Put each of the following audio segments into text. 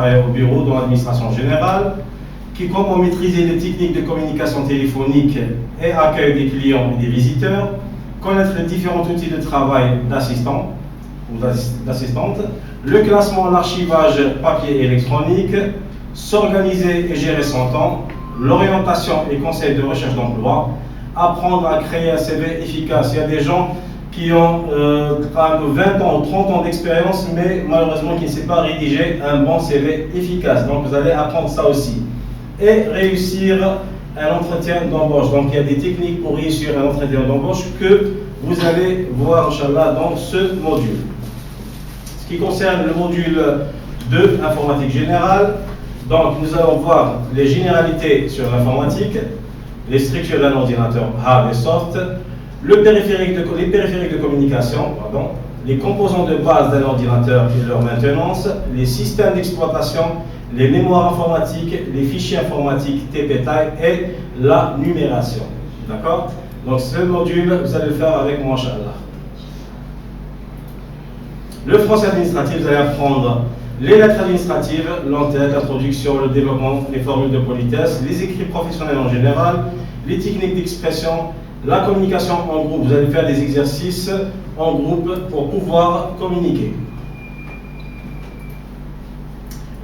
travailler au bureau dans l'administration générale, qui comment maîtriser les techniques de communication téléphonique et accueil des clients et des visiteurs, connaître les différents outils de travail d'assistant ou d'assistante, le classement, l'archivage papier et électronique, s'organiser et gérer son temps, l'orientation et conseils de recherche d'emploi, apprendre à créer un CV efficace. Il y a des gens qui ont 20 ans ou 30 ans d'expérience, mais malheureusement qui ne savent pas rédiger un bon CV efficace. Donc vous allez apprendre ça aussi. Et réussir un entretien d'embauche. Donc il y a des techniques pour réussir un entretien d'embauche que vous allez voir, Inch'Allah, dans ce module. Ce qui concerne le module 2, informatique générale, donc nous allons voir les généralités sur l'informatique, les structures d'un ordinateur hard et soft, les périphériques de communication, les composants de base d'un ordinateur et leur maintenance, les systèmes d'exploitation, les mémoires informatiques, les fichiers informatiques TP-Type et la numération. D'accord? Donc ce module, vous allez le faire avec moi, Inch'Allah. Le français administratif, vous allez apprendre les lettres administratives, l'entête, l'introduction, le développement, les formules de politesse, les écrits professionnels en général, les techniques d'expression, la communication en groupe. Vous allez faire des exercices en groupe pour pouvoir communiquer.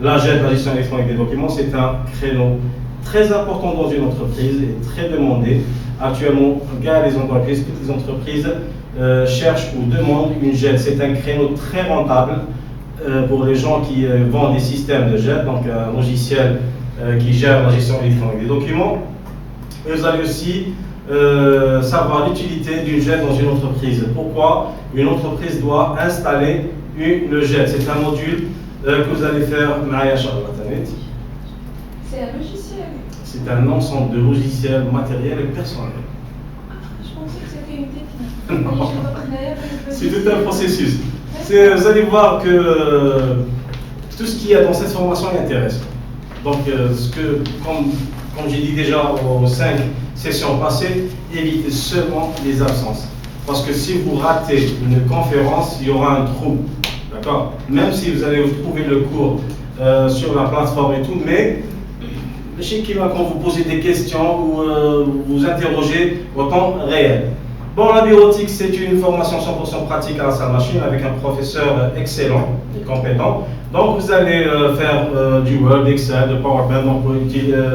La GED, la gestion électronique des documents, c'est un créneau très important dans une entreprise et très demandé. Actuellement, toutes les entreprises cherchent ou demandent une GED. C'est un créneau très rentable pour les gens qui vendent des systèmes de GED, donc un logiciel qui gère la gestion électronique des documents. Et vous allez aussi savoir l'utilité d'une GED dans une entreprise. Pourquoi une entreprise doit installer une GED. C'est un module que vous allez faire. C'est un logiciel. C'est un ensemble de logiciels matériels et personnels. Je pensais que c'était une technique. C'est tout un processus. Vous allez voir que tout ce qu'il y a dans cette formation est intéressant. Donc, comme j'ai dit déjà aux 5 sessions passées, évitez seulement les absences. Parce que si vous ratez une conférence, il y aura un trou. D'accord? Même si vous allez trouver le cours sur la plateforme et tout, mais je sais qu'il va quand vous posez des questions ou vous interrogez au temps réel. Bon, la bureautique, c'est une formation 100% pratique à la salle machine avec un professeur excellent et compétent. Donc, vous allez faire du Word, Excel, de PowerPoint, donc vous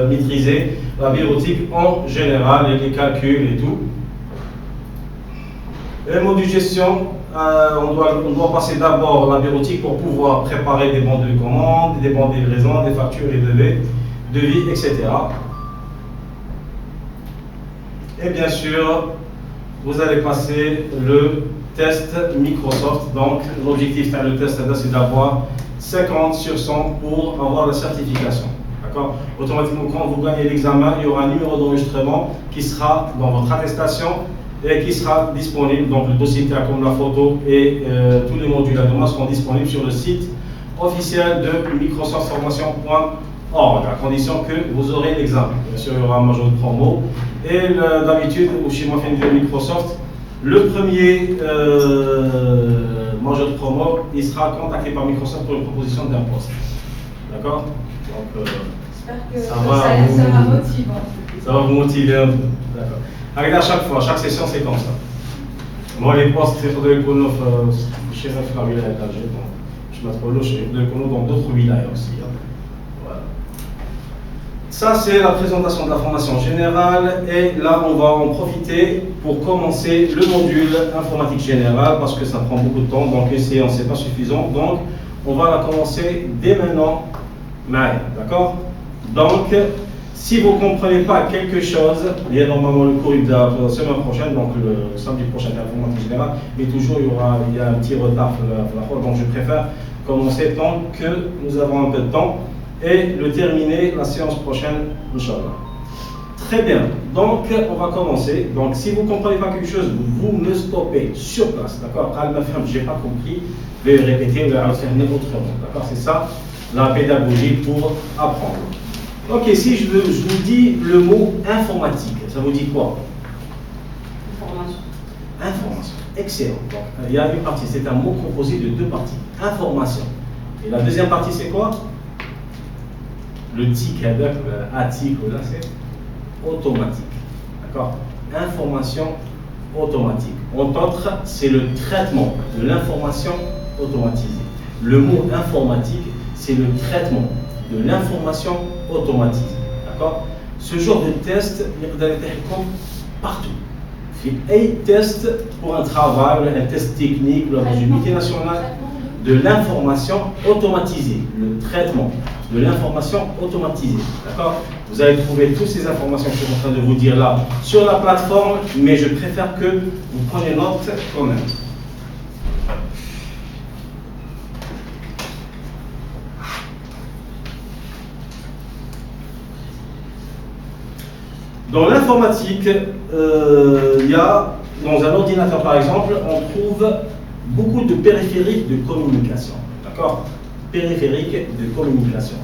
maîtriser la bureautique en général, et les calculs et tout. Les mots de gestion, on doit passer d'abord la bureautique pour pouvoir préparer des bons de commande, des bons de livraison, des factures et devis, etc. Et bien sûr, vous allez passer le test Microsoft. Donc, l'objectif de le test, c'est d'avoir 50 sur 100 pour avoir la certification. D'accord? Automatiquement, quand vous gagnez l'examen, il y aura un numéro d'enregistrement qui sera dans votre attestation et qui sera disponible. Donc, le dossier comme la photo et tous les modules à demande seront disponibles sur le site officiel de microsoftformation.org, à condition que vous aurez l'examen. Bien sûr, il y aura un major de promo. Et d'habitude, chez moi, de Microsoft, le premier major de promo, il sera contacté par Microsoft pour une proposition d'un poste. D'accord? Donc, j'espère que ça va motiver. Ça va vous motiver un peu. D'accord. Regardez, à chaque fois, chaque session, c'est comme ça. Moi, les postes, c'est pour le Konof, chez la wilaya d'Alger. Je m'appelle chez le Konof dans d'autres wilayas aussi. Voilà. Ça, c'est la présentation de la formation générale. Et là, on va en profiter pour commencer le module informatique générale parce que ça prend beaucoup de temps. Donc, une séance, c'est pas suffisant. Donc, on va la commencer dès maintenant. D'accord? Donc, si vous ne comprenez pas quelque chose, il y a normalement le cours de la semaine prochaine, donc le samedi prochain, l'informatique générale, mais toujours il y a un petit retard, donc je préfère commencer tant que nous avons un peu de temps et le terminer la séance prochaine, Inch'Allah. Très bien, donc on va commencer. Donc si vous ne comprenez pas quelque chose, vous me stoppez sur place, d'accord? Je n'ai pas compris, je vais répéter, je vais renseigner autrement, d'accord? C'est ça la pédagogie pour apprendre. Ok, si je vous dis le mot informatique, ça vous dit quoi? Information. Information, excellent. Donc, il y a une partie, c'est un mot composé de deux parties. Information. Et la deuxième partie, c'est quoi? le tic, attic, là, c'est automatique. D'accord? Information automatique. En d'autres, c'est le traitement de l'information automatisée. Le mot informatique, c'est le traitement de l'information automatisée. D'accord? Ce genre de test, il peut être partout. Il y a un test pour un travail, un test technique, ou dans une multinationale, de l'information automatisée, le traitement de l'information automatisée. D'accord? Vous allez trouver toutes ces informations que je suis en train de vous dire là sur la plateforme, mais je préfère que vous preniez note quand même. Dans l'informatique, il y a, dans un ordinateur par exemple, on trouve beaucoup de périphériques de communication. D'accord? Périphériques de communication.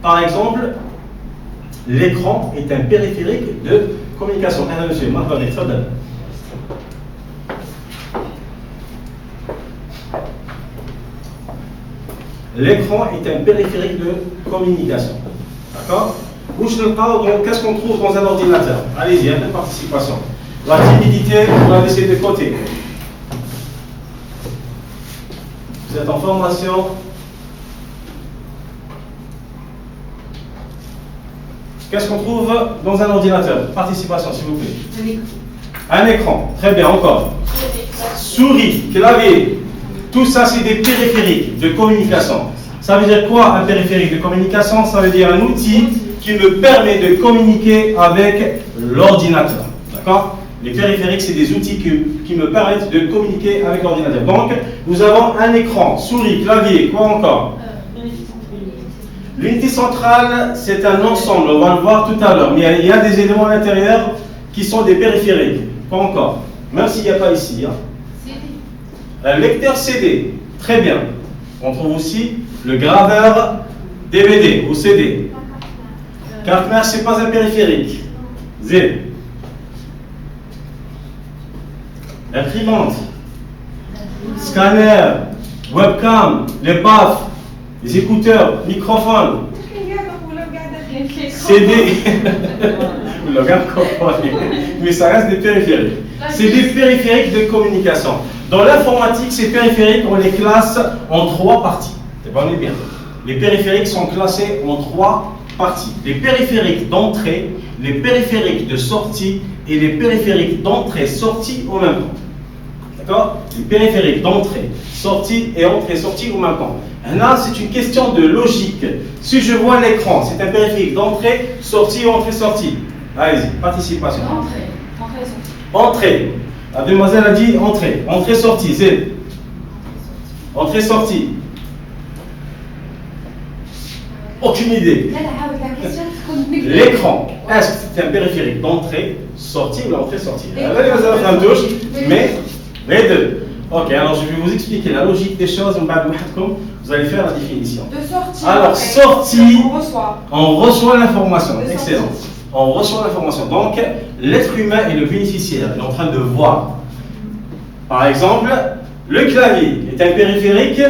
Par exemple, l'écran est un périphérique de communication. Monsieur, l'écran est un périphérique de communication. D'accord? Qu'est-ce qu'on trouve dans un ordinateur? Allez-y, un peu de participation. La timidité, on va laisser de côté. Vous êtes en formation. Qu'est-ce qu'on trouve dans un ordinateur? Participation, s'il vous plaît. Un écran. Très bien, encore. Souris, clavier. Tout ça, c'est des périphériques de communication. Ça veut dire quoi, un périphérique de communication? Ça veut dire un outil qui me permet de communiquer avec l'ordinateur. D'accord? Les périphériques, c'est des outils qui me permettent de communiquer avec l'ordinateur. Donc, nous avons un écran, souris, clavier, quoi encore? L'unité centrale, c'est un ensemble, on va le voir tout à l'heure. Mais il y a des éléments à l'intérieur qui sont des périphériques. Pas encore. Même s'il n'y a pas ici. Hein. Un lecteur CD. Très bien. On trouve aussi le graveur DVD ou CD. Carte mère, ce n'est pas un périphérique. Z. Imprimante. Scanner. Webcam. Les baffes. Les écouteurs. Microphone. CD. Mais ça reste des périphériques. C'est des périphériques de communication. Dans l'informatique, ces périphériques, on les classe en 3 parties. On est bien. Les périphériques sont classés en 3 parties. Les périphériques d'entrée, les périphériques de sortie et les périphériques d'entrée-sortie au même temps. D'accord? Les périphériques d'entrée, sortie et entrée-sortie au même temps. Là, c'est une question de logique. Si je vois l'écran, c'est un périphérique d'entrée, sortie ou entrée-sortie. Allez-y, participation. Entrée. Entrée-sortie. Entrée. La demoiselle a dit entrée. Entrée-sortie, c'est. Entrée-sortie. Aucune idée. L'écran, est-ce que c'est un périphérique d'entrée, sortie ou l'entrée-sortie? Là, les avez un touche, mais les deux. Ok, alors je vais vous expliquer la logique des choses. Vous allez faire la définition. De sortie. Alors, sortie, on reçoit l'information. Excellent. On reçoit l'information. Donc, l'être humain est le bénéficiaire. Il est en train de voir. Par exemple, le clavier est un périphérique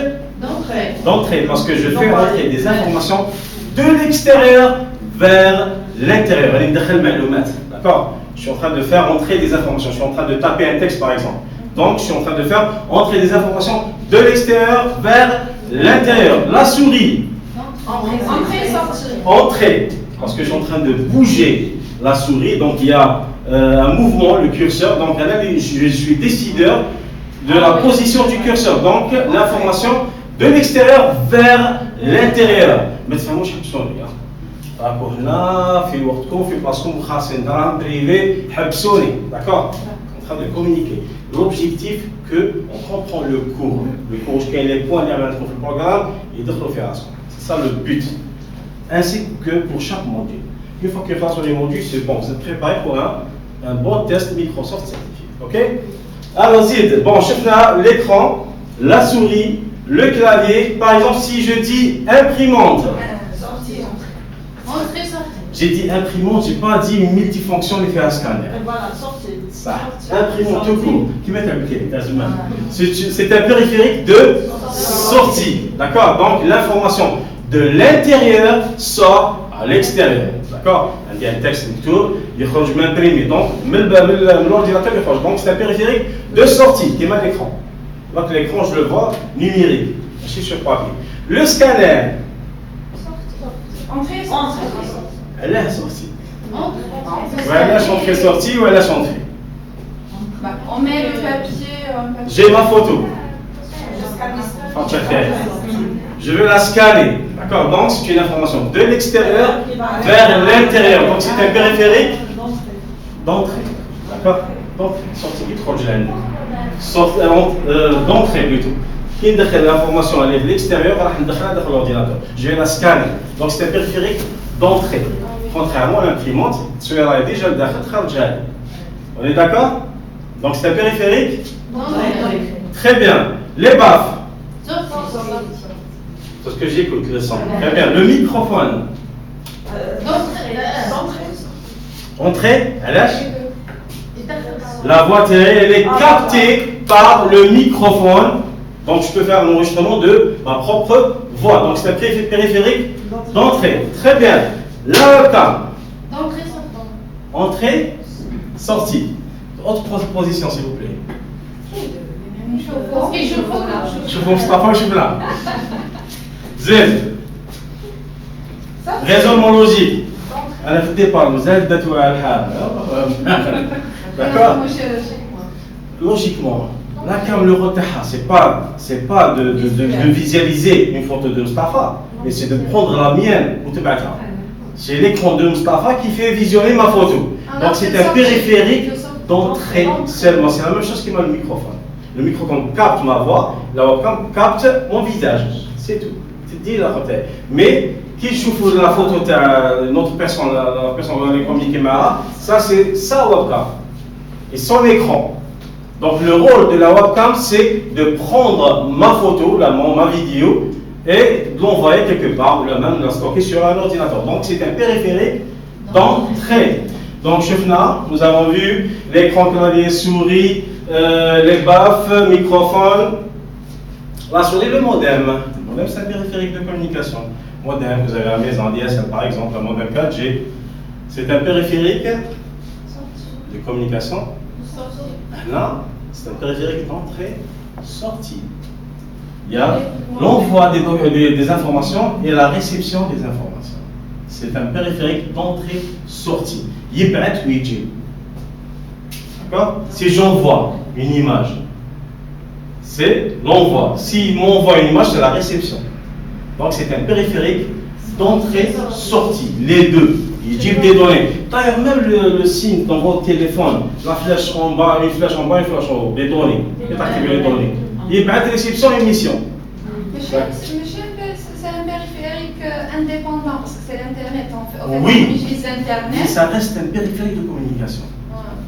d'entrée, parce que je fais entrer des informations de l'extérieur vers l'intérieur. D'accord? Je suis en train de faire entrer des informations. Je suis en train de taper un texte, par exemple. Donc, je suis en train de faire entrer des informations de l'extérieur vers l'intérieur. La souris. Entrée. Parce que je suis en train de bouger la souris. Donc, il y a un mouvement, le curseur. Donc, là, je suis décideur de la position du curseur. Donc, l'information de l'extérieur vers l'intérieur. Mais c'est vraiment حبسوني. هنا في وقتكم في بلاصتكم خاصين درهم بريفي حبسوني. D'accord? En train de communiquer. L'objectif que on comprend le cours. Le cours je les points اللي عملتهم في programme يدخلوا في راسهم. C'est ça le but. Ainsi que pour chaque module. Une fois que vous faites les modules, c'est bon. Vous êtes préparé pour un bon test Microsoft certifié. Ok? Alors Zid, bon, je fais l'écran, la souris, le clavier. Par exemple, si je dis imprimante. J'ai dit imprimante, je n'ai pas dit multifonction les faire scanner. Voilà, sortie. Ça, imprimante tout court. Qui met un bouquet? C'est un périphérique de sortie. D'accord? Donc l'information de l'intérieur sort à l'extérieur. D'accord? Il y a un texte tout, il faut que je m'imprime. Donc, l'ordinateur, donc c'est un périphérique de sortie, qui est l'écran. Donc l'écran, je le vois numérique, je suis sur papier. Le scanner. Entrée, Elle est sortie. Ou elle est entrée sortie ou elle est entrée. On met le papier. J'ai ma photo. Je veux la scanner. D'accord? Donc c'est une information de l'extérieur vers l'intérieur. Donc c'est un périphérique d'entrée. D'accord? Donc sortie du trojan. D'entrée plutôt. Qui est l'information elle est de l'extérieur, elle est dans l'ordinateur. Je vais la scanner. Donc c'est un périphérique d'entrée. Contrairement à l'imprimante, celui-là est déjà le dakhel. On est d'accord? Donc c'est un périphérique. Très bien. Les baffes. C'est ce que j'écoute, le son. Très bien. Le microphone. Entrée. Elle est. La voix elle est captée par le microphone. Donc je peux faire un enregistrement de ma propre voix. Donc c'est un périphérique d'entrée. Très bien. La webcam. Entrée, sortie. Autre position s'il vous plaît. شوفوا مصطفى وشوف là. زين. Raisonnement logique. أنا في الديبار مازال داتو على الحال. D'accord? Logiquement, la caméra c'est pas de visualiser une photo de Mustafa, mais c'est de prendre la mienne ou te battre. C'est l'écran de Mustafa qui fait visionner ma photo. Donc c'est un périphérique d'entrée seulement. C'est la même chose que le microphone. Le microphone capte ma voix, la webcam capte mon visage. C'est tout. C'est dit la photo. Mais qui chauffe la photo de notre personne, la personne qui va communiquer ça c'est sa webcam et son écran. Donc le rôle de la webcam c'est de prendre ma photo, ma vidéo et de l'envoyer quelque part ou même de la stocker sur un ordinateur. Donc c'est un périphérique d'entrée. Donc nous avons vu l'écran clavier souris, les baffes, microphone. La souris, le modem. Le modem c'est un périphérique de communication. Modem, vous avez la maison DSL par exemple, un modem 4G. C'est un périphérique de communication. Là, c'est un périphérique d'entrée-sortie. Il y a l'envoi des informations et la réception des informations. C'est un périphérique d'entrée-sortie. Yib'at ou yijib. D'accord? Si j'envoie une image, c'est l'envoi. S'il m'envoie une image, c'est la réception. Donc c'est un périphérique d'entrée-sortie. Les deux. Yijib des données. D'ailleurs, même le signe dans votre téléphone, la flèche en bas, une flèche en bas, une flèche en haut, des données. Et activer les données. Yib'at réception et émission. C'est un périphérique indépendant parce que c'est l'Internet en fait. Oui, on utilise Internet. mais ça reste un périphérique de communication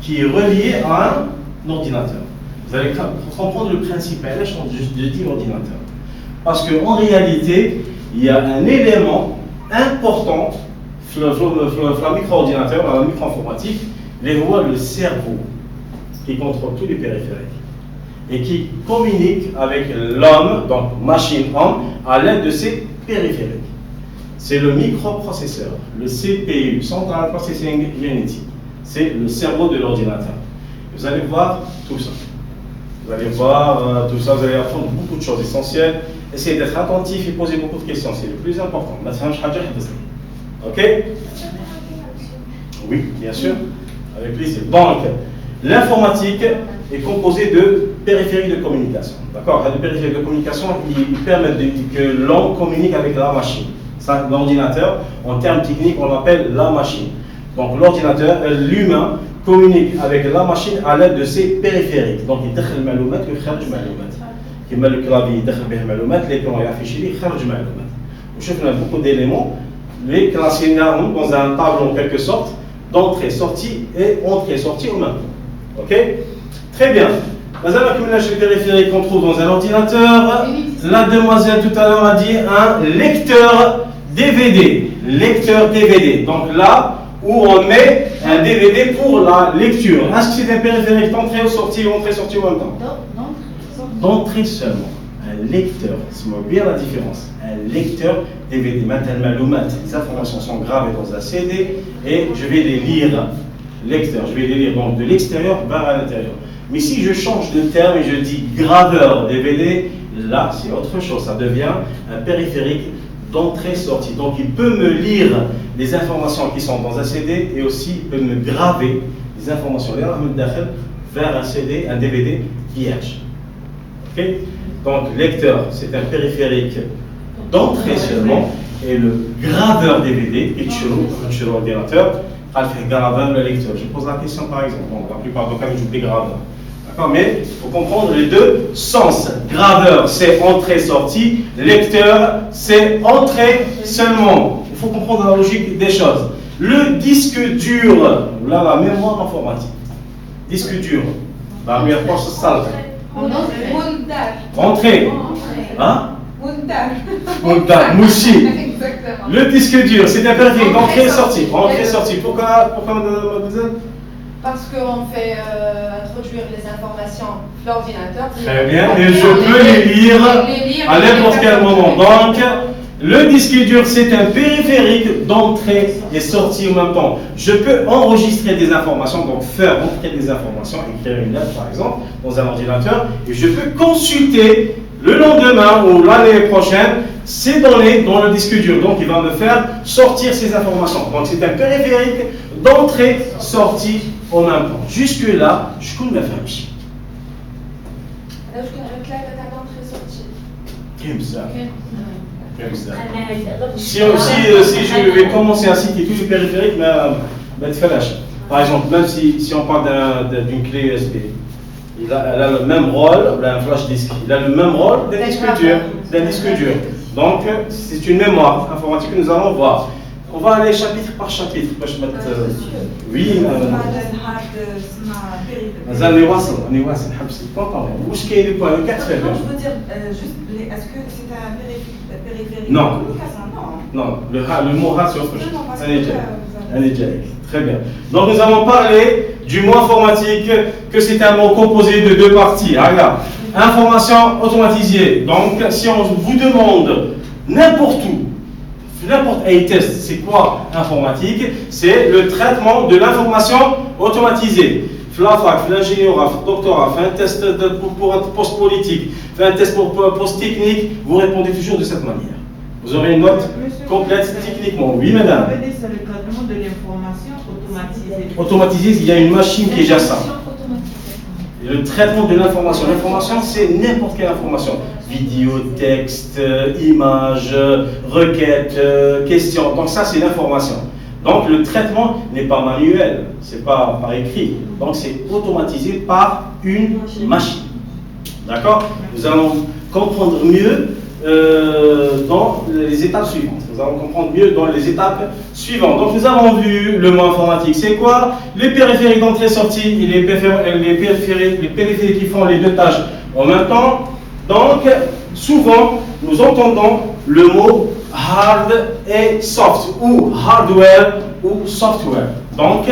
qui est relié à un ordinateur. Vous allez comprendre le principe, je dis ordinateur. Parce qu'en réalité, il y a un élément important sur le micro-ordinateur, dans la micro-informatique, le cerveau qui contrôle tous les périphériques et qui communique avec l'homme, donc machine-homme, à l'aide de ces périphériques. C'est le microprocesseur, le CPU, Central Processing Unit. C'est le cerveau de l'ordinateur. Vous allez voir tout ça. Vous allez voir tout ça, vous allez apprendre beaucoup de choses essentielles. Essayez d'être attentif et poser beaucoup de questions, c'est le plus important. Ok? Oui, bien sûr, avec plaisir. Donc, l'informatique est composée de périphériques de communication. D'accord? Les périphériques de communication, ils permettent que l'homme communique avec la machine. L'ordinateur, en termes techniques, on l'appelle la machine. Donc l'ordinateur, l'humain, communique avec la machine à l'aide de ses périphériques. Donc il دخل المعلومات ويخرج معلومات. كما le clavier يدخل به معلومات, l'écran يaffiche لي يخرج معلومات. وشفنا beaucoup d'éléments les classés dans un tableau en quelque sorte d'entrée, sortie et entrée, sortie au même temps. Ok? Très bien. Les périphériques qu'on trouve dans un ordinateur. La demoiselle tout à l'heure a dit un lecteur DVD. Lecteur DVD. Donc là où on met un DVD pour la lecture. Est-ce que c'est un périphérique d'entrée ou sortie, entrée, sortie en même temps? D'entrée seulement. Un un lecteur. C'est bien la différence. Un lecteur DVD. Maintenant, les informations sont gravées dans un CD et je vais les lire. Lecteur, je vais les lire donc de l'extérieur vers l'intérieur. Mais si je change de terme et je dis graveur DVD, là c'est autre chose. Ça devient un périphérique d'entrée-sortie. Donc il peut me lire les informations qui sont dans un CD et aussi il peut me graver les informations vers un CD, un DVD vierge. Okay? Donc lecteur, c'est un périphérique d'entrée seulement et le graveur DVD, sur l'ordinateur, elle fait graveur le lecteur. Je pose la question par exemple. Bon, la plupart du cas, je joue des graveurs. D'accord? Mais il faut comprendre les deux sens. Graveur, c'est entrée-sortie. Lecteur, c'est entrée seulement. Il faut comprendre la logique des choses. Le disque dur, là, la mémoire informatique. Disque dur. La meilleure force sale. Entrée. Hein? Mundar, Mouchi. Le disque dur, c'est un périphérique d'entrée-sortie. Entrée-sortie. Pourquoi mademoiselle? Parce qu'on fait introduire les informations de l'ordinateur. Très bien, et je peux les lire à n'importe quel moment. Donc, le disque dur, c'est un périphérique d'entrée et sortie en même temps. Je peux enregistrer des informations, donc faire entrer des informations, écrire une lettre par exemple, dans un ordinateur, et je peux consulter le lendemain ou l'année prochaine ces données dans le disque dur. Donc, il va me faire sortir ces informations. Donc, c'est un périphérique d'entrée-sortie en même temps. Jusque-là, je connais la famille. Comme ça. Comme ça. Si je vais commencer à citer tous les périphériques, mais par exemple, même si on parle d'une clé USB, elle a le même rôle d'un flash disk. Il a le même rôle d'un disque dur. Donc, c'est une mémoire informatique que nous allons voir. On va aller chapitre par chapitre. Oui, مازال نواصل حبس الطاقة واش كاين لي بوان كاع تفهم. Je veux dire juste est-ce que c'est un périphérique Non. Non. Non, le mot rat c'est autre chose. Un éjac. Très bien. Donc nous allons parler du mot informatique que c'est un mot composé de deux parties. Regarde. Information automatisée. Donc si on vous demande n'importe où, n'importe quel test, c'est quoi informatique? C'est le traitement de l'information automatisée. Flafac, l'ingénieur, doctorat, fait un test pour un poste politique, fait un test pour un poste technique, vous répondez toujours de cette manière. Vous aurez une note complète techniquement. Oui, madame. C'est le traitement de l'information automatisée. Automatisé, il y a une machine qui gère ça. Et le traitement de l'information. L'information, c'est n'importe quelle information. Vidéo, texte, image, requête, question. Donc ça, c'est l'information. Donc le traitement n'est pas manuel, c'est pas par écrit. Donc c'est automatisé par une machine. D'accord? Nous allons comprendre mieux dans les étapes suivantes. Nous allons comprendre mieux dans les étapes suivantes. Donc nous avons vu le mot informatique, c'est quoi? Les périphériques d'entrée-sortie et les périphériques qui font les deux tâches en même temps. Donc souvent nous entendons le mot hard et soft, ou hardware ou software. Donc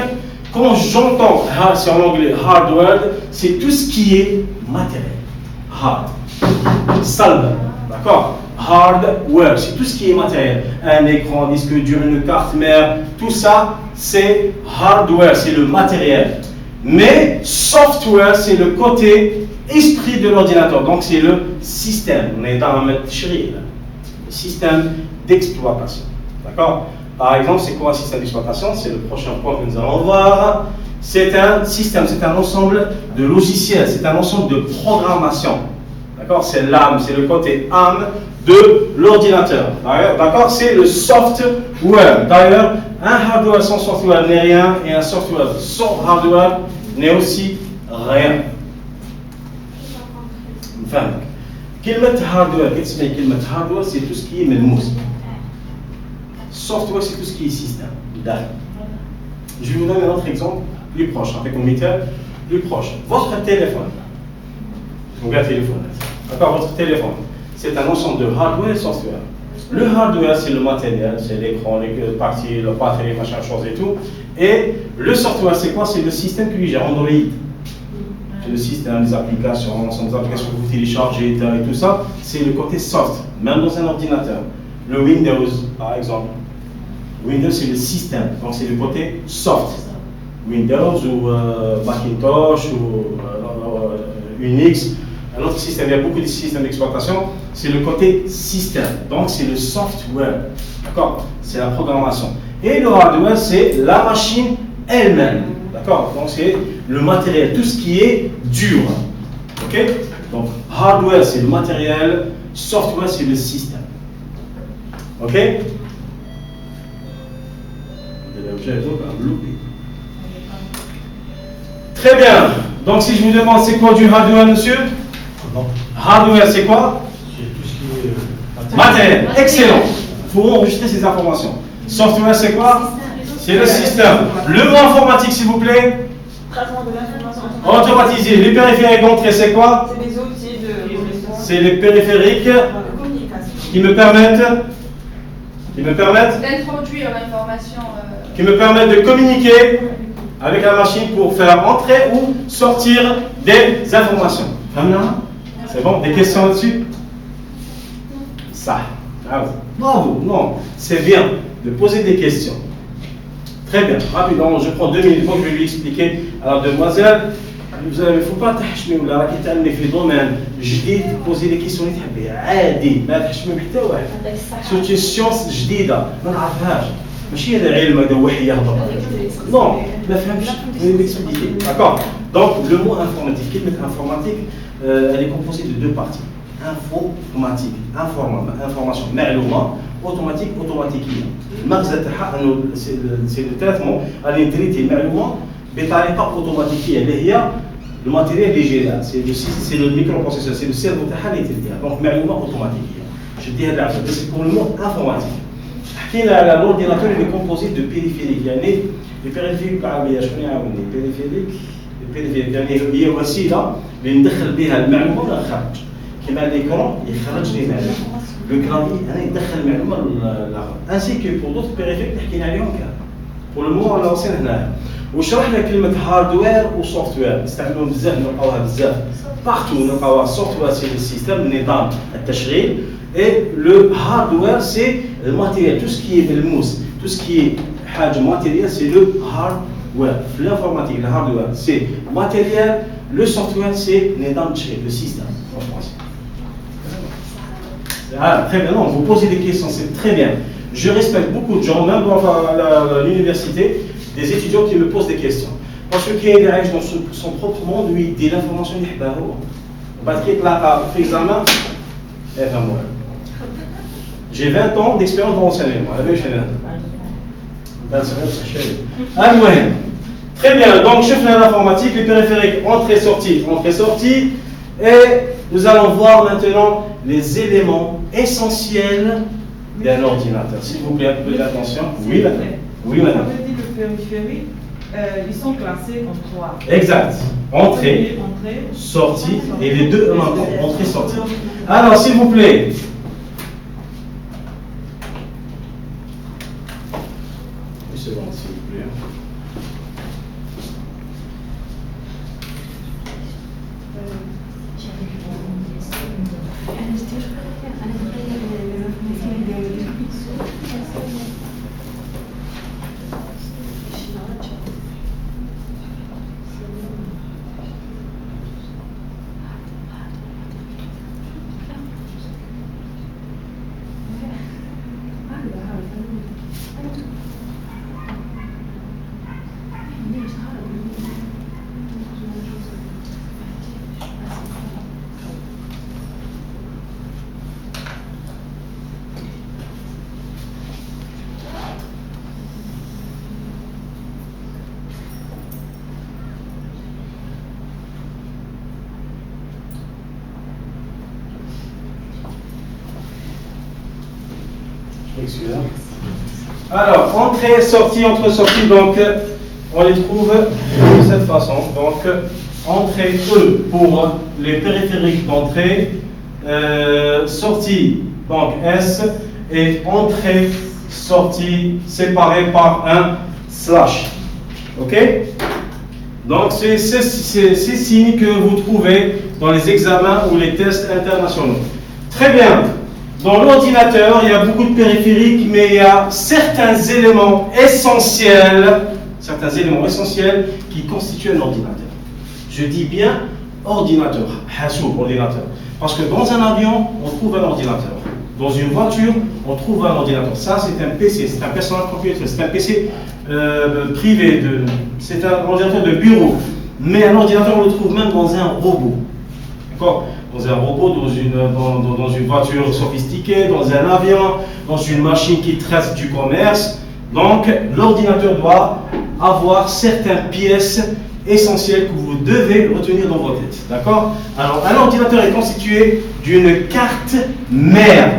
quand j'entends, c'est en anglais hardware, c'est tout ce qui est matériel. Hard. Salve. D'accord? Hardware, c'est tout ce qui est matériel. Un écran, disque dur, une carte mère, tout ça, c'est hardware, c'est le matériel. Mais software, c'est le côté esprit de l'ordinateur. Donc, c'est le système. On est dans le système d'exploitation. D'accord? Par exemple, c'est quoi un système d'exploitation? C'est le prochain point que nous allons voir. C'est un système, c'est un ensemble de logiciels, c'est un ensemble de programmation. D'accord? C'est l'âme, c'est le côté âme de l'ordinateur. D'accord? C'est le software. D'ailleurs, un hardware sans software n'est rien et un software sans hardware n'est aussi rien. Enfin, كلمة hardware, qu'est-ce que c'est كلمة hardware? C'est tout ce qui est ملموس. Software, c'est tout ce qui est système. Je vais vous donner un autre exemple plus proche, avec un méthode plus proche. Votre téléphone. Vous regardez le téléphone. D'accord, votre téléphone. C'est un ensemble de hardware et software. Le hardware, c'est le matériel, c'est l'écran, les parties, la batterie, machin, chose et tout. Et le software, c'est quoi? C'est le système qui gère Android. le système, les applications, l'ensemble des applications que vous téléchargez et tout ça, c'est le côté soft, même dans un ordinateur. Le Windows, par exemple. Windows, c'est le système, donc c'est le côté soft. Windows ou Macintosh ou Unix, un autre système, il y a beaucoup de systèmes d'exploitation, c'est le côté système, donc c'est le software, d'accord? C'est la programmation. Et le hardware, c'est la machine elle-même, d'accord? Donc c'est le matériel, tout ce qui est dur, ok? Donc hardware, c'est le matériel, software, c'est le système, ok? Très bien. Donc si je vous demande c'est quoi du hardware, monsieur? Non. Hardware, c'est quoi? C'est tout ce qui est Matériel. Excellent. Il faut enregistrer ces informations. Software, c'est quoi? C'est le système. Le mot informatique, s'il vous plaît. Traitement de l'information. Automatisé. Les périphériques d'entrée, c'est quoi? C'est des outils de C'est les périphériques communication. qui me permettent D'introduire l'information. qui me permettent de communiquer avec la machine pour faire entrer ou sortir des informations. C'est bon? Des questions là-dessus? Ça. Bravo. Non, c'est bien de poser des questions. Très bien. Rapidement, je prends 2 minutes pour que je vais lui expliquer à la demoiselle. Il ne faut pas تحشمي ولا راكي تعلمي في دومين جديد poser des questions اللي تحبي عادي ما تحشمي حتى واحد. سوتي سيونس جديده ما نعرفهاش. ماشي هذا علم هذا وحي يهضر. Non, ما فهمتش. Je vais l'expliquer. D'accord. Donc le mot informatique, كلمة informatique, elle est composée de 2 parties. Informatique, information, معلومة, automatique, automatique. المغزى تاعها انه سي لو تريتمون اللي تريتي المعلومة بطريقة اوتوماتيكية اللي هي الماتيريال اللي يجي لها سي لو ميكرو بروسيسور سي لو سيرفو تاعها اللي تديها دونك معلومة اوتوماتيكية. شديها العفسة بس يكون المو انفورماتيك. حكينا على الاورديناتور اللي كومبوزي دو بيريفيريك يعني لي بيريفيريك بالعربية شكون يعاوني البيريفيريك يعني هي وسيلة اللي ندخل بها المعلومة ولا نخرج كيما ليكرون يخرج لي معلومة لو كلافي انا يدخل المعلومة للاخر انسي كو بور دوت بيريفيريك اللي حكينا عليهم كاع بور لو مو انا وصلنا هنايا وشرحنا كلمة هاردوير وسوفتوير نستعملوهم بزاف نلقاوها بزاف بارتو نلقاوها سوفتوير سي السيستم نظام التشغيل et le hardware c'est le matériel tout ce qui est ملموس tout ce qui est حاجة matériel c'est le hardware l'informatique le hardware c'est matériel le software c'est نظام التشغيل le système en français. Ah, très bien, non, vous posez des questions, c'est très bien. Je respecte beaucoup de gens, même dans l'université, des étudiants qui me posent des questions. Parce que qui est dans son propre monde, lui, il dit l'information, il est pas fait examen, j'ai 20 ans d'expérience dans l'enseignement. Très bien, donc chef de l'informatique, les périphériques, entrée-sortie, et nous allons voir maintenant les éléments essentiels d'un ordinateur. S'il vous plaît, un peu d'attention. Oui, madame. Oui, madame. Le périphérique, ils sont classés en 3. Exact. Entrée, sortie, et les deux en même temps. Entrée, sortie. Alors, s'il vous plaît. Une seconde, s'il vous plaît. Alors, entrée, sortie, entre-sortie, donc on les trouve de cette façon. Donc, entrée E pour les périphériques d'entrée, sortie, donc S, et entrée, sortie séparée par un slash. Ok? Donc, c'est ces signes que vous trouvez dans les examens ou les tests internationaux. Très bien. Dans l'ordinateur, il y a beaucoup de périphériques, mais il y a certains éléments essentiels qui constituent un ordinateur. Je dis bien ordinateur, ordinateur. Parce que dans un avion, on trouve un ordinateur. Dans une voiture, on trouve un ordinateur. Ça, c'est un PC, c'est un personal computer, c'est un PC privé, c'est un ordinateur de bureau. Mais un ordinateur, on le trouve même dans un robot. D'accord ? Dans un robot, dans une voiture sophistiquée, dans un avion, dans une machine qui traite du commerce. Donc, l'ordinateur doit avoir certaines pièces essentielles que vous devez retenir dans votre tête. D'accord? Alors, un ordinateur est constitué d'une carte mère.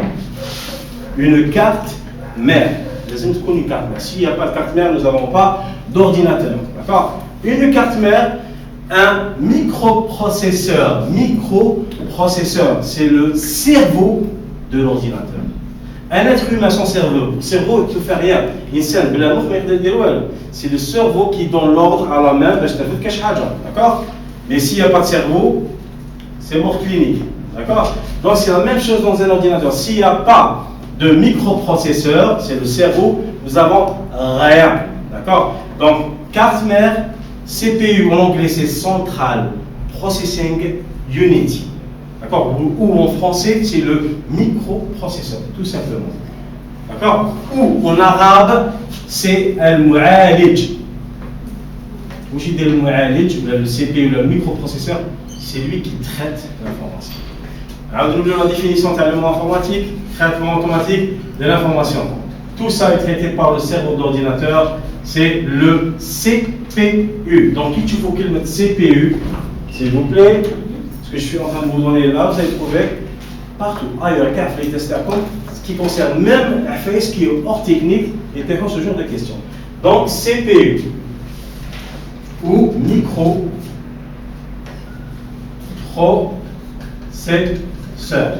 Une carte mère. Une carte mère. S'il n'y a pas de carte mère, nous n'avons pas d'ordinateur. D'accord? Une carte mère, un microprocesseur. Microprocesseur, c'est le cerveau de l'ordinateur. Un être humain sans cerveau, il ne peut faire rien. C'est le cerveau qui donne l'ordre à la main, d'accord? Mais s'il n'y a pas de cerveau, c'est mort clinique. D'accord? Donc c'est la même chose dans un ordinateur. S'il n'y a pas de microprocesseur, c'est le cerveau, nous avons rien. D'accord? Donc carte mère, CPU en anglais c'est Central Processing Unit. D'accord? Ou en français c'est le microprocesseur, tout simplement. D'accord? Ou en arabe c'est al-mu'alij. Ou j'ai dit al-mu'alij, le CPU, le microprocesseur, c'est lui qui traite l'information. Alors, nous avons la définition de l'élément informatique, traitement automatique de l'information. Tout ça est traité par le cerveau de l'ordinateur, c'est le CPU. Donc, il faut qu'il mette CPU, s'il vous plaît. Ce que je suis en train de vous donner là, vous allez trouver partout. Ailleurs, les tests à compte, ce qui concerne même ce qui est hors technique, et pour ce genre de questions. Donc, CPU ou microprocesseur.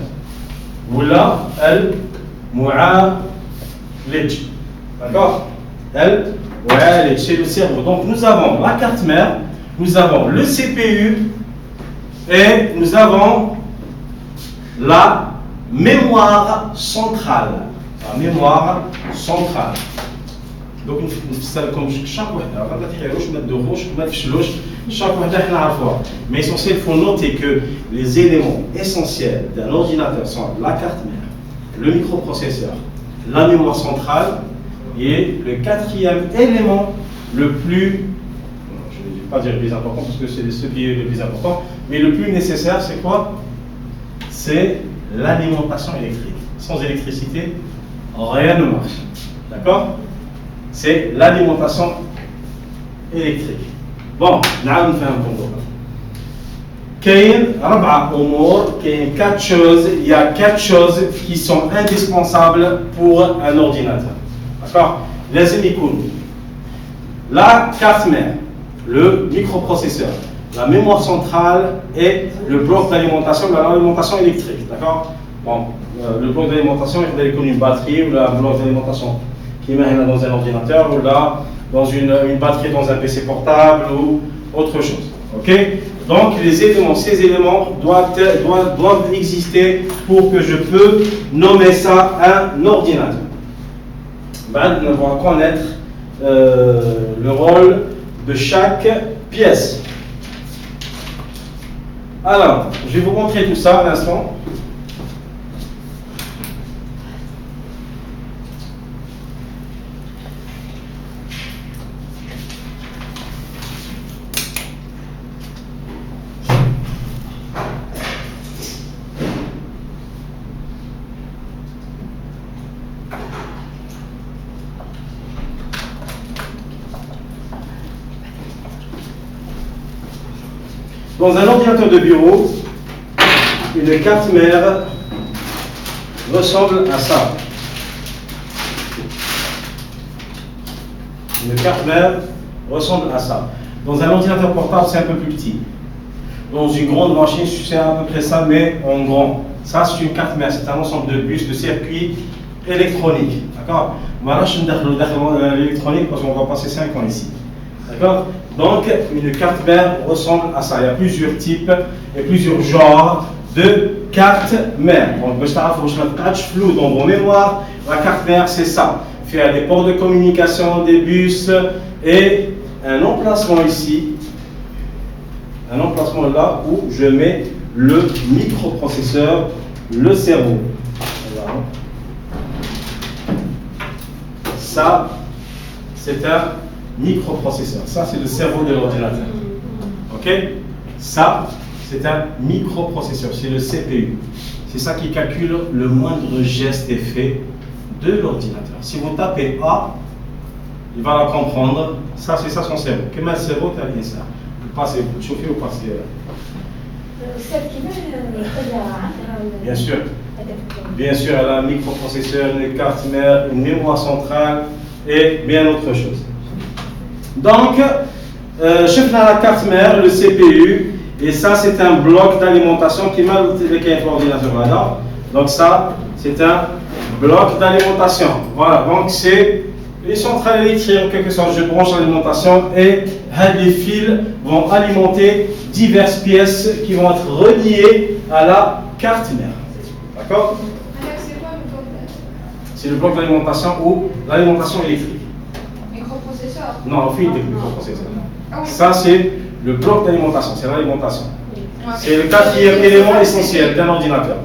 Ou là, al-mu'alij. D'accord? Al-mu'alij, c'est le cerveau. Donc, nous avons la carte mère, nous avons le CPU, et nous avons la mémoire centrale. La mémoire centrale. Donc, comme chaque fois, mais essentiel, il faut noter que les éléments essentiels d'un ordinateur sont la carte mère, le microprocesseur, la mémoire centrale et le quatrième élément le plus, je ne vais pas dire le plus important parce que c'est ce qui est le plus important, mais le plus nécessaire, c'est quoi? C'est l'alimentation électrique. Sans électricité, rien ne marche. D'accord? C'est l'alimentation électrique. Bon, nous allons faire un peu. Il y a quatre choses qui sont indispensables pour un ordinateur. D'accord? Les émicônes. La carte mère, le microprocesseur, la mémoire centrale et le bloc d'alimentation, l'alimentation électrique. D'accord? Bon, le bloc d'alimentation, il faut une batterie ou le bloc d'alimentation qui est dans un ordinateur ou là dans une batterie dans un PC portable ou autre chose. Ok? Donc ces éléments doivent exister pour que je peux nommer ça un ordinateur. Maintenant, on va connaître le rôle de chaque pièce. Alors, je vais vous montrer tout ça à l'instant. Dans un ordinateur de bureau, une carte mère ressemble à ça. Une carte mère ressemble à ça. Dans un ordinateur portable, c'est un peu plus petit. Dans une grande machine, c'est à peu près ça, mais en grand. Ça, c'est une carte mère. C'est un ensemble de puces, de circuits électroniques. D'accord? Voilà, je vais l'électronique parce qu'on va passer 5 ans ici. D'accord? Donc, une carte mère ressemble à ça. Il y a plusieurs types et plusieurs genres de cartes mères. Donc, je t'arrête flou dans vos mémoires. La carte mère, c'est ça. Faire des ports de communication, des bus et un emplacement ici. Un emplacement là où je mets le microprocesseur, le cerveau. Voilà. Ça, c'est un microprocesseur. Ça, c'est le cerveau de l'ordinateur. OK? Ça, c'est un microprocesseur. C'est le CPU. C'est ça qui calcule le moindre geste et fait de l'ordinateur. Si vous tapez A, il va la comprendre. Ça, c'est ça son cerveau. Comment le cerveau, tu as dit ça? Vous passez, vous chauffez ou passez Bien sûr. Bien sûr, elle a un microprocesseur, une carte mère, une mémoire centrale et bien autre chose. Donc, je fais la carte mère, le CPU, et ça c'est un bloc d'alimentation qui m'a avec l'ordinateur là. Donc ça, c'est un bloc d'alimentation. Voilà, donc c'est les centrales électriques en quelque sorte. Je branche l'alimentation et les fils vont alimenter diverses pièces qui vont être reliées à la carte mère. D'accord? C'est quoi le bloc? C'est le bloc d'alimentation ou l'alimentation électrique. Microprocesseur? Non, on fait des microprocesseurs. Ah oui. Ça, c'est le bloc d'alimentation, c'est l'alimentation. Ouais. C'est le quatrième élément essentiel d'un ordinateur.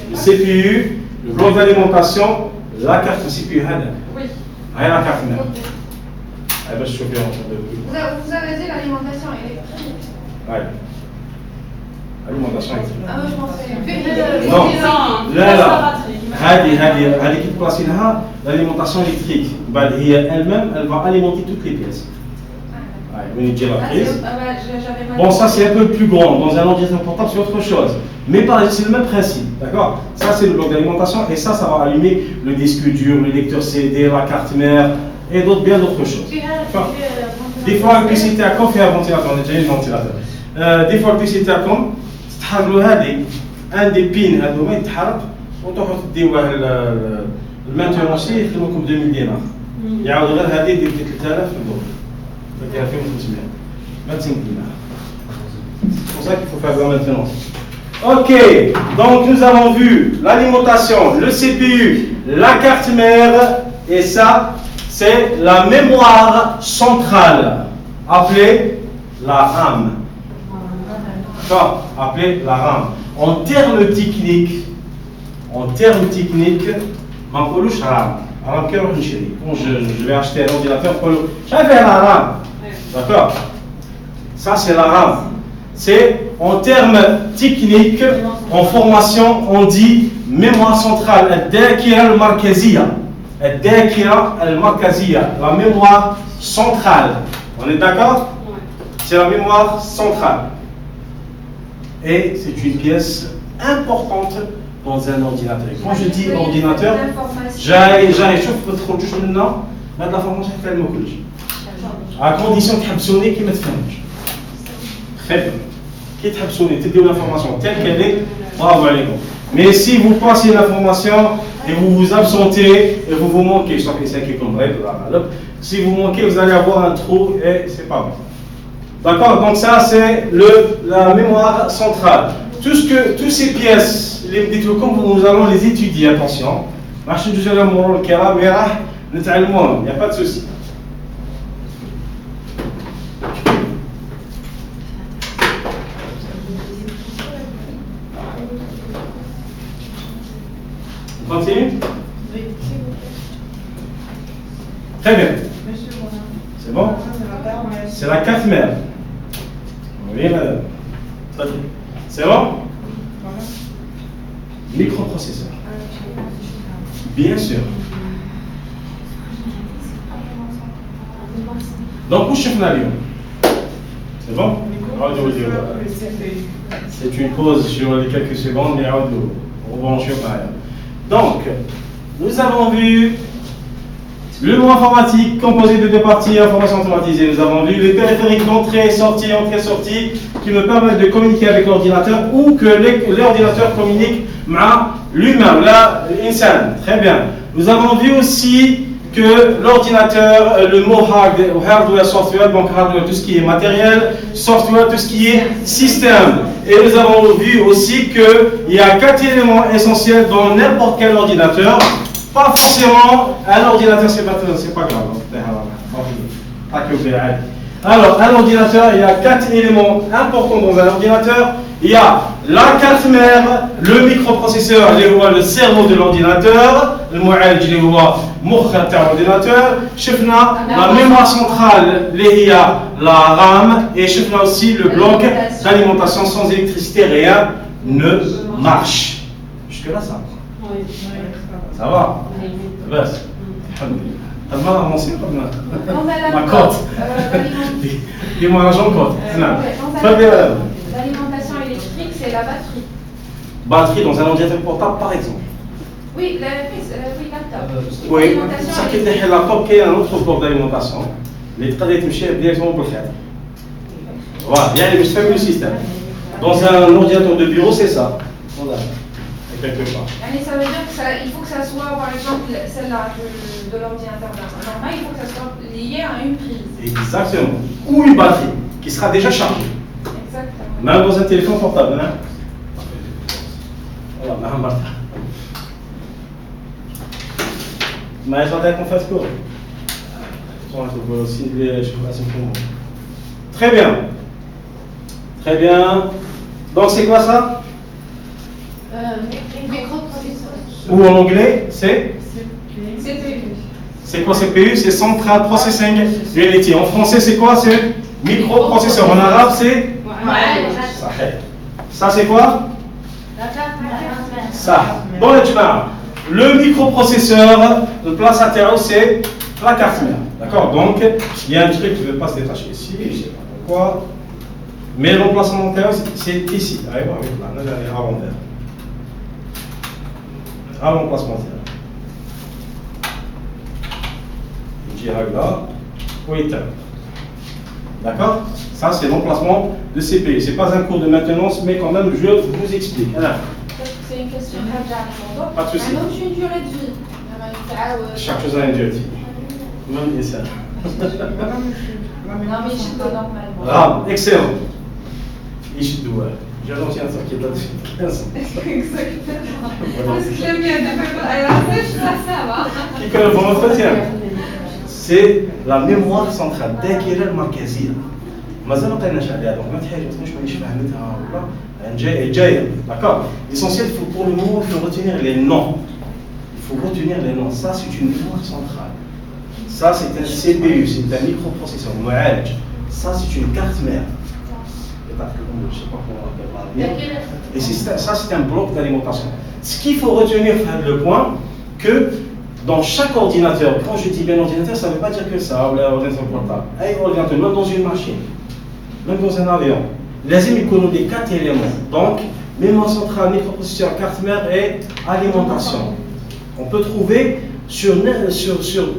Le CPU, le bloc d'alimentation, la carte CPU. Oui. Rien la carte mère. Ok. Eh ben, je suis bien en train de. Vous avez dit l'alimentation électrique. Ouais. Alimentation électrique. Ah, moi je pensais. Non, là. هذه كي تبلاصي لها l'alimentation électrique. بعد هي elle-même, elle va alimenter toutes les pièces. Ouais, une gélatrice. Bon, ça c'est un peu plus grand. Dans un ordinateur portable, c'est autre chose. Mais c'est le même principe, d'accord? Ça c'est le bloc d'alimentation et ça va allumer le disque dur, le lecteur CD, la carte mère et bien d'autres choses. Enfin, des fois, le PC Tacom fait un ventilateur. On a déjà eu un ventilateur. Des fois, le PC Tacom, un des pins, هذوما يتحرك وتروحوا تديوه المانتونسي يخدموكم ب 2000 دينار. يعاود غير هذه يدير 3000 دولار. C'est 2500. 25 dinars. C'est pour ça qu'il faut faire la maintenance. Ok, donc nous avons vu l'alimentation, le CPU, la carte mère, et ça, c'est la mémoire centrale, appelée la RAM. D'accord, appelée la RAM. En termes techniques, ما نقولوش RAM. RAM كي نروح نشري. Quand je vais acheter un ordinateur, j'avais la RAM. D'accord? Ça, c'est la RAM. C'est, en termes techniques, en formation, on dit mémoire centrale, الذاكرة المركزية. الذاكرة المركزية, la mémoire centrale. On est d'accord? C'est la mémoire centrale. Et c'est une pièce importante dans un ordinateur. Quand je dis ordinateur, j'arrive, je peux trop juste maintenant, mettre l'information qui fait le mot. À condition de sonner qui me fait. Très bien. Qui te sonner, tu dis l'information telle qu'elle est, bravo allez. Mais si vous passez l'information et vous vous absentez et vous manquez, je sais que c'est comme règle, si vous manquez, vous allez avoir un trou et c'est pas bon. D'accord? Donc ça c'est la mémoire centrale. Toutes ces pièces, comme nous allons les étudier, attention. Il n'y a pas de souci. On continue? Oui. Très bien. Monsieur Morin. C'est bon? C'est la carte mère. Oui, madame. Très bien. C'est bon? Microprocesseur. Bien sûr. Donc, où chef Nalion? C'est bon? C'est une pause sur les quelques secondes, mais on rebranche par ailleurs. Donc, nous avons vu le mot informatique composé de deux parties, information automatisée. Nous avons vu les périphériques d'entrée-sortie, entrée-sortie, qui me permettent de communiquer avec l'ordinateur ou que l'ordinateur communique avec l'humain, l'insan. Très bien. Nous avons vu aussi que l'ordinateur, le mot hardware, software, donc hardware, tout ce qui est matériel, software, tout ce qui est système. Et nous avons vu aussi qu'il y a 4 éléments essentiels dans n'importe quel ordinateur. Pas forcément un ordinateur, c'est pas grave. Alors, un ordinateur, il y a 4 éléments importants dans un ordinateur. Il y a la carte mère, le microprocesseur, le cerveau de l'ordinateur, le معالج اللي هو مخ تاع l'ordinateur. شفنا la mémoire centrale اللي هي la RAM et شفنا aussi le bloc d'alimentation. Sans électricité, rien ne marche. Jusque là, ça va. بس الحمد لله. طب ما avancé comme ma cote. Dis-moi la jambe cote. Très bien. L'alimentation électrique, c'est la batterie. Batterie dans un ordinateur portable, par exemple. Oui, laptop. Oui, ça qui est le laptop qui est un autre bloc d'alimentation. Les traits de toucher directement pour le faire. Voilà, bien les systèmes du système. Dans un ordinateur de bureau, c'est ça. Voilà. Quelque part. Ça veut dire qu'il faut que ça soit, par exemple, celle-là de l'ordinateur normal, il faut que ça soit lié à une prise. Exactement. Ou une batterie qui sera déjà chargée. Exactement. Même dans un téléphone portable. Hein? Voilà, Mme Martha. Mais j'entends qu'on fasse quoi? Très bien. Très bien. Donc c'est quoi ça? Ou en anglais, c'est CPU. C'est quoi CPU? C'est Central Processing Unity. En français, c'est quoi? C'est microprocesseur. En arabe, c'est ça, c'est quoi? Ça. Dans le jma, le microprocesseur, le place intérieur, c'est la carte mère. D'accord? Donc, il y a un truc qui ne veut pas se détacher ici, je ne sais pas pourquoi. Mais l'emplacement intérieur, c'est ici. Allez voir, à l'envers. À l'emplacement intérieur. Là, oui, d'accord? Ça, c'est l'emplacement de CPU. Ce n'est pas un cours de maintenance, mais quand même, je vous explique. C'est une question Pas de souci. Une durée de vie. Chaque chose a une durée de vie. Même ça. Non, mais je suis normalement. Ah, excellent. J'ai annoncé un truc qui est là-dessus. Exactement. Parce que j'aime bien ça va. Qui connaît bon entretien? C'est la mémoire centrale. الذاكرة المركزية. مازال ما قلناش عليها donc ما تحاجوش مانيش فاهمتها ولا جاية. D'accord. L'essentiel, pour le moment, il faut retenir les noms. Il faut retenir les noms. Ça, c'est une mémoire centrale. Ça, c'est un CPU, c'est un microprocesseur. معالج. Ça, c'est une carte mère. Je ne sais pas comment on appelle bien. Et ça, c'est un bloc d'alimentation. Ce qu'il faut retenir, le point, que dans chaque ordinateur, quand je dis bien ordinateur, ça ne veut pas dire que ça, ou l'ordinateur portable. Un ordinateur, même dans une machine, même dans un avion, les amis connaissent les 4 éléments. Donc, mémoire centrale, microprocesseur, carte mère et alimentation. On peut trouver sur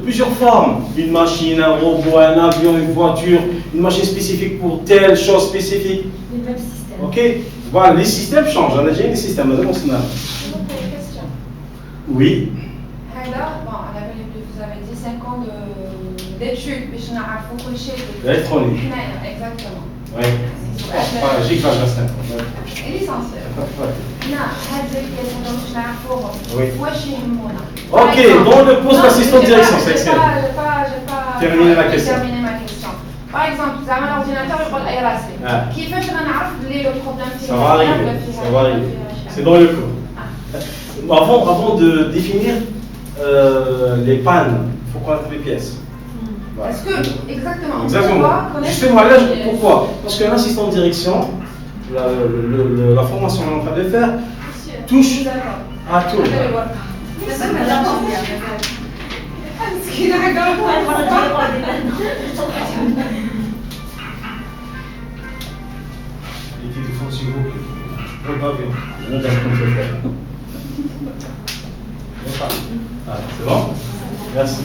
plusieurs formes. Une machine, un robot, un avion, une voiture, une machine spécifique pour telle chose spécifique. Les mêmes systèmes. Ok? Voilà, les systèmes changent. On a déjà des systèmes. Je vous pose une question. Oui. Vous avez dit 5 ans d'études, mais je n'ai pas fait L'électronique. Exactement. Oui. J'ai que j'ai 5 ans. L'essentiel. Oui. Ok, dans le poste d'assistant de direction, c'est excellent. Terminer ma question. Par exemple, vous avez un ordinateur, il y a l'ARC. Qui fait que je n'ai le problème? Ça va arriver. C'est dans le cours. Avant de définir les pannes, il faut connaître les pièces. Voilà. Est-ce que, exactement. Justement, là, pourquoi? Parce qu'un assistant de direction, la formation qu'on est en train de faire, touche à tout. C'est bon? Merci.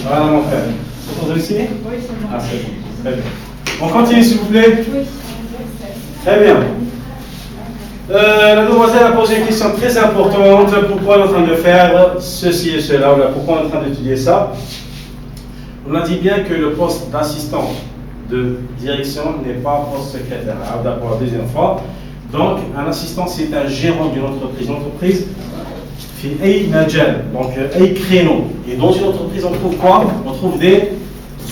Voilà mon frère. Vous avez signé? Oui, c'est bon. Ah, c'est bon. Très bien. On continue s'il vous plaît? Oui. Très bien. La demoiselle a posé une question très importante. Pourquoi on est en train de faire ceci et cela? Pourquoi on est en train d'étudier ça? On a dit bien que le poste d'assistant de direction n'est pas un poste secrétaire. Pour la deuxième fois. Donc, un assistant, c'est un gérant d'une entreprise. Une entreprise fait un majal, donc un créneau. Et dans une entreprise, on trouve quoi? On trouve des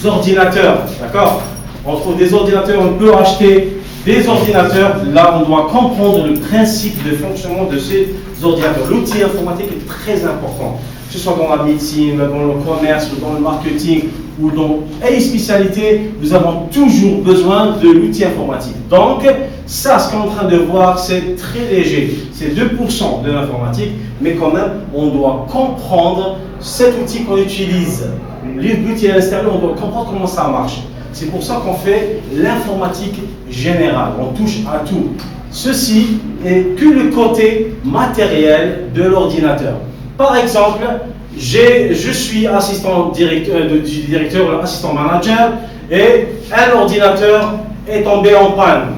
ordinateurs. D'accord? On trouve des ordinateurs, on peut acheter des ordinateurs. Là, on doit comprendre le principe de fonctionnement de ces ordinateurs. L'outil informatique est très important. Que ce soit dans la médecine, dans le commerce, ou dans le marketing, ou dans une spécialité, nous avons toujours besoin de l'outil informatique. Donc, ça, ce qu'on est en train de voir, c'est très léger. C'est 2% de l'informatique, mais quand même, on doit comprendre cet outil qu'on utilise. L'outil à l'extérieur, on doit comprendre comment ça marche. C'est pour ça qu'on fait l'informatique générale. On touche à tout. Ceci est que le côté matériel de l'ordinateur. Par exemple, je suis assistant directeur, assistant manager, et un ordinateur est tombé en panne.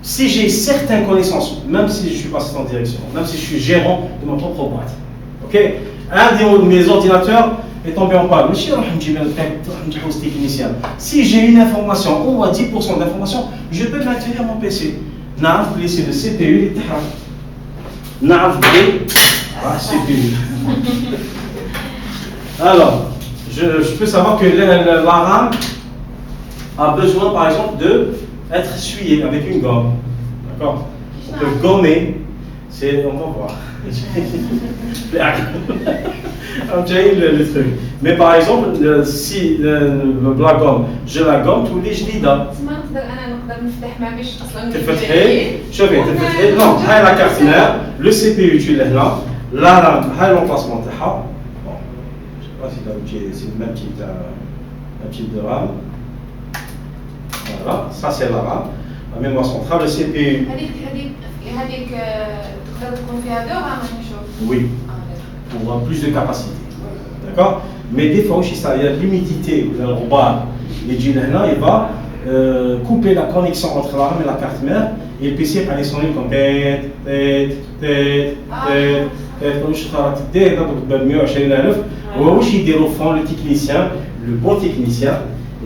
Si j'ai certaines connaissances, même si je ne suis pas assistant de direction, même si je suis gérant de ma propre boîte, ok, un de mes ordinateurs est tombé en panne. Si j'ai une information, au moins 10% d'information, je peux maintenir mon PC. C'est le CPU, CPU. Alors, je peux savoir que la RAM a besoin, par exemple, d'être essuyée avec une gomme. D'accord? On peut gommer. On va voir. le truc. Mais par exemple, si la gomme, je la gomme tous les جديدة. تفتحي شوفي تفتحي non هاي la carte mère, le CPU tu l'as là, la RAM هاي l'emplacement تاعها. Bon, je sais pas si c'est le même type de RAM. Voilà, ça c'est la RAM. La mémoire centrale, le CPU. Oui, pour avoir plus de capacité. D'accord? Mais des fois, il y a l'humidité, le robot, il va couper la connexion entre la RAM et la carte mère, et le PC va aller sonner comme le technicien, le bon technicien,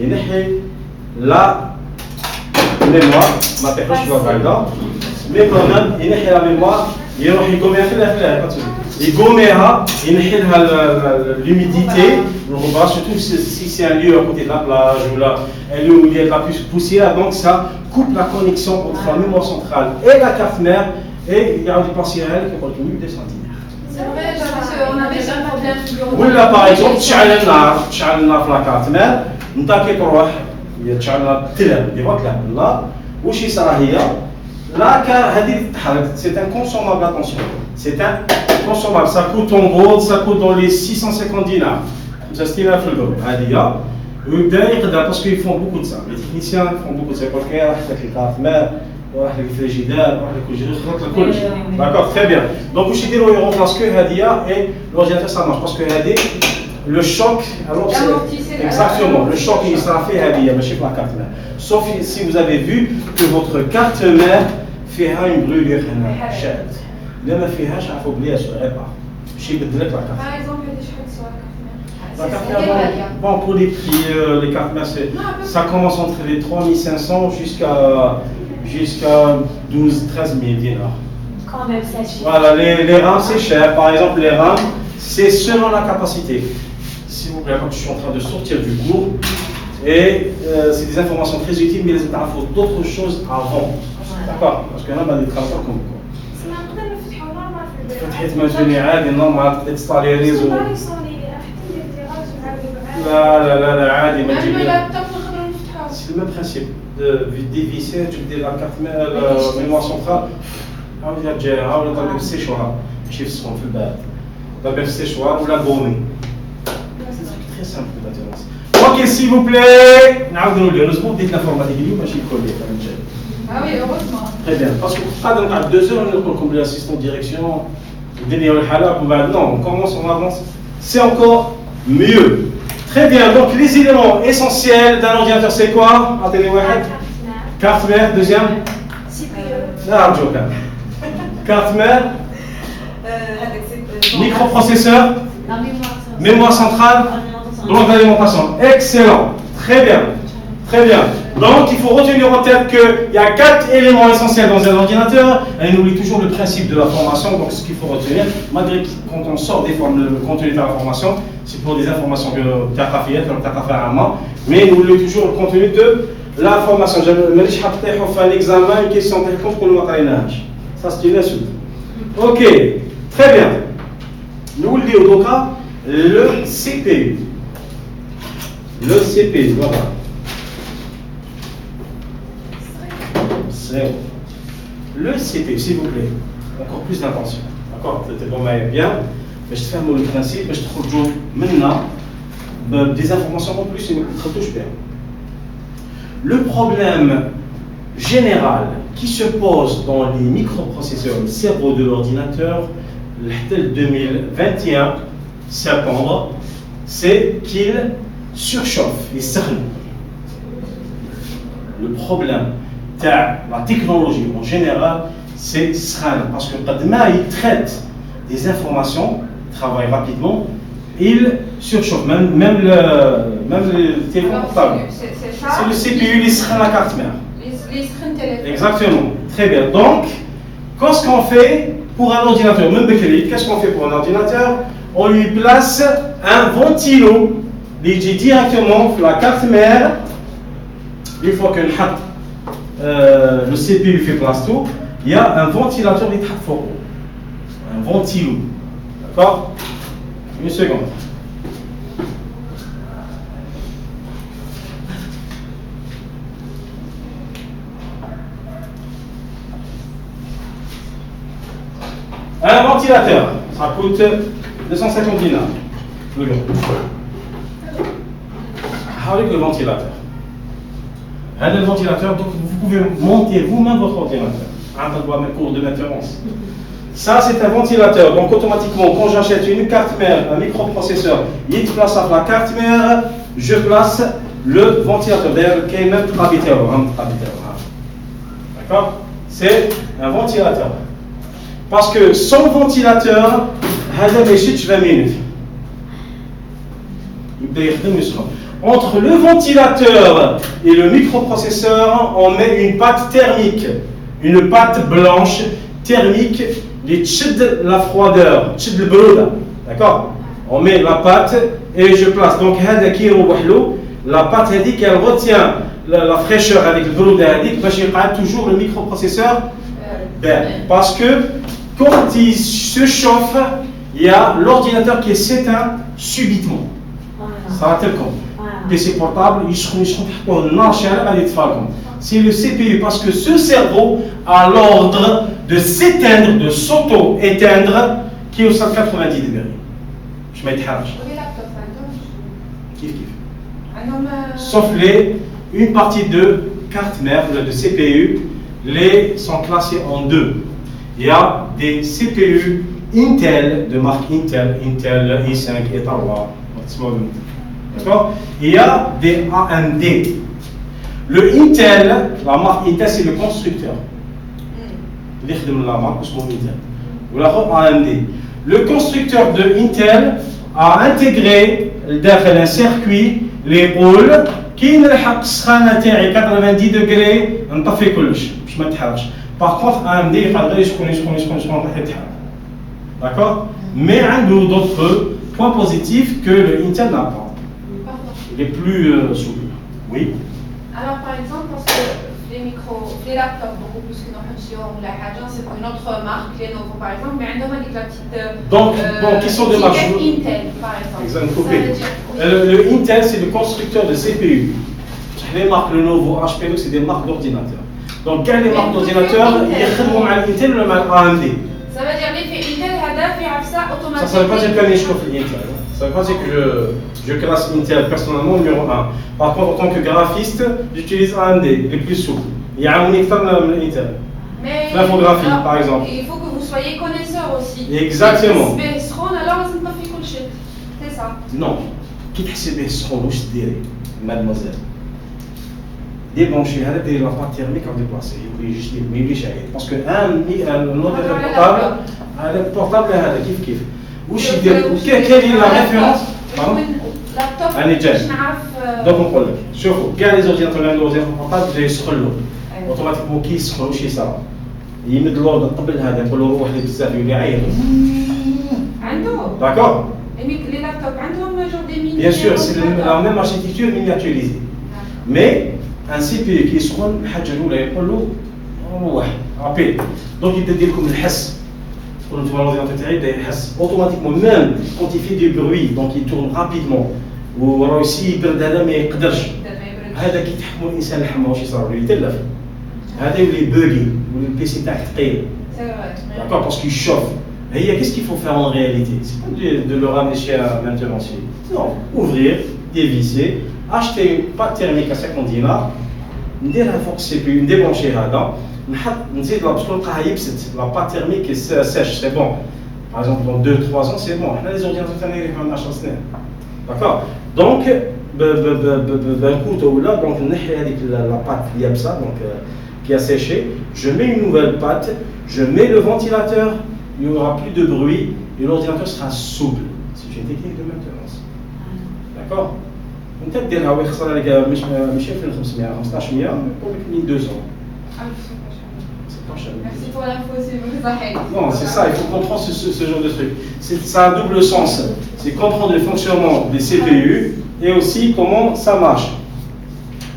et la mémoire, ma personne, je vais pas mais quand même, il y a la mémoire, il gommeha, l'humidité, surtout si c'est un lieu à côté de la plage ou là, où il y a de la poussière, donc ça coupe la connexion entre la mémoire centrale et la carte mère, et il y a des partiels qui continuent de sentir. C'est vrai, on avait un problème de bureau. Oui, là par exemple, تشعل النار في la carte mère, نتاكي تروح تشعل تلعب دي وقت لا وش يصرا هي là, c'est un consommable, attention. C'est un consommable. Ça coûte en gros, ça coûte dans les 650 dinars. Ça se tient à flot. Parce qu'ils font beaucoup de ça. Les techniciens font beaucoup de ça. D'accord, très bien. Donc, ils remplacent que Hadia et l'ordinateur, ça marche. Parce que Hadia, le choc, alors exactement, le choc il sera fait Hadia, mais je ne sais pas la carte mère. Sauf si vous avez vu que votre carte mère فيها une brûlure هنا شاد لا ما فيهاش عفوا بليها سو ريبار باش يبدل لك la carte mère. Bon, pour les prix, les cartes mères, ça commence entre les 3500 jusqu'à 12-13 000 dinars. Quand même, ça suffit. Voilà, les RAM c'est cher. Par exemple, les RAM, c'est selon la capacité. S'il vous plaît, quand je suis en train de sortir du cours, et c'est des informations très utiles, mais il faut d'autres choses avant. D'accord? Parce que là, on a des travailleurs comme quoi. فتحت مجاني عادي نورمال تقدر تستعلي ريزو. لا عادي ما تجيب. C'est le même principe. Dévisser, tu dis la carte la mémoire centrale. عاود يرجع عاود يضرب بالسيشوار ماشي في السخون في البارد. ضرب بالسيشوار ولا غومي. C'est très simple la différence. Ok, s'il vous plaît, نعاودوا نوليو نصبوا بديت l'informatique اليوم ماشي الكل Ah oui, heureusement. Très bien. Parce qu'à 2 heures, on est comme l'assistant de direction. Non, on commence, on avance. C'est encore mieux. Très bien. Donc, les éléments essentiels d'un ordinateur, c'est quoi? Carte mère, deuxième. Carte mère, microprocesseur, mémoire centrale, bloc d'alimentation. Excellent, très bien, très bien. Donc il faut retenir en tête qu'il y a 4 éléments essentiels dans un ordinateur. Et on oublie toujours le principe de la formation, donc ce qu'il faut retenir, malgré que quand on sort des formes, le contenu de la formation, c'est pour des informations que tu as fait, mais on oublie toujours le contenu de la formation. Je vais faire un examen, une question de réponse pour le matériel. Ça c'est une suite. Ok, très bien. Nous le disons donc le CPU. Le CPU, voilà. Le CPU, s'il vous plaît, encore plus d'attention. D'accord, c'était bon, mais bien. Mais je te fais le principe, mais je te trouve maintenant des informations en plus, et je touche bien. Le problème général qui se pose dans les microprocesseurs, le cerveau de l'ordinateur, le 2021 septembre, c'est qu'il surchauffe, il s'arrête. Le problème de la technologie en général, c'est SRAN, parce que demain il traite des informations, il travaille rapidement, il surchauffe, même le téléphone portable. C'est le CPU, il SRAN la carte mère. Exactement, très bien. Donc, qu'est-ce qu'on fait pour un ordinateur? Qu'est-ce qu'on fait pour un ordinateur? On lui place un ventilo, il dit directement sur la carte mère. Une fois que le CPU fait place tout, il y a un ventilateur qui est fort. Un ventilo. D'accord? Une seconde. Un ventilateur, ça coûte 250 dinars. Avec le ventilateur. Un ventilateur, donc vous pouvez monter vous-même votre ordinateur. Un cours de maintenance. Ça, c'est un ventilateur. Donc, automatiquement, quand j'achète une carte mère, un microprocesseur, il place la carte mère, je place le ventilateur. D'ailleurs, il y a même d'accord? C'est un ventilateur. Parce que sans ventilateur, il 20 minutes. Entre le ventilateur et le microprocesseur, on met une pâte thermique, une pâte blanche thermique, les tchid la froideur, tchid le brouda, d'accord? On met la pâte et je place. Donc, la pâte dit qu'elle retient la fraîcheur avec le brouda, toujours le microprocesseur. Parce que quand il se chauffe, il y a l'ordinateur qui s'éteint subitement. Ça va tel comme. PC portable, c'est le CPU parce que ce cerveau a l'ordre de s'éteindre, de s'auto-éteindre qui est au 190 degrés. Je mets sauf une partie de carte mère, de CPU, les sont classés en deux. Il y a des CPU Intel, de marque Intel, Intel i5 et 3. D'accord? Il y a des AMD. Le Intel, la marque Intel, c'est le constructeur. La marque Intel. Ou la AMD. Le constructeur de Intel a intégré dans un circuit les rôles qui ne l'ont 90 degrés, on ne fait que je m'attache. Par contre, AMD, il faut d'accord? Mais il y a d'autres points positifs que le Intel n'a pas. Il est plus souple. Oui. Alors, par exemple, parce que les laptops, beaucoup plus que ou la Hajan, c'est une autre marque, Lenovo par exemple, mais la petite. Donc, ils sont de marque. Intel, par exemple. Le Intel, c'est le constructeur de CPU. Les marques Lenovo, HP, c'est des marques d'ordinateurs. Donc, quand les marques d'ordinateurs, ils ont un Intel ou un AMD. Ça veut dire l'effet Intel, ça automatiquement. Ça ne veut pas dire que je connais Intel. Ça ne veut pas dire que je classe Intel personnellement numéro 1. Par contre, en tant que graphiste, j'utilise AMD, il est plus souple. Il y a un moniteur Intel. Mais l'infographie, par exemple. Il faut que vous soyez connaisseur aussi. Exactement. Mais alors, c'est pas fait cool. C'est ça. Non. Qui t'as c'est mademoiselle? débrancher هذا la pâte thermique en déplacer ما يبغيش يعيط parce que un ordinateur portable هذا portable هذا كيف واش يدير كاين لا ريفيرونس لابتوب أنا جاي. باش نعرف دونك نقول لك شوفوا كاع لي زورديناتور اللي عندهم زيرو بورتابل بدا يسخنوا اوتوماتيكمون كي يسخنوا واش يصرا يمد لوردر قبل هذا يقول له روح لي بزاف يولي يعيط عنده داكور لي لابتوب عندهم جور دي ميني بيان سور سي لا ميم اركيتكتور مينياتوريزي مي ان سي بي كي يسخن الحاجه الاولى يقول له روح رابيد دونك يبدا يدير لكم الحس pour le ordinateur تاعي يحس اوتوماتيكمون ميم كونت يفي دي بروي دونك يتورن رابيدمون وراه يبرد هذا ما يقدرش هذا كي تحكموا الانسان الحمى واش يصرا له يتلف هذا يولي بوغي يولي البيسي تاعك ثقيل d'accord parce qu'il chauffe et qu'est-ce qu'il faut faire en réalité c'est pas de le ramener chez un maintenancier non ouvrir dévisser acheter une pâte thermique à 50 dinars نديرها فوق السي بي نديبونشي هذا نحط نزيد لا باسكو نلقاها يبست لا بات تيرميك سيش سي بون باغ اكزومبل دون 2 3 ans سي بون حنا لي زورديناتور تاعنا يريحوا 10 سنين داكور دونك بكوتو ولا دونك نحي هذيك لا بات اليابسه دونك qui a séché je mets une nouvelle pâte je mets le ventilateur il n'y aura plus de bruit et l'ordinateur sera souple c'est une technique de maintenance d'accord انت ديرها ويخسر عليك ماشي 2500 1500 pour 1200 Merci pour l'info, c'est Zahel. Non, c'est ça, il faut comprendre ce genre de truc. Ça a un double sens. C'est comprendre le fonctionnement des CPU et aussi comment ça marche.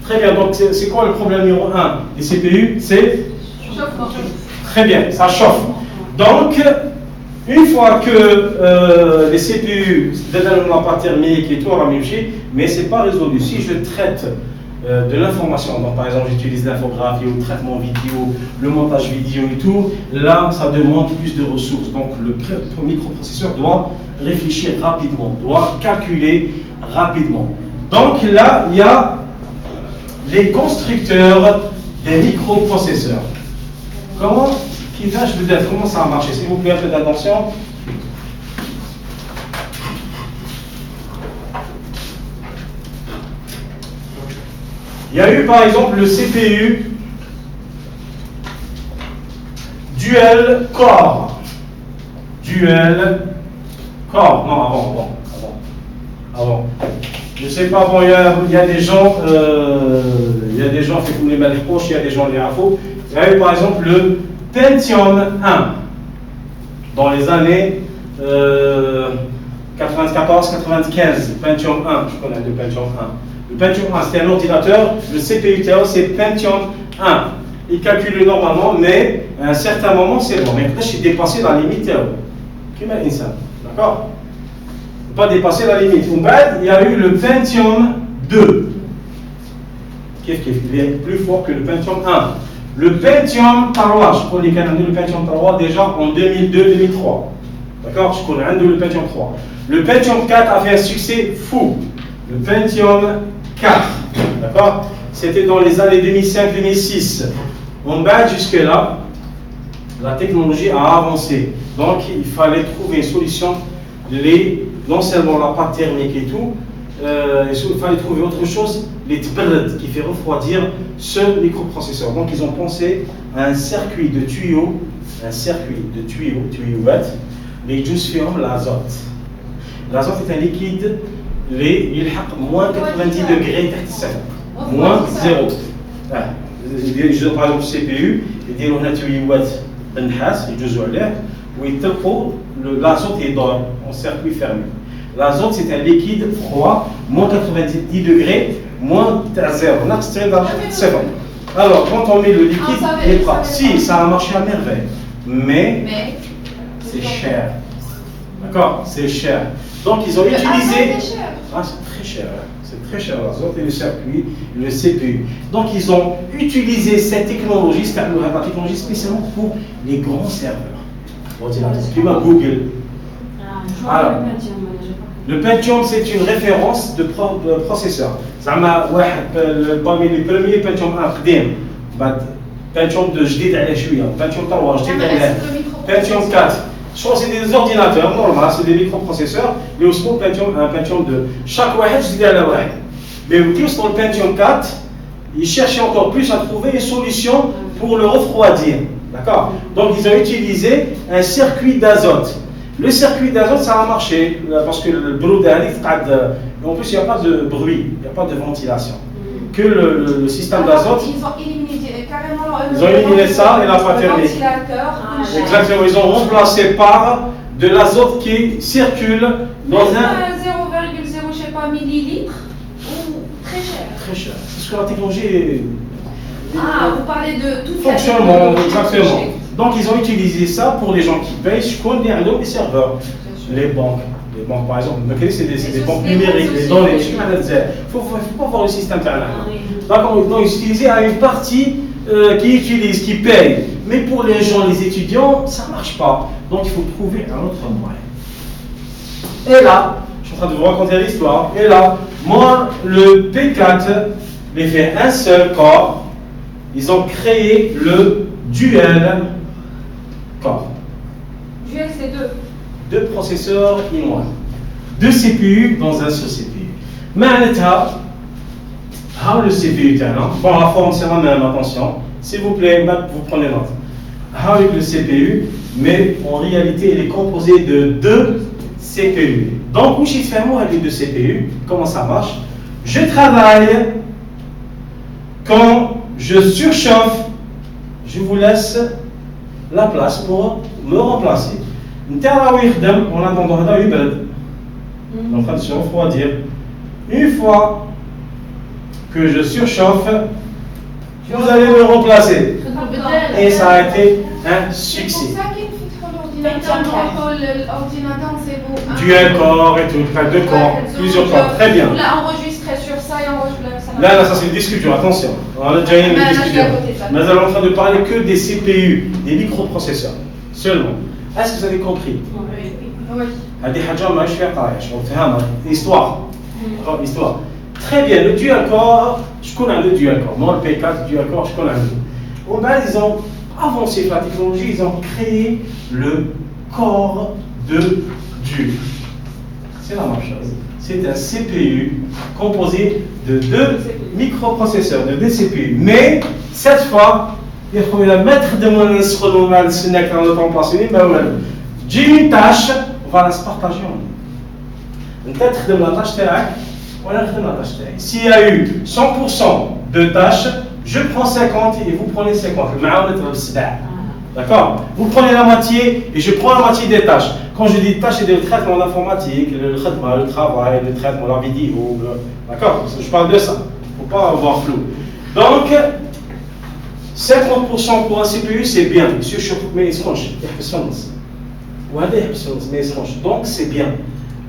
Très bien, donc c'est quoi le problème numéro 1 des CPU? C'est très bien, ça chauffe. Donc, une fois que les CPU donnent pas thermique et tout, mais ce n'est pas résolu. Si je traite de l'information, donc par exemple j'utilise l'infographie ou le traitement vidéo, le montage vidéo et tout, là ça demande plus de ressources. Donc le microprocesseur doit réfléchir rapidement, doit calculer rapidement. Donc là il y a les constructeurs des microprocesseurs. Comment ça a marché? S'il vous plaît un peu d'attention. Il y a eu par exemple le CPU Dual Core. Non, avant. Je sais pas, bon, il y a des gens, fait comme les malheureusement, il y a des gens les infos. Il y a eu par exemple le Pentium 1 dans les années 94-95. Pentium 1, je connais le Pentium 1. Le Pentium 1, c'était un ordinateur, le CPU TAO, c'est Pentium 1. Il calcule normalement, mais à un certain moment, c'est bon. Mais après, j'ai dépassé la limite TAO. D'accord? Pas dépasser la limite. Il y a eu le Pentium 2. Il est plus fort que le Pentium 1. Le Pentium 3, je connais le Pentium 3 déjà en 2002-2003. D'accord? Je connais le Pentium 3. Le Pentium 4 a fait un succès fou. Le Pentium 4, d'accord? C'était dans les années 2005-2006. On bat jusque-là, la technologie a avancé. Donc, il fallait trouver une solution, non seulement la pâte thermique et tout, il fallait trouver autre chose, les tbrd, qui fait refroidir ce microprocesseur. Donc, ils ont pensé à un circuit de tuyaux, tuyauettes, les juice ferment l'azote. L'azote est un liquide moins 90 degrés moins 0 par exemple CPU يديروا هنا تيوات بالنحاس يجوزوا عليه ويطلقوا l'azote est dans en circuit fermé. L'azote c'est un liquide froid moins 90 degrés moins 0 alors quand on met le liquide il est pas si ça a marché à merveille mais c'est cher, d'accord, c'est cher. Donc ils ont utilisé. C'est très cher l'azote et le circuit, le CPU. Donc ils ont utilisé cette technologie, la technologie spécialement pour les grands serveurs. Ordinateur, Google. Alors, le Pentium c'est une référence de processeur. Parmi les premiers Pentium 1 قديم. Pentium 2 جديد عليه شوية. Pentium 3 جديد عليه. Pentium 4. Je crois que c'est des ordinateurs normaux, c'est des microprocesseurs, mais aussi un Pentium 2. Chaque واحد جديد على واحد. Mais qui sont le Pentium 4, ils cherchaient encore plus à trouver une solution pour le refroidir. D'accord? Donc ils ont utilisé un circuit d'azote. Le circuit d'azote, ça a marché, parce que le brou en plus il n'y a pas de bruit, il n'y a pas de ventilation. Que le système d'azote. Ils ont éliminé carrément Ils ont éliminé ça et la pas terminé. Exactement, ils ont remplacé par de l'azote qui circule dans un. 0,0 je sais pas millilitres ou très cher. Très cher. C'est ce que la technologie est. Ah, vous parlez de tout Fonctionnement, exactement. Donc ils ont utilisé ça pour les gens qui payent. Je connais les serveurs, les banques. Les banques, par exemple, c'est des banques numériques, les données. Il ne faut pas voir le système internet. Donc ils utilisé à une partie qui paye. Mais pour les gens, les étudiants, ça ne marche pas. Donc il faut trouver un autre moyen. Et là, je suis en train de vous raconter l'histoire. Et là, moi, le P4, j'ai fait un seul corps. Ils ont créé le dual corps. Dual, c'est deux processeurs I-. Deux CPU dans un seul CPU. معناتها how le CPU تاعنا. Bon, la forme c'est la même, attention. S'il vous plaît, vous prenez note. How avec le CPU, mais en réalité il est composé de deux CPU. Donc, où je fais moi avec deux CPU, comment ça marche? Je travaille quand je surchauffe, je vous laisse la place pour me remplacer. On attend en train de se refroidir. Une fois que je surchauffe, vous allez me remplacer. Et ça a été un succès. C'est pour ça qu'il faut l'ordinateur, c'est beau. Dual core et tout, deux corps, plusieurs corps, très bien. Là, enregistré sur ça et enregistré ça. Là, ça c'est une discussion, attention. On a déjà eu une discussion. Mais nous allons en train de parler que des CPU, des microprocesseurs, seulement. Est-ce que vous avez compris? Oui. Histoire. Histoire. Très bien, le dual core, je connais le dual core. Moi, le P4, dual core, je connais le. Au bas, ils ont avancé sur la technologie, ils ont créé le corps de Dieu. C'est la même chose. C'est un CPU composé de deux microprocesseurs, de deux CPU. Mais cette fois, il faut le maître de mon instrument, ce n'est qu'un autre emplacement, mais j'ai une tâche, on va la se partager en ligne. Peut-être de la tâche théâtre, on a de la tâche théâtre. S'il y a eu 100% de tâches, je prends 50 et vous prenez 50. D'accord? Vous prenez la moitié et je prends la moitié des tâches. Quand je dis tâches, c'est des traitements d'informatique, le travail, le traitement, la vidéo. D'accord? Je parle de ça. Il ne faut pas avoir flou. Donc, 50% pour un CPU, c'est bien. Mais donc, c'est bien.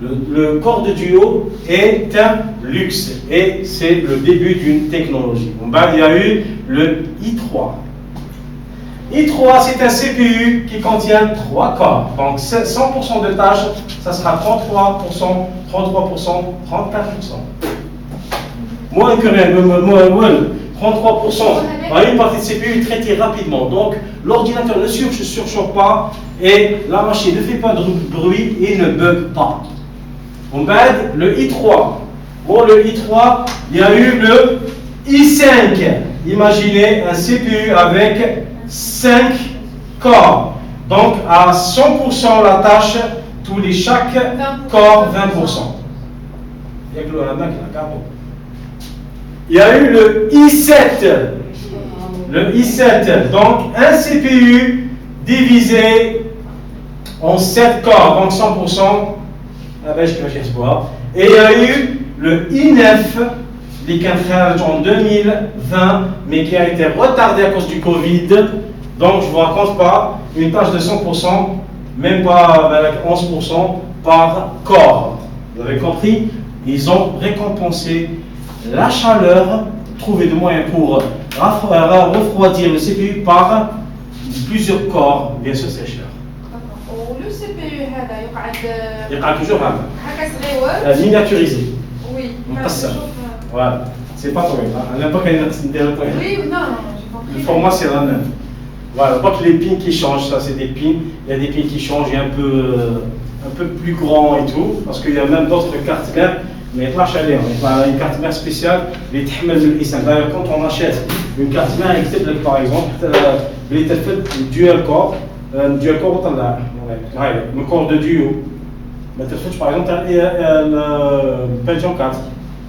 Le corps de duo est un luxe et c'est le début d'une technologie. Il y a eu le I3. I3, c'est un CPU qui contient 3 corps. Donc 100% de tâches, ça sera 33%, 33%, 34%. Moins que rien, moins 33%. Une partie de CPU est traitée rapidement. Donc l'ordinateur ne surchauffe pas et la machine ne fait pas de bruit et ne bug pas. On va le I3. Bon, le I3, il y a eu le I5. Imaginez un CPU avec 5 corps. Donc, à 100% la tâche, chaque corps 20%. Il y a eu le I7. Le I7. Donc, un CPU divisé en 7 corps, donc 100%. Et il y a eu le I9, qui est en 2020, mais qui a été retardé à cause du Covid. Donc, je ne vous raconte pas, une tâche de 100%, même pas avec 11% par corps. Vous avez compris? Ils ont récompensé la chaleur, trouvé des moyens pour refroidir le CPU par plusieurs corps. Bien sûr, c'est cher. Le CPU, il y a toujours miniaturisé. Oui, voilà. C'est pas vrai. À l'époque, il y a une oui, non, le format, c'est la même. Voilà, pas que les pins qui changent, ça c'est des pins. Il y a des pins qui changent un peu plus grands et tout, parce qu'il y a même d'autres cartes mères ما يطلعش عليهم، يطلع une carte mère spéciale اللي تحمل من الاسم. D'ailleurs quand on achète une carte mère يكتب لك par exemple اللي تلفت dual core وطلع هاي من كور دو ديو ما تلفتش par exemple le Pentium 4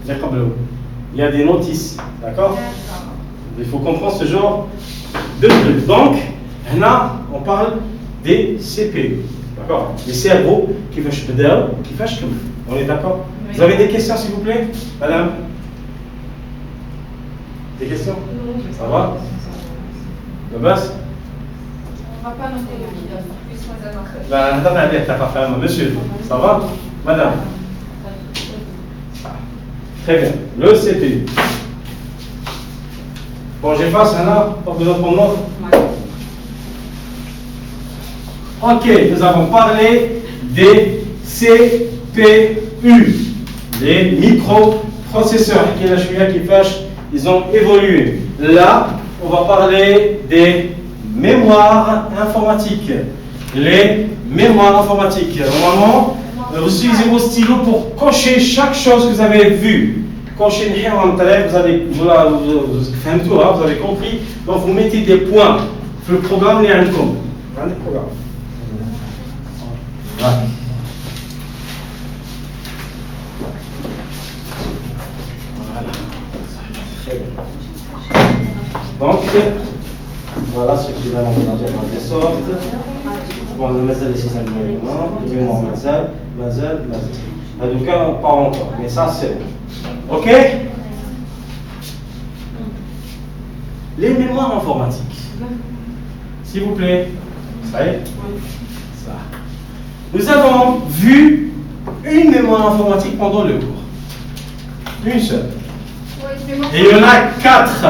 اللي قبله. Il y a des notices, d'accord? Il faut comprendre ce genre de trucs. Donc, là, on parle des CPU, d'accord? Les cerveaux qui font بداو كيفاش كملوا. On est d'accord? Vous avez des questions s'il vous plaît, madame? Des questions? Ça va? La base? On va pas noter le kidal, plus moi Ben, attendez, t'as pas fait un monsieur. Ça va? Madame? Très bien. Le CPU. Bon, j'efface là, pas besoin de prendre note. Ok, nous avons parlé des CPU, les microprocesseurs. Ils ont évolué. Là, on va parler des mémoires informatiques. Les mémoires informatiques. Normalement, vous utilisez vos stylos pour cocher chaque chose que vous avez vue. Cocher vous avez compris. Donc vous mettez des points. Le programme est un com. Donc, voilà ce qui va l'ordinateur en quelque sorte. Bon, le mazal ici, c'est le mémoire. Le mémoire mazal. En tout cas, pas encore. Mais ça, c'est bon. Ok? Les mémoires informatiques. S'il vous plaît. Ça y est? Ça. Nous avons vu une mémoire informatique pendant le cours. Une seule. Et il y en a 4.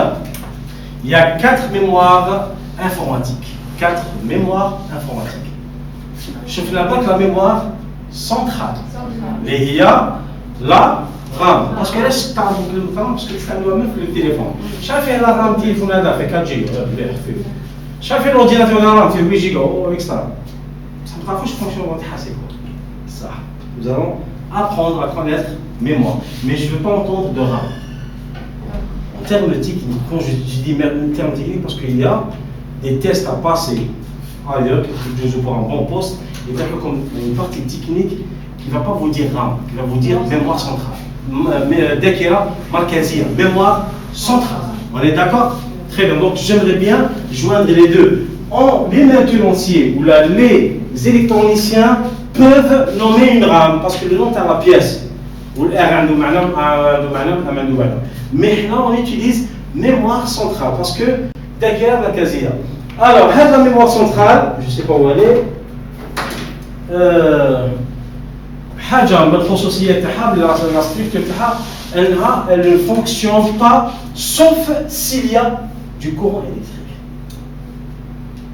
Il y a 4 mémoires informatiques. 4 mémoires informatiques. Je fais là-bas la mémoire centrale. Et il y a la RAM. Parce que là, je parle de RAM parce que je fais le téléphone. Chaque fois la RAM téléphone là fait 4 Go. Chaque fois l'ordinateur la RAM fait 8 Go, etc. Ça me rapproche franchement de ça. Nous allons apprendre à connaître mémoire. Mais je ne veux pas entendre de RAM. En termes techniques, quand je dis en termes techniques, parce qu'il y a des tests à passer ailleurs, que pour un bon poste, et d'accord comme une partie technique qui ne va pas vous dire RAM, qui va vous dire mémoire centrale. Dès qu'il y a marquezia, mémoire centrale. On est d'accord? Très bien. Donc j'aimerais bien joindre les deux. Les maintenanciers ou les électroniciens peuvent nommer une RAM parce que le nom est à la pièce. Mais là on utilise mémoire centrale parce que derrière la casier. Alors, la mémoire centrale, je ne sais pas où elle est. حاجة من الخصوصيات تاعها la structure تاعها elle ne fonctionne pas sauf s'il y a du courant électrique.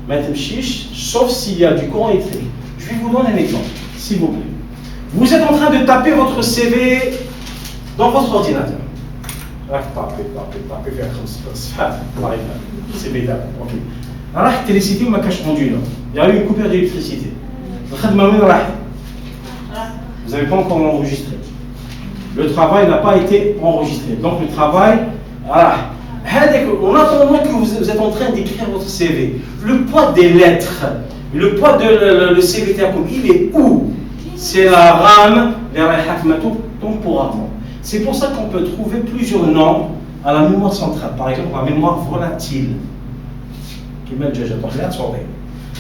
ما تمشيش sauf s'il y a du courant électrique. Je vais vous donner un exemple, s'il vous plaît. Vous êtes en train de taper votre CV dans votre ordinateur. taper faire CV là. Ok. Alors l'électricité ما كاش conduit là. Il y a eu une coupure d'électricité. Vous n'avez pas encore enregistré. Le travail n'a pas été enregistré. Donc le travail, voilà. En attendant que vous êtes en train d'écrire votre CV, le poids des lettres, le poids de le CV, il est où? C'est la RAM, temporairement. C'est pour ça qu'on peut trouver plusieurs noms à la mémoire centrale. Par exemple, la mémoire volatile.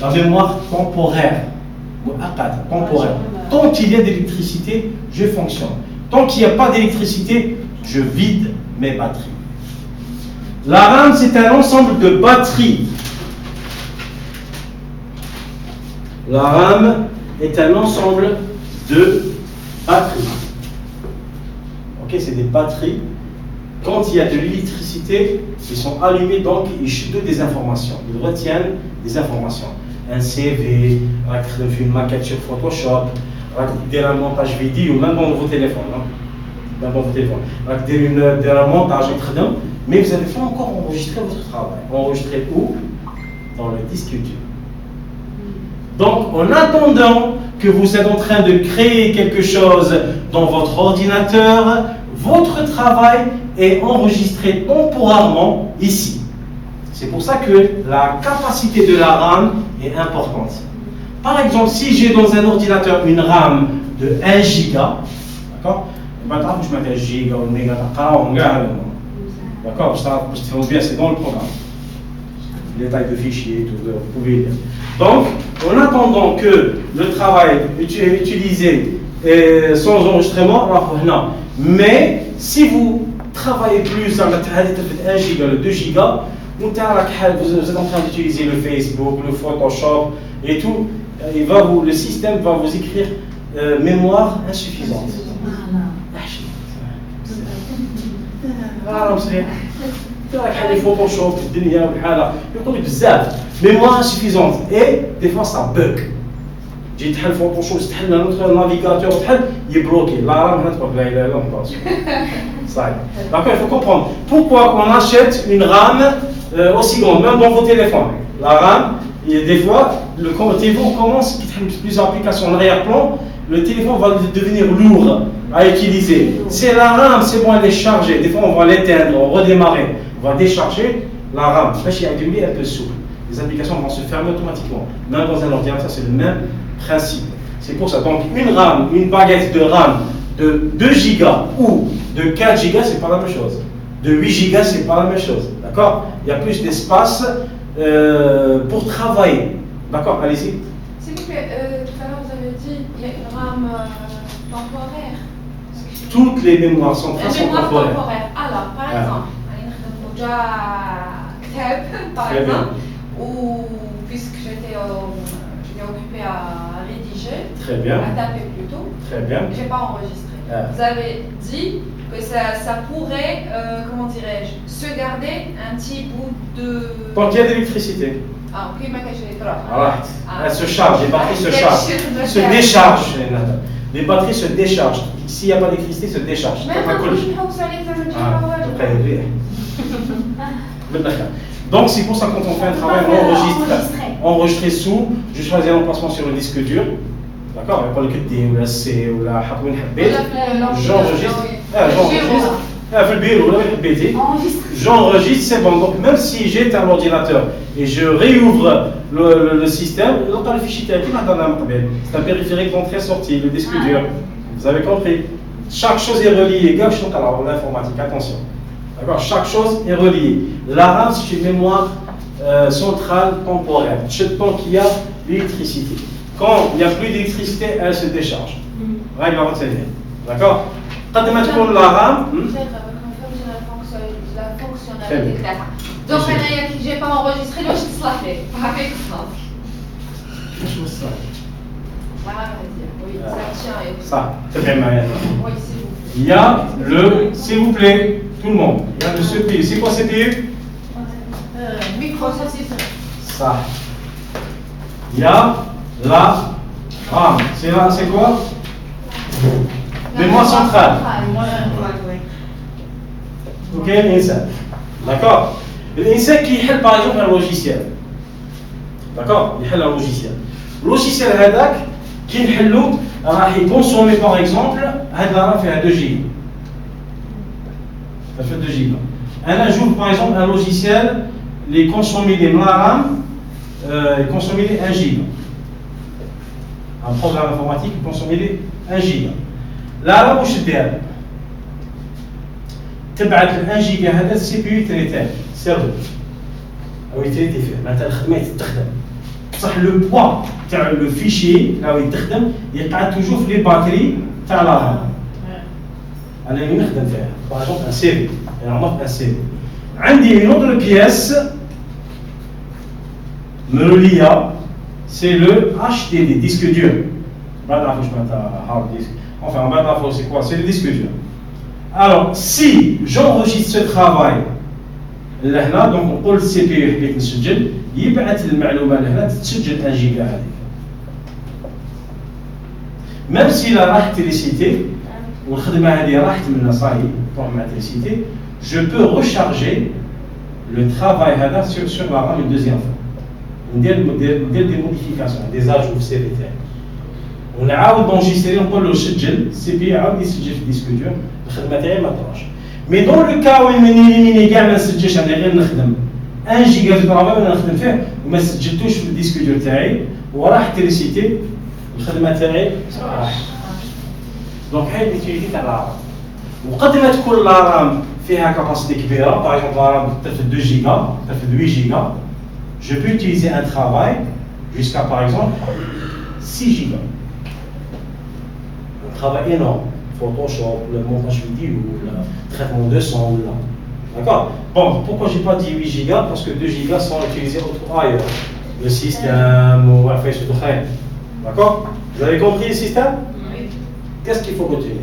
La mémoire temporaire. Temporaire. Tant qu'il y a d'électricité, je fonctionne. Tant qu'il n'y a pas d'électricité, je vide mes batteries. La RAM, c'est un ensemble de batteries. La RAM est un ensemble de batteries. Ok, c'est des batteries. Quand il y a de l'électricité, ils sont allumés, donc ils chutent des informations. Ils retiennent des informations. Un CV, une maquette sur Photoshop, un montage vidéo, même dans vos téléphones. Même dans vos téléphones. Un montage, mais vous n'avez pas encore enregistré votre travail. Enregistré où? Dans le disque dur. Donc, en attendant que vous êtes en train de créer quelque chose dans votre ordinateur, votre travail est enregistré temporairement ici. C'est pour ça que la capacité de la RAM est importante. Par exemple, si j'ai dans un ordinateur une RAM de 1 giga, d'accord, je ne sais pas si je mets 1 giga ou 1 méga, d'accord, parce que bien, c'est dans le programme. Les tailles de fichiers, tout, vous pouvez lire. Donc, en attendant que le travail est utilisé sans enregistrement, alors non. Mais si vous travaillez plus avec 1 giga, le 2 giga, vous êtes en train d'utiliser le Facebook, le Photoshop et tout, le système va vous écrire mémoire insuffisante. Les Photoshop, mémoire insuffisante et des fois ça bug. J'ai le Photoshop, notre navigateur, il est bloqué. Là, d'accord, il faut comprendre. Pourquoi on achète une RAM aussi grande, même dans vos téléphones. La RAM, des fois, le téléphone commence, plusieurs applications en arrière-plan, le téléphone va devenir lourd à utiliser. C'est la RAM, c'est bon, elle est chargée. Des fois, on va l'éteindre, on va redémarrer, on va décharger la RAM. Il y a un peu souple. Les applications vont se fermer automatiquement. Même dans un ordinateur, c'est le même principe. C'est pour ça. Donc, une RAM, une baguette de RAM de 2 gigas ou de 4 gigas, c'est pas la même chose. De 8 gigas, c'est pas la même chose. D'accord? Il y a plus d'espace pour travailler. D'accord? Allez-y. S'il vous plaît, tout à l'heure vous avez dit il y a une RAM temporaire. Toutes les mémoires sont temporaires. Alors, par exemple, déjà KTAB, par exemple, ou puisque j'étais occupée à rédiger, très bien, à taper plutôt, très bien, je n'ai pas enregistré. Vous avez dit que ça pourrait, comment dirais-je, se garder un petit bout de... Tant qu'il y a de l'électricité. Ah, ok, mais elle se charge, les batteries se chargent, se déchargent. Les batteries se déchargent. S'il n'y a pas d'électricité, se déchargent. Donc c'est pour ça que quand on fait un travail enregistré sous, je choisis un emplacement sur le disque dur. D'accord, il n'y a pas le QD ou la C ou la Hakoun Habit. J'enregistre, c'est bon. Donc même si j'ai un ordinateur et je réouvre le système, le fichier c'est un périphérique d'entrée-sortie, le disque dur. Vous avez compris? Chaque chose est reliée. Gauche, alors l'informatique, attention. D'accord, chaque chose est reliée. La RAM, c'est une mémoire centrale temporaire. Tant qu'il y a l'électricité. Quand il n'y a plus d'électricité, elle se décharge. Règle à retenir. D'accord? Quand tu mets la RAM, la fonctionnalité. Donc, je n'ai pas enregistré le chiffre. Avec ça. Oui, ça tient. Ça, très bien, Marianne. Oui, s'il vous plaît. Il y a le, s'il vous plaît, tout le monde. Il y a le CPU. C'est quoi CPU? Microprocesseur. Ça. Il y a la RAM. C'est là, c'est quoi? Mémoire centrale. Ok, l'INSEE. D'accord? L'INSEE qui est par exemple un logiciel. D'accord? Il est un logiciel. Le logiciel هذاك qui نحلو راح يكونسومي par exemple هاد la RAM فيها 2 giga. Ça fait 2 giga. Un jour par exemple un logiciel les consommer les la RAM consommer les 1 giga. Un programme informatique qui consomme les 1 giga. La RAM واش دير؟ تبعت ال 1 جيجا هذا السي بي يو يتريتاه سيرفر او يتريتي فيه معناتها الخدمه تستخدم بصح لو بوا تاع لو فيشي راهو يتخدم يقعد توجور في لي باتري تاع لا رام. انا اللي نخدم فيها باغ اكزومبل ان سي في انا عمرت ان سي في عندي اون اوتر بياس مروليه سي لو اتش دي دي ديسك دور ما نعرفوش معناتها هارد ديسك enfin on va voir c'est quoi, c'est le disque dur. Alors, si j'enregistre ce travail, là, donc on peut le CPU حبيت نسجل يبعث المعلومة لهنا تسجل 1 جيجا هذيك. Même si la راحت l'électricité والخدمة هذه راحت منها صاي طبعا مع l'électricité, je peux recharger le travail هذا sur la RAM une deuxième fois. ندير des modifications, des ajouts في السي في تاعي. ونعاود نونجيستري نقول له سجل سي بي عاود يسجل في الديسك دور الخدمه تاعي ما طراش مي دون لو كا وين مني كاع ما نسجلش انا غير نخدم 1 جيجا دو طرافاي وانا نخدم فيه وما سجلتوش في الديسك دور تاعي وراح تريسيتي الخدمه تاعي راح دونك هاي ليتيليتي تاع الرام وقد ما تكون الرام فيها كاباسيتي كبيره باغ اكزومبل الرام تاخذ 2 جيجا تاخذ 8 جيجا je peux utiliser un travail jusqu'à par exemple 6 gigas. Un travail énorme, Photoshop, le montage vidéo, le traitement de son. D'accord. Bon, pourquoi j'ai pas dit 8 gigas? Parce que 2 gigas sont utilisés ailleurs. Le système ou enfin ce truc. D'accord. Vous avez compris le système? Oui. Qu'est-ce qu'il faut retenir?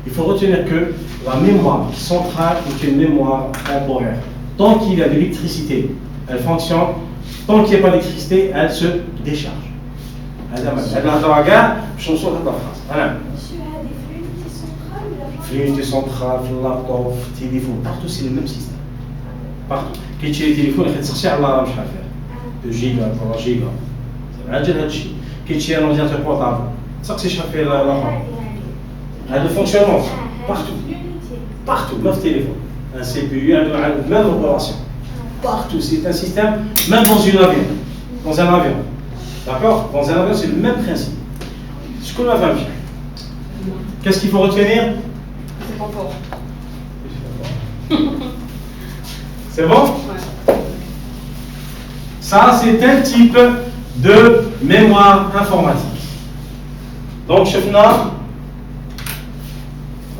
Il faut retenir que la mémoire centrale est une mémoire temporaire. Tant qu'il y a de l'électricité, elle fonctionne. Tant qu'il n'y a pas d'électricité, elle se décharge. هذا نهضروا كاع باش نوصلوا لهاد الفراس. انا Monsieur a des fluidités centrales ou la في l'unité centrale, في اللابتوب، في التليفون، partout c'est le même système. Partout. كي تشري التليفون خلي تسقسي على الرام شحال فيه. 2 جيجا، 3 جيجا. عاجل هذا الشيء. كي تشري ان اورديناتور بورتابل، تسقسي شحال فيه الرام. هذا الفونكسيونمون partout. Partout, même téléphone. Un CPU, même opération. Partout, c'est un système, même dans un avion. Dans un avion. D'accord. Dans un avion, c'est le même principe. Ce qu'on a fait. Qu'est-ce qu'il faut retenir? C'est pas fort. C'est bon? Ouais. Ça, c'est un type de mémoire informatique. Donc, je finis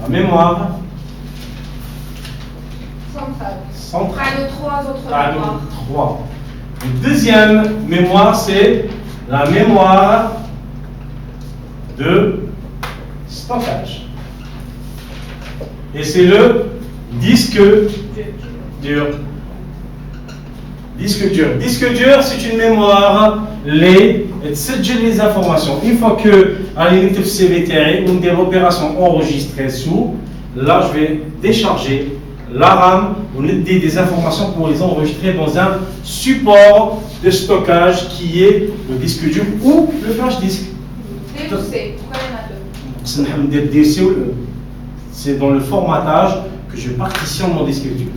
la mémoire centrale. Les 3 autres mémoires. 3. La deuxième mémoire, c'est la mémoire de stockage. Et c'est le disque dur. Disque dur. Disque dur, c'est une mémoire تسجل les informations. Une fois que على نكتب السي في تاعي وندير l'opération enregistrée sous, là je vais décharger la RAM ou des informations pour les enregistrer dans un support de stockage qui est le disque dur ou le flash disk. DLC, pourquoi il y en a 2? C'est dans le formatage que je partitionne mon disque dur.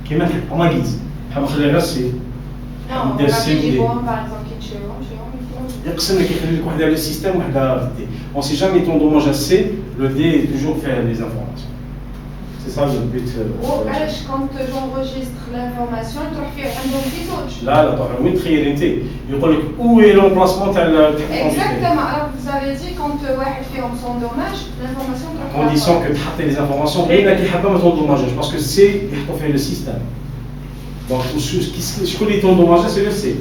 Qui m'a fait en ma guise. Non, on va dire des bombes par exemple qui tuent. يقسم لك يخلي لك واحد على السيستم وواحد على الدي. On sait jamais ton dommage assez, le D est toujours fait les informations. C'est ça le but. وعلاش quand j'enregistre l'information تروح فيه عندهم في زوج. لا طبعا وين تخيل انت يقول لك où est l'emplacement تاع Exactement. Alors vous avez dit quand واحد فيهم s'endommage, l'information تروح. condition que تحطي les informations بين اللي حابه ما تنضمجش parce que c'est يحطوا فيه le système. Donc شكون اللي تنضمج c'est le C.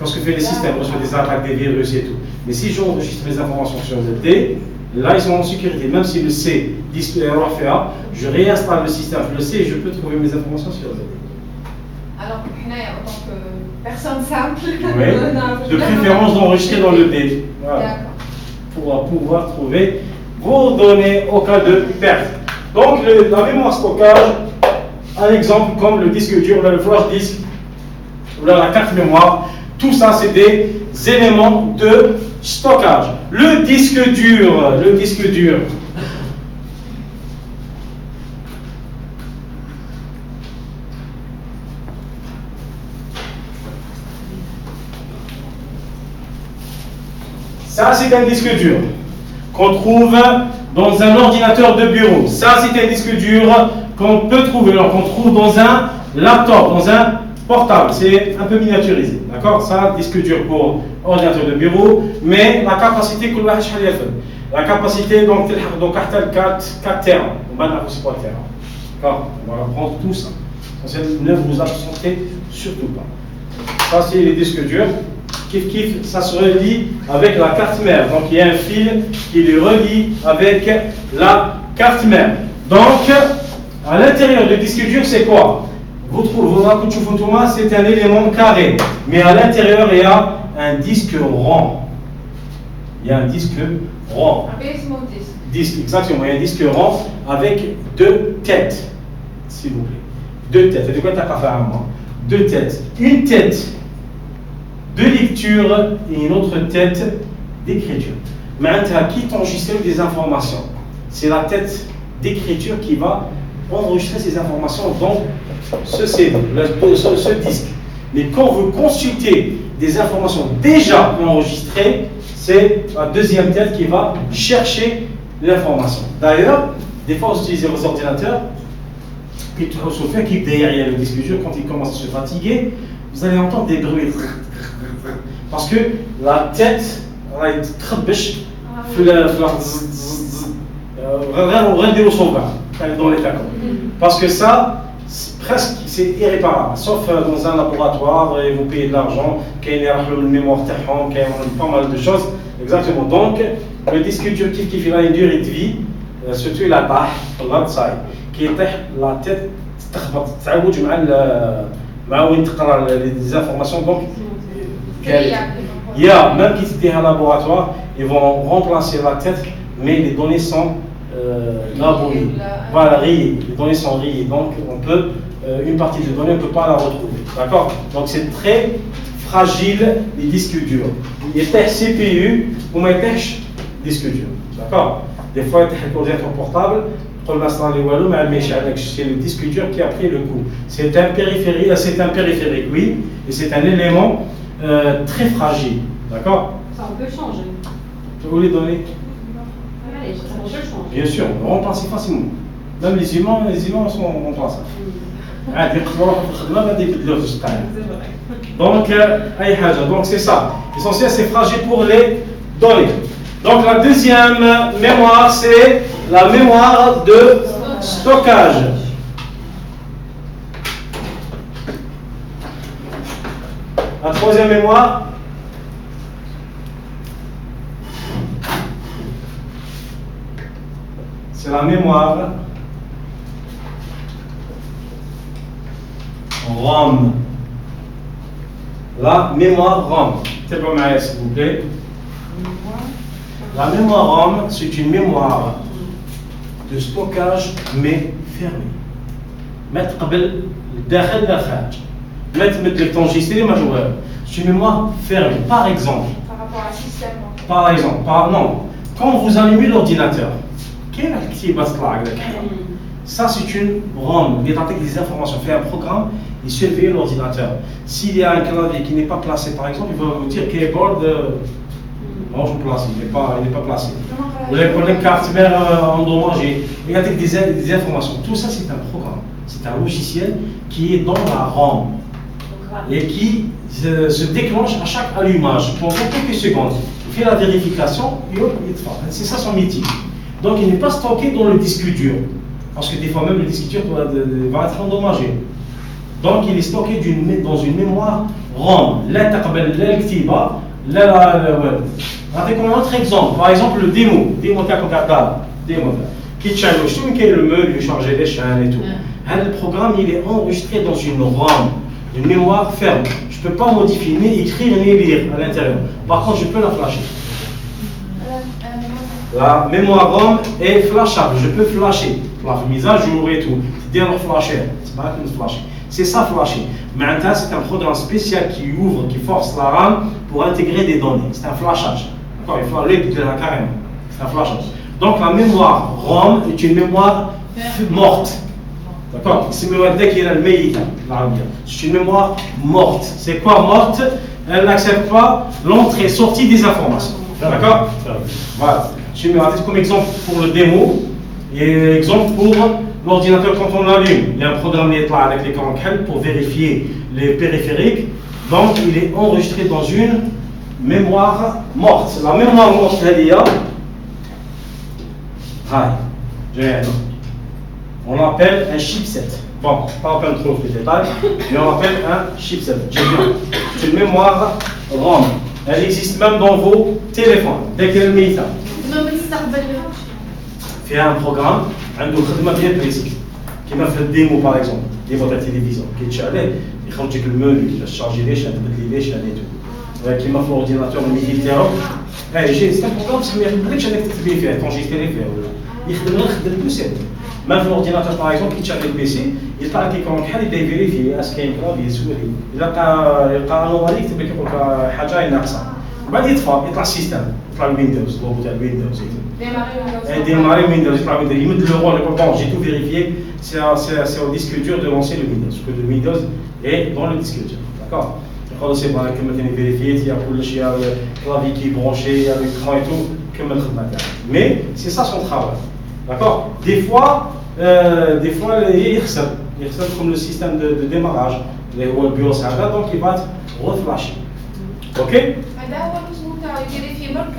Parce que fait les systèmes, on reçoit des attaques, des virus et tout. Mais si j'enregistre mes informations sur le D, là ils sont en sécurité. Même si le C fait A, je réinstalle le système sur le C et je peux trouver mes informations sur le D. Alors, en tant que personne simple, oui. De préférence d'enregistrer dans le D. Voilà. Pour pouvoir trouver vos données au cas de perte. Donc la mémoire stockage, un exemple comme le disque dur, le flash disk, ou là, la carte mémoire. Tout ça, c'est des éléments de stockage. Le disque dur. Ça, c'est un disque dur qu'on trouve dans un ordinateur de bureau. Ça, c'est un disque dur qu'on peut trouver, alors qu'on trouve dans un laptop, dans un portable, c'est un peu miniaturisé, d'accord? Ça, disque dur pour ordinateur de bureau, mais la capacité, la capacité, donc 4 terrains, on va pas c'est pas terrain, d'accord? On va prendre tout ça. Ne vous absentez surtout pas. Ça, c'est les disques durs. Kif, ça se relie avec la carte mère. Donc, il y a un fil qui les relie avec la carte mère. Donc, à l'intérieur du disque dur, c'est quoi? Vous trouvez, c'est un élément carré, mais à l'intérieur il y a un disque rond. Il y a un disque rond. Disque, exactement, il y a un disque rond avec 2 têtes, s'il vous plaît. 2 têtes. C'est de quoi tu as pas fait à moi? 2 têtes. Une tête de lecture et une autre tête d'écriture. Maintenant, qui t'enregistre des informations? C'est la tête d'écriture qui va enregistrer ces informations dans ce CD, ce disque. Mais quand vous consultez des informations déjà enregistrées, c'est la deuxième tête qui va chercher l'information. D'ailleurs, des fois, vous utilisez vos ordinateurs, puis Sophia qui est derrière le disque dur, quand il commence à se fatiguer, vous allez entendre des bruits. Parce que la tête, elle est très bêche, dans l'état. Parce que ça, presque, c'est irréparable. Sauf dans un laboratoire, et vous payez de l'argent, qu'il y a une mémoire, qu'il y a pas mal de choses. Exactement. Donc, le disque dur qui a une durée de vie, surtout la taille, qui est la tête, les informations. Donc, il y a même qui étaient en laboratoire, ils vont remplacer la tête, mais les données sont laboriées. Voilà, rayées. Les données sont rayées. Donc, on peut, une partie des données, on ne peut pas la retrouver. D'accord? Donc, c'est très fragile, les disques durs. Il y a des CPU ou des disques durs. D'accord? Des fois, il y a des ordinateurs portables. C'est le disque dur qui a pris le coup. C'est un périphérique, oui, et c'est un élément très fragile. D'accord? Ça, on peut changer. Je vais vous les donner. Allez, ça, on peut changer. Bien sûr, on remplace facilement. Même les humains sont remplaçables. Donc c'est ça. L'essentiel c'est fragile pour les données. Donc la deuxième mémoire c'est la mémoire de stockage. La troisième mémoire, c'est la mémoire ROM. La mémoire ROM. C'est pas mal, s'il vous plaît. La mémoire ROM, c'est une mémoire de stockage mais fermée. Mettre قبل الداخل للخارج. mettre l'enregistré majeur. C'est une mémoire fermée. Par exemple. Par rapport à un système. Par exemple. Non. Quand vous allumez l'ordinateur, quelle activité va se faire? Ça, c'est une ROM. Il y des informations. Fait un programme, il surveille l'ordinateur. S'il y a un clavier qui n'est pas placé, par exemple, il va vous dire keyboard. Non, je place, il n'est pas placé. Vous avez pris une carte mère endommagée. Il y a des informations. Tout ça, c'est un programme. C'est un logiciel qui est dans la ROM et qui se déclenche à chaque allumage pendant quelques secondes. Il fait la vérification et c'est ça son métier. Donc, il n'est pas stocké dans le disque dur. Parce que des fois même le disque dur va être endommagé. Donc il est stocké dans une mémoire ROM. Là, un autre exemple. Par exemple, le démo qui charge le meuble, il change les chaînes et tout. Le programme il est enregistré dans une ROM, une mémoire ferme. Je ne peux pas modifier, ni écrire, ni lire à l'intérieur. Par contre, je peux la flasher. La mémoire ROM est flashable. Je peux flasher. La mise à jour et tout. C'est-à-dire flasher. C'est pas une flash. C'est ça flasher. Maintenant, c'est un programme spécial qui ouvre, qui force la RAM pour intégrer des données. C'est un flashage. D'accord? Il faut aller carrément. C'est un flashage. Donc la mémoire ROM est une mémoire morte. D'accord? C'est une mémoire qui est le meilleur. C'est une mémoire morte. C'est quoi morte? Elle n'accepte pas l'entrée et sortie des informations. D'accord? Voilà. Je vais mettre comme exemple pour le démo et exemple pour l'ordinateur quand on l'allume. Il y a un programme qui est là avec les canaux pour vérifier les périphériques. Donc il est enregistré dans une mémoire morte. La mémoire morte, elle est on l'appelle un chipset. Bon, pas peine trop de détails, mais on l'appelle un chipset. C'est une mémoire ROM. Elle existe même dans vos téléphones. Dès qu'elle met ça. Il y a un programme, un document bien précis, qui m'a fait des démo par exemple, des votre télévision, qui est chargé, il faut que le menu, il va charger les chaînes, les chaînes et tout. Qui m'a fait l'ordinateur militaire. C'est un programme qui m'a fait enregistrer les faits. Il faut le plus même l'ordinateur par exemple qui charge le PC, il parle avec quelqu'un, il doit vérifier est-ce qu'il y a un clavier souris. Il a un anomalie qui veut dire qu'il y a حاجة ناقصة. بعد يطلع السيستم يطلع الويندوز اللوغو تاع الويندوز démarrer Windows. Windows يطلع Windows يمد le rôle bon j'ai tout vérifié c'est au disque dur de lancer le Windows parce que le Windows est dans le disque dur d'accord خلاص c'est bon كما ثاني vérifié il y a كل شيء clavier qui est branché il y a l'écran et tout كما الخدمه تاعك mais c'est ça son travail d'accord des fois يخسر comme le système de démarrage اللي هو البيوس هذا donc il va être reflashé ok هذا هو الاسلوب تاعو يفيريفي برك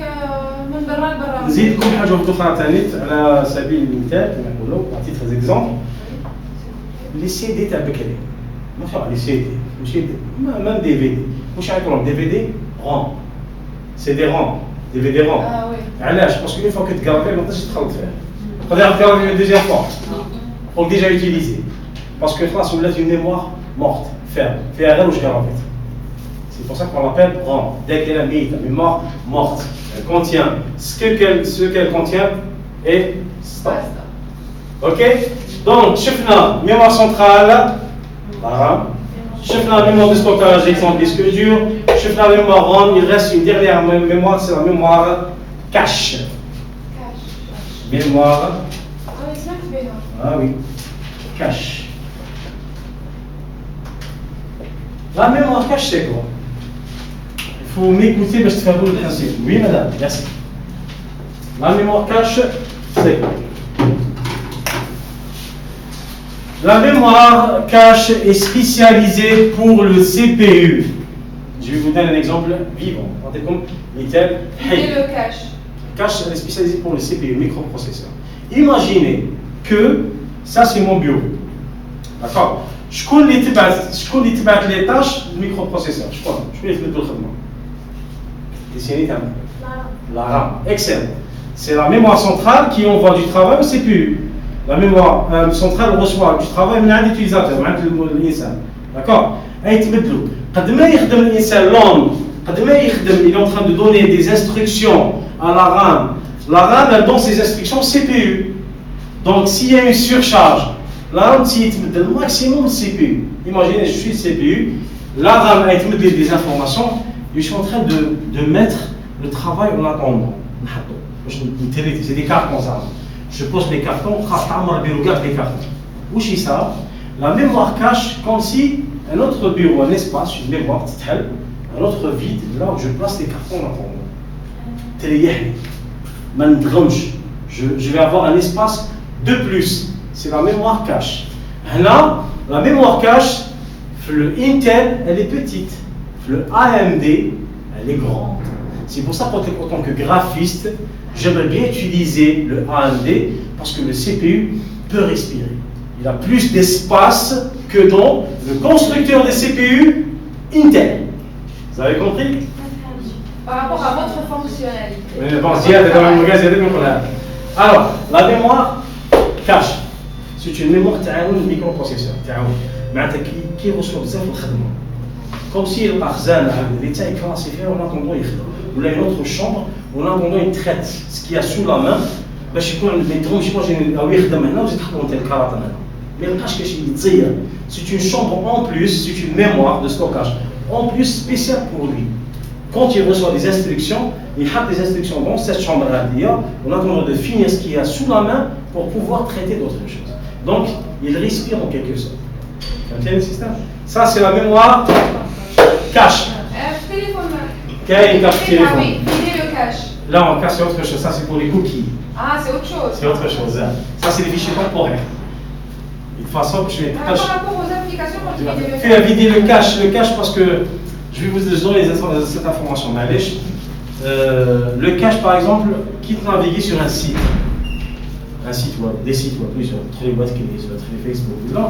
من برا لبرا. نزيدكم حاجه اخرى ثاني على سبيل المثال كما نقولوا عطيت اكزومبل لي سي دي تاع بكري ما فيها لي سي دي ماشي ميم دي في دي واش يعيطوا دي في دي رام سي دي رام دي في دي رام علاش باسكو اون فوا كتكرافي ما تقدرش تخلط فيه تقدر تكرافي دوزيام فوا او ديجا يوتيليزي باسكو خلاص ولات اون ميموار مورت فيها غير واش كرافيت. C'est pour ça qu'on l'appelle RAM. Dès qu'elle a mis la mémoire morte, elle contient ce qu'elle contient et stop. Ok. Donc, شفنا mémoire centrale, la RAM. شفنا mémoire de stockage, exemple disque dur. شفنا mémoire RAM. Il reste une dernière mémoire, c'est la mémoire cache. Mémoire. Ah oui. Cache. La mémoire cache, c'est quoi? Il faut m'écouter parce que tu vas voir le principe. Oui, madame, merci. La mémoire cache, c'est quoi? La mémoire cache est spécialisée pour le CPU. Je vais vous donner un exemple vivant. Comme Mitel. Et le cache. Cache, elle est spécialisée pour le CPU, microprocesseur. Imaginez que ça, c'est mon bureau. D'accord? شكون اللي تبعت لي طاش الميكروبروسيسور شكون اللي تبدلوا الخدمه ديسيني تاعنا la RAM excellent c'est la mémoire centrale qui envoie du travail au CPU la mémoire centrale reçoit du travail من عند l'utilisateur من عند الانسان d'accord اي تبدلوا قد ما يخدم الانسان لون قد ما يخدم il est en train de donner des instructions à la RAM elle donne ses instructions au CPU donc s'il y a une surcharge la RAM c'est le maximum de CPU. Imaginez, je suis le CPU, la RAM a été des informations, et je suis en train de mettre le travail en attendant. C'est des cartons ça. Je pose les cartons, les cartons. Où c'est ça? La mémoire cache comme si un autre bureau, un espace, une mémoire, un autre vide, là où je place les cartons en attendant. Je vais avoir un espace de plus. C'est la mémoire cache. Là, la mémoire cache, le Intel, elle est petite. Le AMD, elle est grande. C'est pour ça qu'en tant que graphiste, j'aimerais bien utiliser le AMD parce que le CPU peut respirer. Il a plus d'espace que dans le constructeur des CPU Intel. Vous avez compris? Par rapport à votre fonctionnalité. Alors, la mémoire cache. C'est une mémoire تعاون الميكروبروسيسور تعاون معناتها كي يوصلوا بزاف الخدمه comme si الخزانه اللي تاعي كلاسيفير ولا طوندو يخدم ولا une autre chambre ولا طوندو يتريت ce qu'il y a sous la main باش يكون ما يدخلش او يخدم هنا وزيد تحط انت الكارطه هنا ما يلقاش كاش يتزير c'est une chambre en plus c'est une mémoire de stockage en plus spéciale pour lui quand il reçoit des instructions il a des instructions dans cette chambre là on attend de finir ce qu'il y a sous la main pour pouvoir traiter d'autres choses. Donc, il respire en quelque sorte. Vous comprenez le système? Ça, c'est la mémoire cache. Quelle est le téléphone? Le cache. Là, on cache, c'est autre chose. Ça, c'est pour les cookies. Ah, c'est autre chose. C'est autre chose. Ça, c'est des fichiers temporaires. De toute façon, je vais. Par rapport aux applications, quand tu vides le cache. Fais vider le cache parce que je vais vous donner cette information. Le cache, par exemple, quitte naviguer sur un site. Un site web, des sites web, plusieurs, sur les boîtes clés, sur les Facebook, là,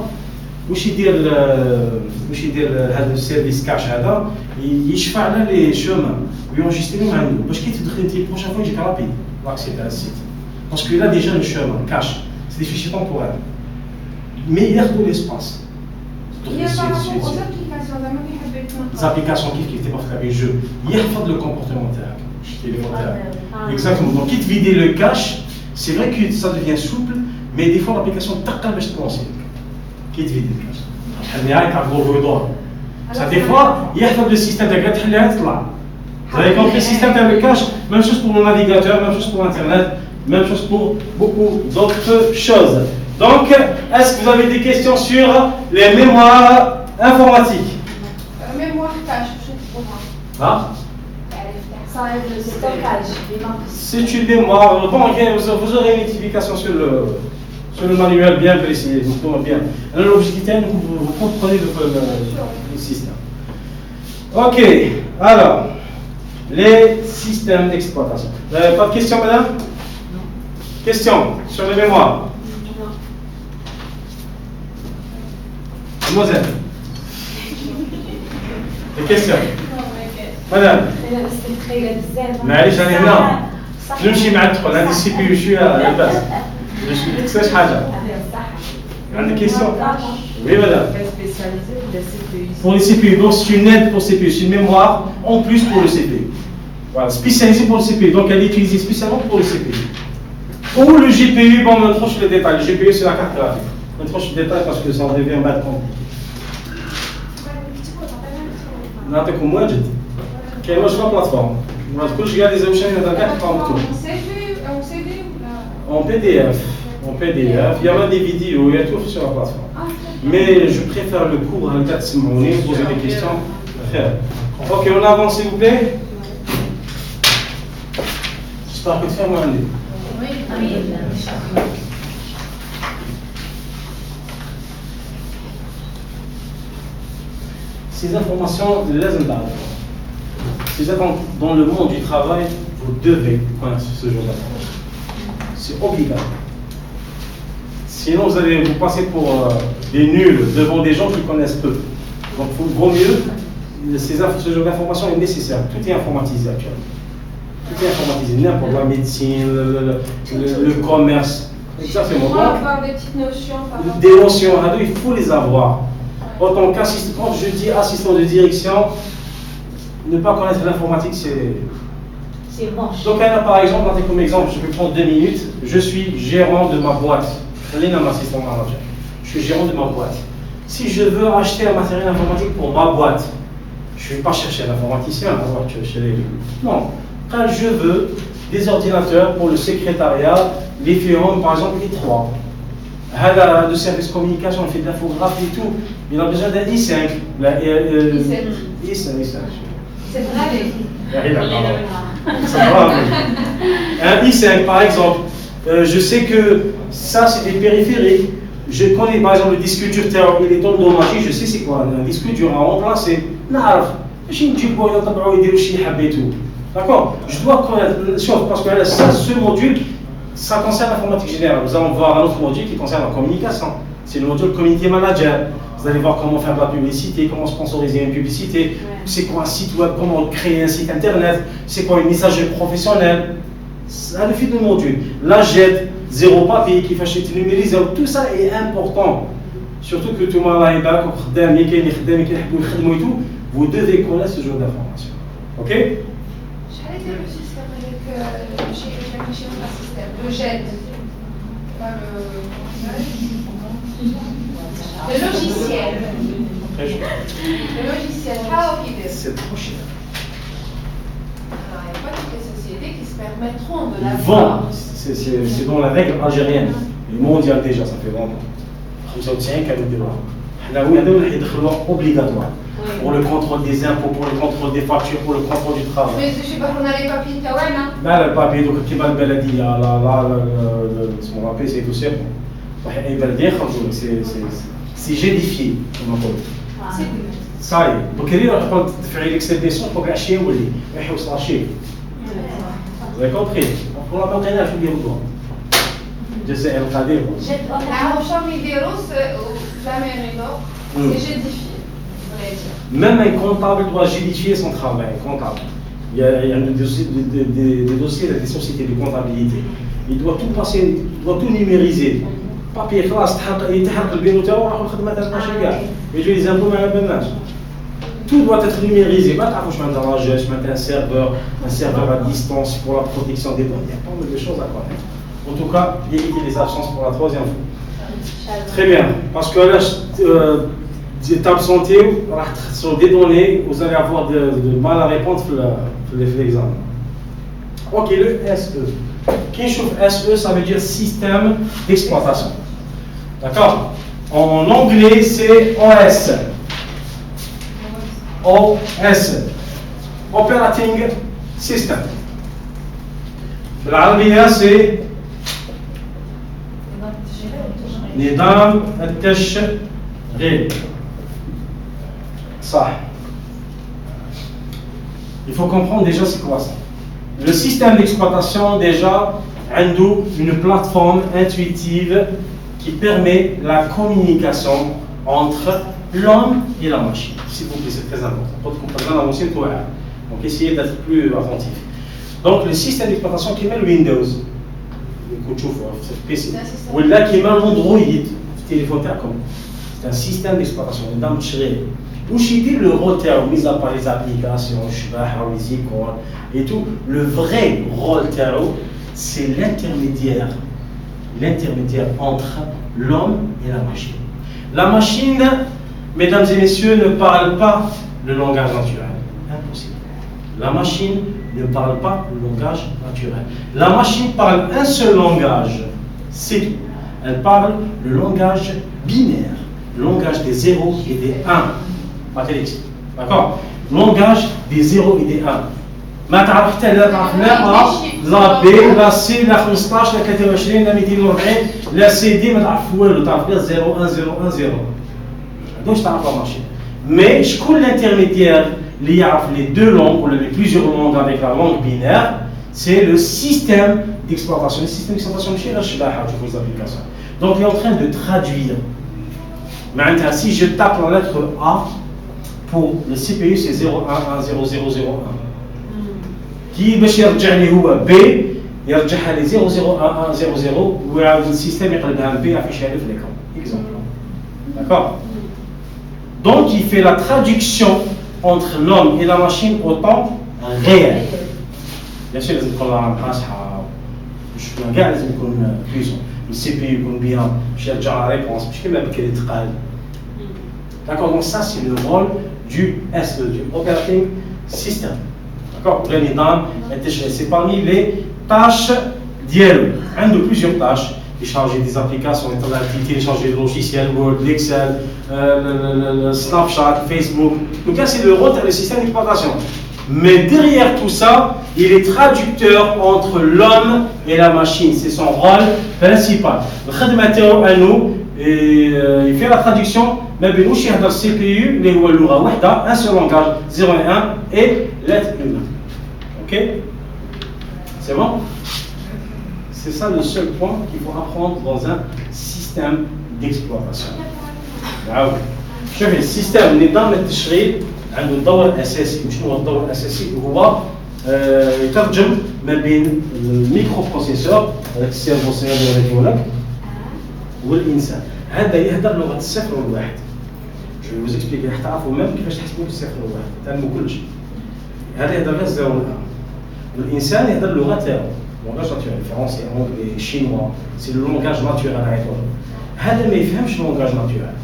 واش يدير هذا السيرفيس كاش هذا يشفع لنا لي شومان ويونجستري عنده باش كي تدخل انت بروشين فوا يجيك رابيد لاكسي تاع السيت باسكو لا ديجا لو شومان كاش سي دي فيشي تمبورير مي ياخذوا ليسباس زابليكاسيون كيف تبغى تلعب جو يحفظ لو كومبورتمون تاعك التليفون تاعك اكزاكتومون دونك كي تفيدي لو كاش c'est vrai que ça devient souple mais des fois l'application تقل باش تبونسي كي تفيدي الكاش تحل لها يتعرضوا الدور ça des fois يحفظ لو سيستم تاعك تحلها تطلع Vous avez compris, système de cache, même chose pour le navigateur, même chose pour Internet, même chose pour beaucoup d'autres choses. Donc, est-ce que vous avez des questions sur les mémoires informatiques? Mémoire cache, je sais pas moi. Ah? Ça enlève le stockage, les manques. C'est une mémoire. Bon, vous aurez une explication sur le manuel bien précis, bien. L'objectif, vous comprenez le système. Ok, alors, les systèmes d'exploitation. Pas de questions, madame? Non. Questions sur les mémoires? Non. Mademoiselle? Des questions? madame? معليش انا هنا نمشي مع الدخول عندي السي بي يو شويه لاباس باش ما تنساش حاجه عندك كيسيون Oui madame. Pour les CPU, donc c'est une aide pour le CPU, c'est une mémoire en plus pour le CPU. Voilà, spécialisée pour le CPU, donc elle est utilisée spécialement pour le CPU. Ou le GPU, bon on entre sur les détails, le GPU c'est la carte graphique. On entre sur les détails parce que ça en devient mal compliqué. نعطيكم واجد كاين واش في البلاتفورم ما تقولش كاع لي زوجين هذا كاع تلقاهم مكتوب en PDF il y a même des vidéos il y a tout sur la plateforme mais je préfère le cours à l'état de Simouni poser des questions ok on avance s'il vous plaît j'espère que tu fais moi ces informations les si vous êtes dans le monde du travail, vous devez connaître ce genre d'informations. C'est obligatoire. Sinon, vous allez vous passer pour des nuls devant des gens qui connaissent peu. Donc, il vaut mieux, ce genre d'informations est nécessaire. Tout est informatisé actuellement. Tout est informatisé, n'importe la médecine, le commerce. Exactement. On va avoir des petites notions. Des notions, il faut les avoir. Autant qu'assistant, quand je dis assistant de direction, ne pas connaître l'informatique, c'est moche. Donc, par exemple, comme exemple, je vais prendre 2 minutes. Je suis gérant de ma boîte. Assistant manager. Je suis gérant de ma boîte. Si je veux acheter un matériel informatique pour ma boîte, je ne vais pas chercher un informaticien. Non. Quand je veux des ordinateurs pour le secrétariat, les firmes, par exemple, les 3. De service communication, on fait de l'infographie et tout. Il a besoin d'un i5. i5. C'est vrai. Un i5 par exemple, je sais que ça c'est des périphériques. Je connais par exemple le disque dur, il est endommagé, je sais c'est quoi un disque dur à remplacer. D'accord? Je dois connaître, parce que ça, ce module, ça concerne l'informatique générale. Nous allons voir un autre module qui concerne la communication. C'est le module Community Manager. Vous allez voir comment faire de la publicité, comment sponsoriser une publicité, c'est quoi un site web, comment créer un site internet, c'est quoi une messagerie professionnelle. Ça le fait de module. La JET, zéro papier, qui fait acheter numérisé, tout ça est important. Surtout que tout le monde a vous devez connaître ce genre d'informations. Ok? J'allais dire le système avec le JET. Le logiciel. Le logiciel, c'est trop cher. Il n'y a pas toutes les sociétés qui se permettront de l'avoir. C'est dans la règle algérienne et mondiale déjà, ça fait longtemps. 95 كانوا يديروها. حنا هذا يدخلوها obligatoire pour le contrôle des impôts, pour le contrôle des factures, pour le contrôle du travail. Mais je sais pas qu'on a les papiers تاعنا. لا le papier donc كيما البلديه لا اسمه رابي سي تو سي واحد اي بلديه يخرجوا سي جيديفيي كما نقولوا. صاي بكري راح تقعد تدفعي لك سي ديسون فوق العشيه يولي ما يحوس لاشي. Vous avez compris? On l'a pas entraîné à faire des الجزائر القديمة. العوشة يديروا c'est gédifié. Même un comptable doit gédifier son travail, un comptable. Il y a des dossiers, des sociétés de comptabilité. Il doit tout passer, il doit tout numériser. Papier classe, il تحرق البيرو تاعو راح الخدمة تاع ماشي كاع. يجي لي زامبو ما يبانش. Tout doit être numérisé. Pas تعرفوا شنو عندنا لاجير، شنو عندنا un serveur à distance pour la protection des données. Il y a pas mal de choses à connaître. En tout cas, évitez les absences pour la 3e fois. Très bien, parce que là, t'absenter, sur des données, vous allez avoir de mal à répondre sur l'examen. Ok, le SE. Qui chauffe SE, ça veut dire système d'exploitation. D'accord? En anglais, c'est OS. OS. Operating System. بالعربية c'est نظام التشغيل. صح. Il faut comprendre déjà c'est quoi ça. Le système d'exploitation déjà a une plateforme intuitive qui permet la communication entre l'homme et la machine. S'il vous plaît, c'est très important. Pour comprendre la machine, donc essayez d'être plus attentif. Donc le système d'exploitation qui met le Windows, ou là qui met l'Android, le téléphone comme c'est un système d'exploitation. Où j'ai dit le rôle, mis à part les applications, les icônes et tout, le vrai rôle, c'est l'intermédiaire entre l'homme et la machine. La machine, mesdames et messieurs, ne parle pas le langage naturel. Impossible. La machine ne parle pas le langage naturel. La machine parle un seul langage, c'est tout. Elle parle le langage binaire, le langage des 0 et des 1. D'accord? Langage des 0 et des 1. ما تعرف حتى لا تعرف لا لا بي لا سي لا 15 لا 23 لا 240 لا سي دي ما تعرف والو تعرف غير 0 1 0 1 0 donc تعرف لا ماشين mais شكون l'intermédiaire اللي يعرف les deux langues ou les plusieurs langues avec la langue binaire c'est le système d'exploitation. Le système d'exploitation ماشي غير الشباحه تشوفوا les applications. Donc il est en train de traduire. معناتها si je tape la lettre A pour le CPU c'est 0 1 1 0 0 0 1 كي باش يرجع لي هو بي يرجعها لي 0 0 1 1 0 0 ويعاود السيستم يقلبها لبي يعفيشها لي في ليكرون. اكزومبل. D'accord? Donc il fait la traduction entre l'homme et la machine au temps réel. Bien sûr لازم تكون العالم حاصحه مش كاع لازم يكون بيزون السي بي يكون بيان باش يرجع لا ريبونس مش كيما بكري تقال. D'accord? Donc ça c'est le rôle du SE, du Operating System. C'est parmi les tâches d'IEL. Un de plusieurs tâches. Télécharger des applications, télécharger le logiciel, Word, l'Excel, le Snapchat, Facebook. Donc là, c'est le rôle du système d'exploitation. Mais derrière tout ça, il est traducteur entre l'homme et la machine. C'est son rôle principal. Le khadmateur à nous, il fait la traduction. Mais il y a le CPU, un seul langage, 0 et 1, et l'être humain. Ok? C'est bon? C'est ça le seul point qu'il faut apprendre dans un système d'exploitation. شوفي السيستم نظام التشغيل عنده دور اساسي. شنو هو الدور الاساسي؟ هو يترجم ما بين الميكرو بروسيسور هذاك السيرفو اللي هناك والانسان. هذا يهدر لغه الصفر والواحد. Je vais vous expliquer حتى تعرفوا même كيفاش تحسبوا بالصفر والواحد. تعلموا كلش. هذا يهدر غير 0 والان. والانسان يهدر لغه تاعو. langage naturel, français, anglais, chinois, c'est le langage naturel. هذا ما يفهمش le langage naturel.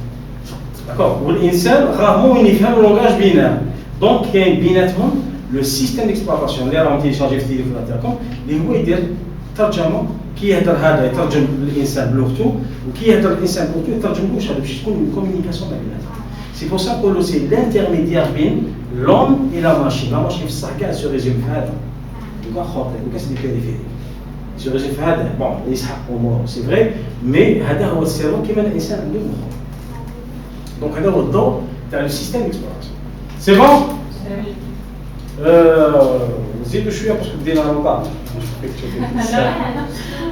D'accord? والإنسان rarement يفهم le langage binaire. Donc كاين بيناتهم le système d'exploitation اللي راهم تيشارجي في التليفونات تاعكم اللي هو يدير ترجمة. كي يهدر هذا يترجم الإنسان بلغته وكي يهدر الإنسان بلغته يترجم واش هذا باش تكون une communication ما بيناتهم. C'est pour ça que c'est l'intermédiaire بين l'homme et la machine. La machine في الصح كاع se résume في هذا. دوكا خاطئ دوكا سي دي بيريفيري. Se résume في هذا. Bon يسحق أموره c'est vrai mais هذا هو السيرو كيما الإنسان عنده مخ. Donc هذا هو الدور تاع السيستم ديكسبلوطاسيون. سي بون؟ نزيدو شويه باسكو بدينا نوطا.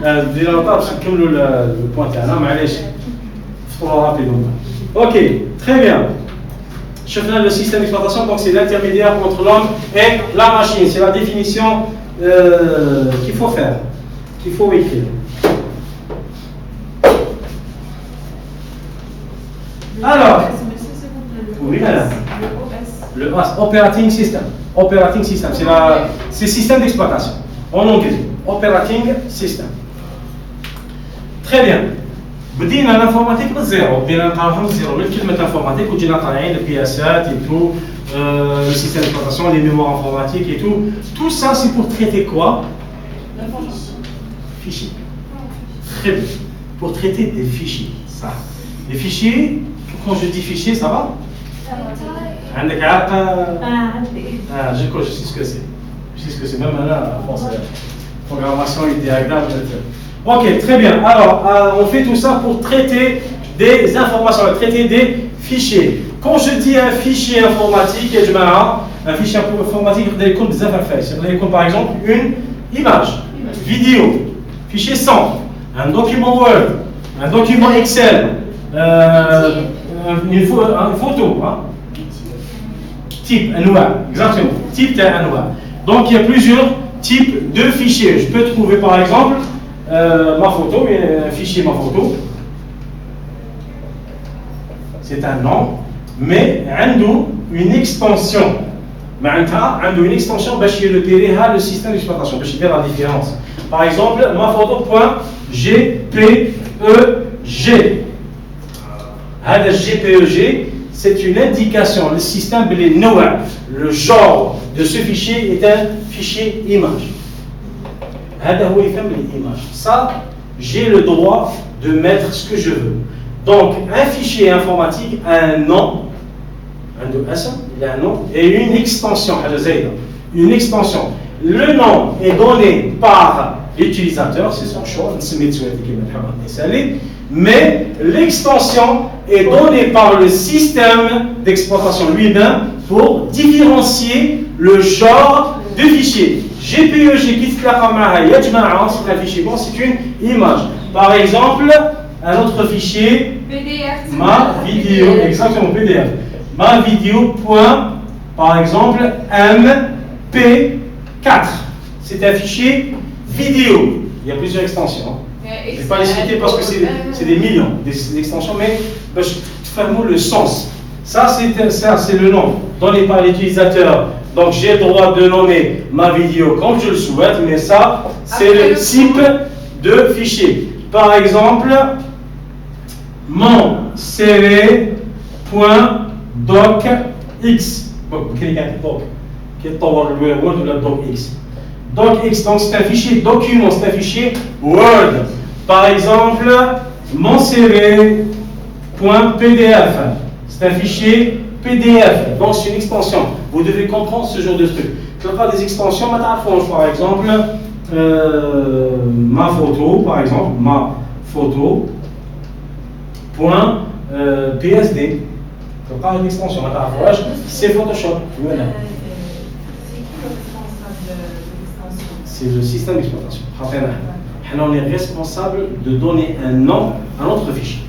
بدينا نوطا باش نكملوا البوان تاعنا معليش. فطوروا رابيدومون. اوكي تري بيان. شفنا le système d'exploitation, donc c'est l'intermédiaire entre l'homme et la machine. C'est la définition qu'il faut faire, qu'il faut écrire. Alors, oui, madame. Le OS, Operating System. Operating System, c'est le système d'exploitation. En anglais, Operating System. Très bien. بدينا l'informatique بالزيرو بدينا نقراوها من الزيرو من كلمة informatique وجينا طالعين البياسات et tout le système d'exploitation, les mémoires informatiques et tout ça c'est pour traiter quoi? Fichiers. Très bien. Pour traiter des fichiers, ça. Les fichiers, quand je dis fichiers, ça va? عندك علاقة؟ je sais ce que c'est. Je sais ce que c'est. Même là, je pense que la programmation et diagramme. Ok, très bien. Alors, on fait tout ça pour traiter des informations, traiter des fichiers. Quand je dis un fichier informatique, un fichier informatique, par exemple une image, vidéo, fichier son, un document Word, un document Excel, une photo, hein? Type, exactement, type annois. Donc il y a plusieurs types de fichiers. Je peux trouver par exemple ma photo, un fichier ma photo. C'est un nom, mais une extension. Une extension باش يريبيريها le système d'exploitation, باش يدير la différence. Par exemple, ma photo.jpeg. هذا JPEG, c'est une indication, le système le genre de ce fichier est un fichier image. هذا هو يفهم l'image. Ça, j'ai le droit de mettre ce que je veux. Donc, un fichier informatique a un nom, il a un nom et une extension. Une extension. Le nom est donné par l'utilisateur, c'est son choix, mais l'extension est donnée par le système d'exploitation lui-même pour différencier le genre de fichier. JPEG qui c'est un fichier, bon, c'est une image. Par exemple, un autre fichier, PDF, ma vidéo, exactement PDF. Ma vidéo point, par exemple, MP4. C'est un fichier vidéo. Il y a plusieurs extensions. Je ne vais pas les citer parce que c'est des millions d'extensions, mais je ferme le sens. Ça, c'est le nom donné par l'utilisateur. Donc, j'ai le droit de nommer ma vidéo comme je le souhaite, mais ça, c'est le type de fichier. Par exemple, mon CV.docx. Docx, donc c'est un fichier document, c'est un fichier Word. Par exemple, mon CV.pdf, c'est un fichier PDF, donc c'est une extension. Vous devez comprendre ce genre de truc. Je parle des extensions, par exemple, ma photo, par exemple, ma photo. .psd. Je parle d'extension, c'est Photoshop. Voilà. C'est le système d'exploitation. On est responsable de donner un nom à notre fichier.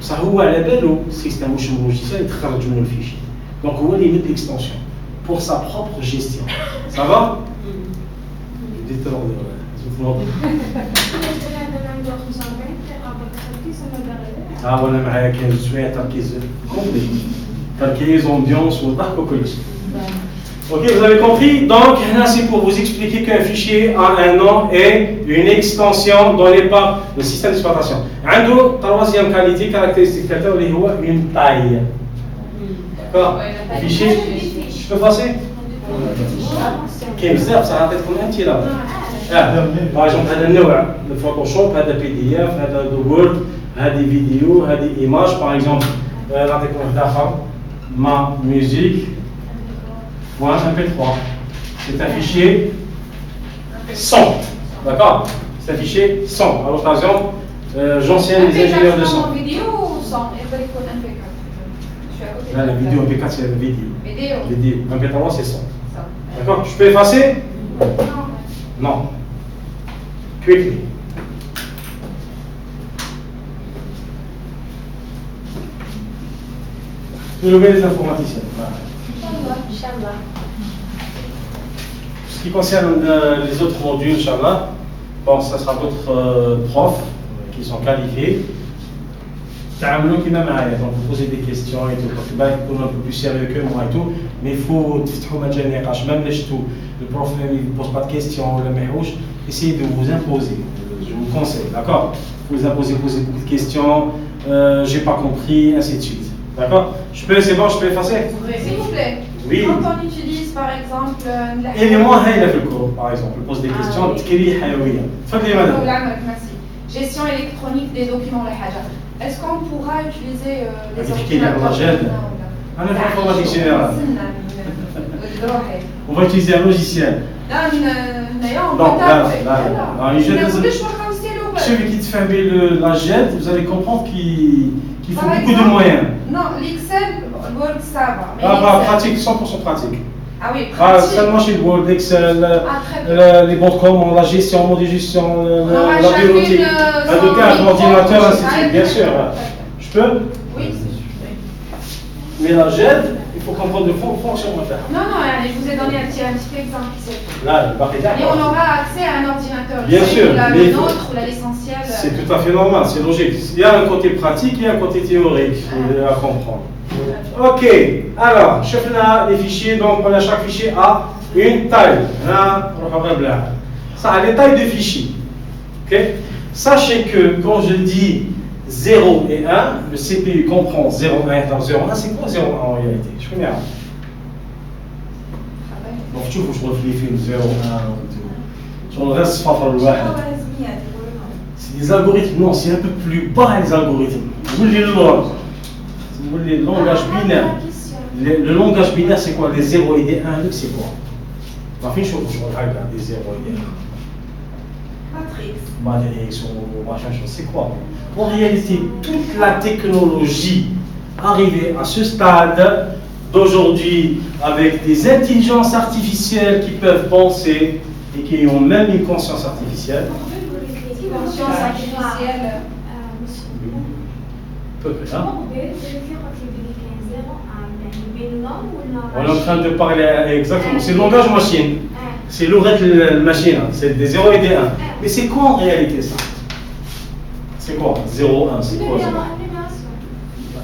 Ça هو على باله السيستم واش logiciel يتخرج منه الفيشي. Donc هو اللي يمد l'extension pour sa propre gestion. Ça va? وانا معايا كاين شويه تركيز تركيز ambiance والضحك وكل شيء. Ok, vous avez compris? Donc, là, c'est pour vous expliquer qu'un fichier a un nom et une extension donnée par le système d'exploitation. Troisième qualité, caractéristique, une taille. D'accord? Le fichier, je peux passer? كاين بزاف صراحه تكون انت لا باغ اكزومبل هذا النوع الفوتوشوب هذا PDF هذا وورد هذه فيديو هذه ايماج باغ اكزومبل نعطيكم واحد اخر ما ميوزيك .mp3 c'est un fichier son, d'accord? C'est un fichier son. À l'occasion, j'enseigne les ingénieurs de son. Vidéo ou son? Là, la vidéo MP4 c'est la vidéo. Vidéo. MP3 c'est son. D'accord? Je peux effacer? Non. Quickly. Toujours les informaticiens. Voilà. Ce qui concerne les autres modules, Inch'Allah, bon, ça sera d'autres profs qui sont qualifiés. تعاملوا كيما معايا donc vous posez des questions et tout parce que bah يكونوا un peu plus sérieux que moi et tout mais il faut تفتحوا مجال نقاش même les شتو le prof ne pose pas de questions ولا ما يحوش essayez de vous imposer je vous conseille, d'accord? Vous poser beaucoup de questions, j'ai pas compris, ainsi de suite. D'accord? C'est bon, je peux effacer? S'il vous plaît, Oui. quand on utilise par exemple Et les moins هايلة في الكور, par exemple, on pose des questions تكري حيوية. تفضلي يا مدام. gestion électronique des documents la حاجة. Est-ce qu'on pourra utiliser les تحكي لي على ordinateurs الجد. أنا في informatique générale. On va utiliser un logiciel. Donc là, celui qui te fait la JET, vous allez comprendre qu'il faut beaucoup de moyens. Non, l'Excel, Word, ça va. Ah bah, pratique, 100% pratique. Ah oui, Ah, pratique. seulement chez Word, Excel, les bons de commande, la gestion, mode de gestion, la bureautique, un docker, un ordinateur, ainsi de suite, bien sûr. Je peux? Oui. Mais la JET, il faut comprendre le fonctionnement. Non, je vous ai donné un petit exemple. Là, le barré Et on aura accès à un ordinateur. Bien sûr, Le nôtre ou l'essentiel. C'est tout à fait normal, c'est logique. Il y a un côté pratique et un côté théorique à comprendre. Ok, alors, شفنا les fichiers, donc chaque fichier a une taille. Ça a les tailles de fichiers. Okay? Sachez que quand je dis 0 et 1, le CPU comprend 0, 1 dans 0, 1, c'est quoi 0, 1 en réalité? Je connais un. Donc tu vois, je refais les films 0, 1, 2. Sur le reste, c'est pas pour le c'est des algorithmes, non, c'est un peu plus bas les algorithmes. Vous voulez le langage binaire. Le langage binaire, c'est quoi? Les 0 et des 1, c'est quoi? Ma fille, je regarde des 0 et des 1. Matrix ou machin chose, c'est quoi? En réalité, toute la technologie arrivée à ce stade d'aujourd'hui, avec des intelligences artificielles qui peuvent penser et qui ont même une conscience artificielle. Conscience artificielle. On est en train de parler exactement, c'est le langage machine. C'est l'oreille machine, c'est des 0 et des 1. Mais c'est quoi en réalité ça? C'est quoi 0, 1, c'est quoi 0?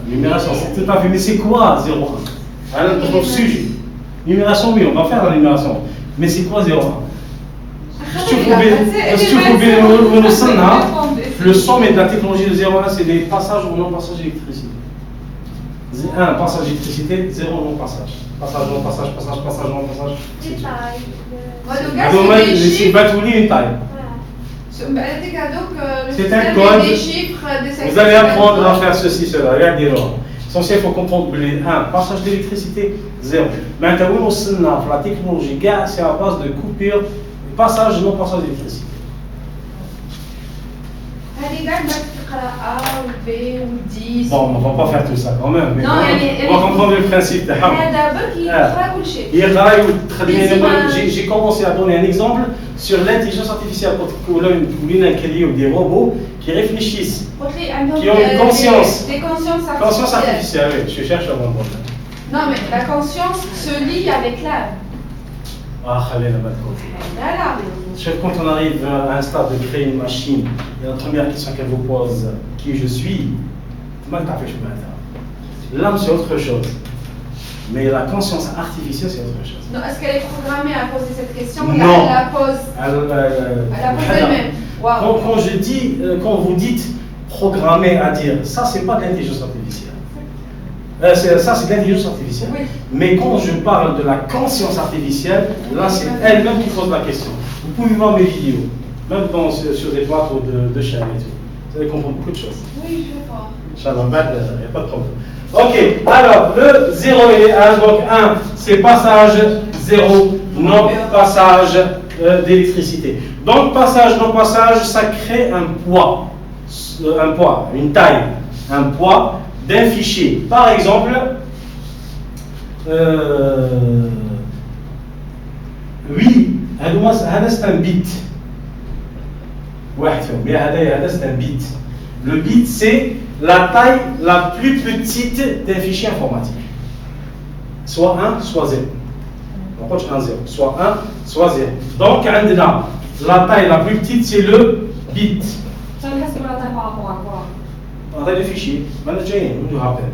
Numération, c'est tout à fait, mais c'est quoi 0, 1? Alors, notre sujet. Numération, oui, on va faire la numération. Mais c'est quoi 0, 1? Le somme de la technologie de 0, 1, c'est des passages ou non-passages d'électricité. 1, passage d'électricité, 0, non-passage. Passage, non-passage, passage, non-passage. C'est une taille. C'est un code. Vous allez apprendre à faire ceci, cela. Regardez-le. Essentiel, il faut comprendre les 1, passage d'électricité, 0. Maintenant, la technologie, c'est à base de coupure, passage, non-passage d'électricité. Bon, on ne va pas faire tout ça quand même. Mais on va comprendre le principe. J'ai commencé à donner un exemple sur l'intelligence artificielle pour des robots qui réfléchissent, qui ont une conscience. Des consciences Conscience artificielle, oui, je cherche à mon problème. Non, mais la conscience se lie avec l'âme. Ah, Khalil, Voilà. Quand on arrive à un stade de créer une machine, et la première question qu'elle vous pose, qui je suis, l'âme c'est autre chose. Mais la conscience artificielle c'est autre chose. Non, est-ce qu'elle est programmée à poser cette question ou non. elle la pose elle-même? Wow. Quand vous dites programmer à dire, ça c'est pas de l'intelligence artificielle. Ça c'est de l'intelligence artificielle. Oui. Mais quand je parle de la conscience artificielle, là c'est elle-même qui pose la question. Vous pouvez voir mes vidéos, même sur des plateaux de chaîne et tout. Vous allez comprendre beaucoup de choses. Oui, je vois. Inch'Allah, il n'y a pas de problème. Ok, alors le 0 et les 1, donc 1 c'est passage, 0 non passage d'électricité. Donc passage, non passage, ça crée un poids, une taille, un poids d'un fichier. Par exemple, 8, c'est un bit. C'est un bit. Le bit, c'est la taille la plus petite d'un fichier informatique. Soit 1, soit 0. Donc, 1, 0. Soit 1, soit 0. Donc, la taille la plus petite, c'est le bit. Ça reste la taille par rapport à quoi? La taille de fichier. Je me rappelle.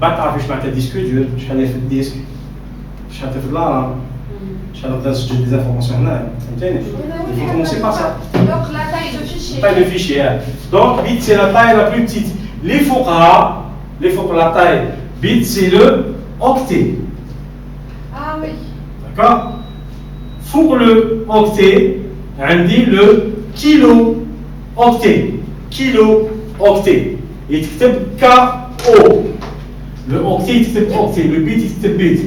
Je vais un disque dur, je vais faire le disque. Je vais faire là. Je vais faire des informations là. Il faut commencer par ça. Donc, la taille de fichier taille de fichier. Donc, bit, c'est la taille la plus petite. Les fouqra, la taille, bit, c'est le octet. Ah oui. D'accord? Pour le octet, on dit le kilo-octet. Kilo-octet. Il écrit K-O. Le octet, il écrit octet. Le bit, il écrit bit.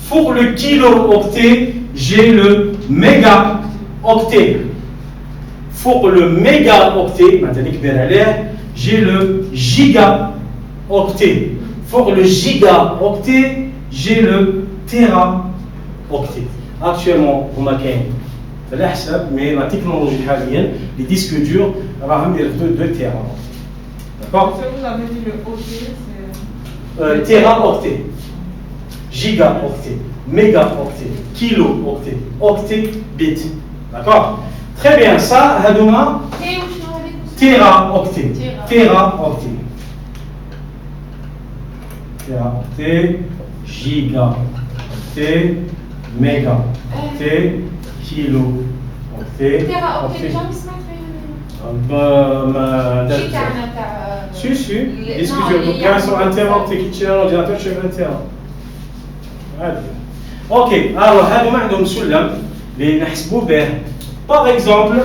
Pour le kilo-octet, j'ai le méga-octet. Pour le méga-octet, j'ai le giga-octet. Pour le giga-octet, j'ai le téra-octet. Actuellement, on a mais la technologie, les disques durs, on a 2 Tera. D'accord? Vous avez dit le octet, c'est. Téra-octet, giga-octet, méga-octet, kilo-octet, octet-bit. D'accord? Très bien, ça, Hadouma, Téra-octet. Téra-octet. Téra-octet, giga-octet, méga-octet, kilo-octet. Téra-octet, jamais سمعت فيها. Si, discussion. Donc, quand ils sont un téra-octet qui tient l'ordinateur, je fais un téra. Ok, alors, هذا عندهم سلم اللي نحسبوا به. Par exemple,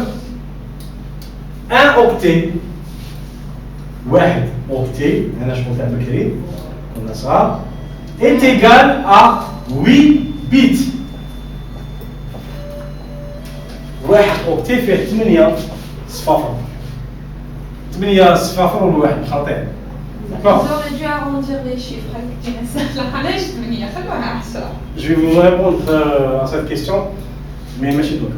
un octet, واحد octet, أنا شو قلت بكري، قلنا صار, est égal à 8 bits. واحد octet فيه 8 صفار. 8 صفار والواحد خطير. D'accord. J'aurais dû arrondir les chiffres avec Je vais vous répondre à cette question, mais ماشي دوك.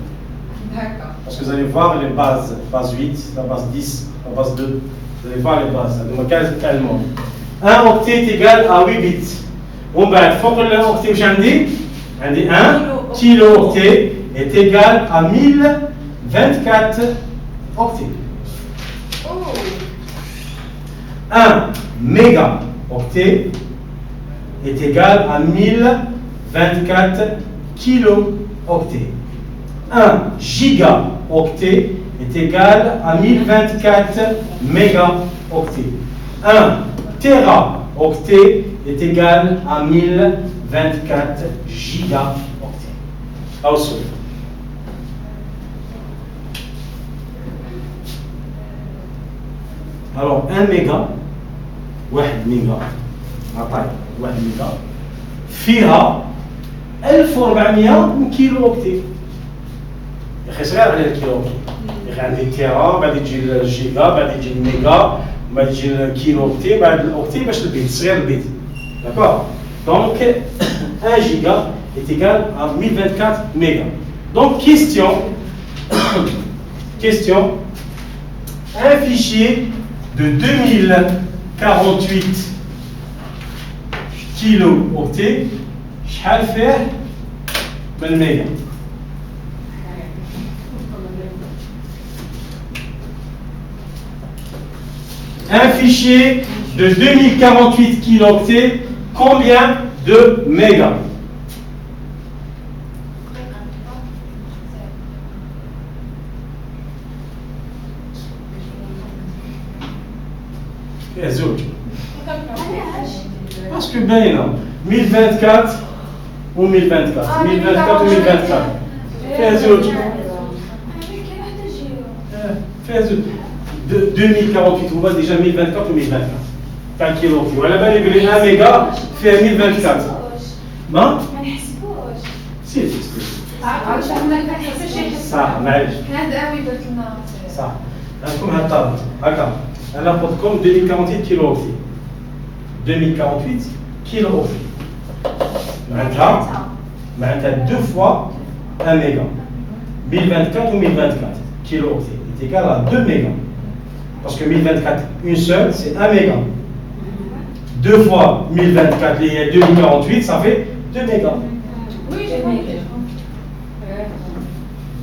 D'accord. Parce que vous allez voir les bases, base 8, la base 10, la base 2, vous allez voir les bases, donc 15 tellement. Un octet est égal à 8 bits. Bon ben, il faut que l'octet que j'en dis, un kilo-octet est égal à 1024 octets. Oh. Un méga-octet est égal à 1024 kilo-octets. Un giga-octet est égal à 1024 méga-octets. Un téra-octet est égal à 1024 giga-octets. Also. Alors, 1 méga, 1 méga, la taille, 1 méga, فيها 1400 كيلو أوكتي. يا أخي صغير على الكيلو أوكتي. يا أخي عندي التيرا، بعد يجي الجيجا، بعد يجي الميجا، بعد يجي الكيلو أوكتي، بعد الأوكتي باش البيت، صغير البيت. D'accord? Donc, 1 giga est égal à 1024 mégas. Donc, question, un fichier de 2048 kilo-octets, شحال فيه من ميجا؟ Un fichier de 2048 kilo-octets, combien de mégas? يا زوج parce que باينه 1024 و 1024 1024 و 1024 فيها زوج فيها زوج 2048 هو ديجا 1024 و 1024 تاع كيلو وعلى بالي بلي 1 ميجا فيها 1024 ما نحسبوش سي صح معليش هذا قوي درت لنا صح عندكم هاد الطابق هكا انا قلت لكم 2048 كيلو اوكتي 2048 كيلو اوكتي معناتها 2 fois 1 méga 1024 ou 1024 kilo octets est égal à 2 mégas parce que 1024 une seule c'est 1 méga 2 fois 1024 il y a 2048 ça fait 2 mégas. Oui, j'ai compris.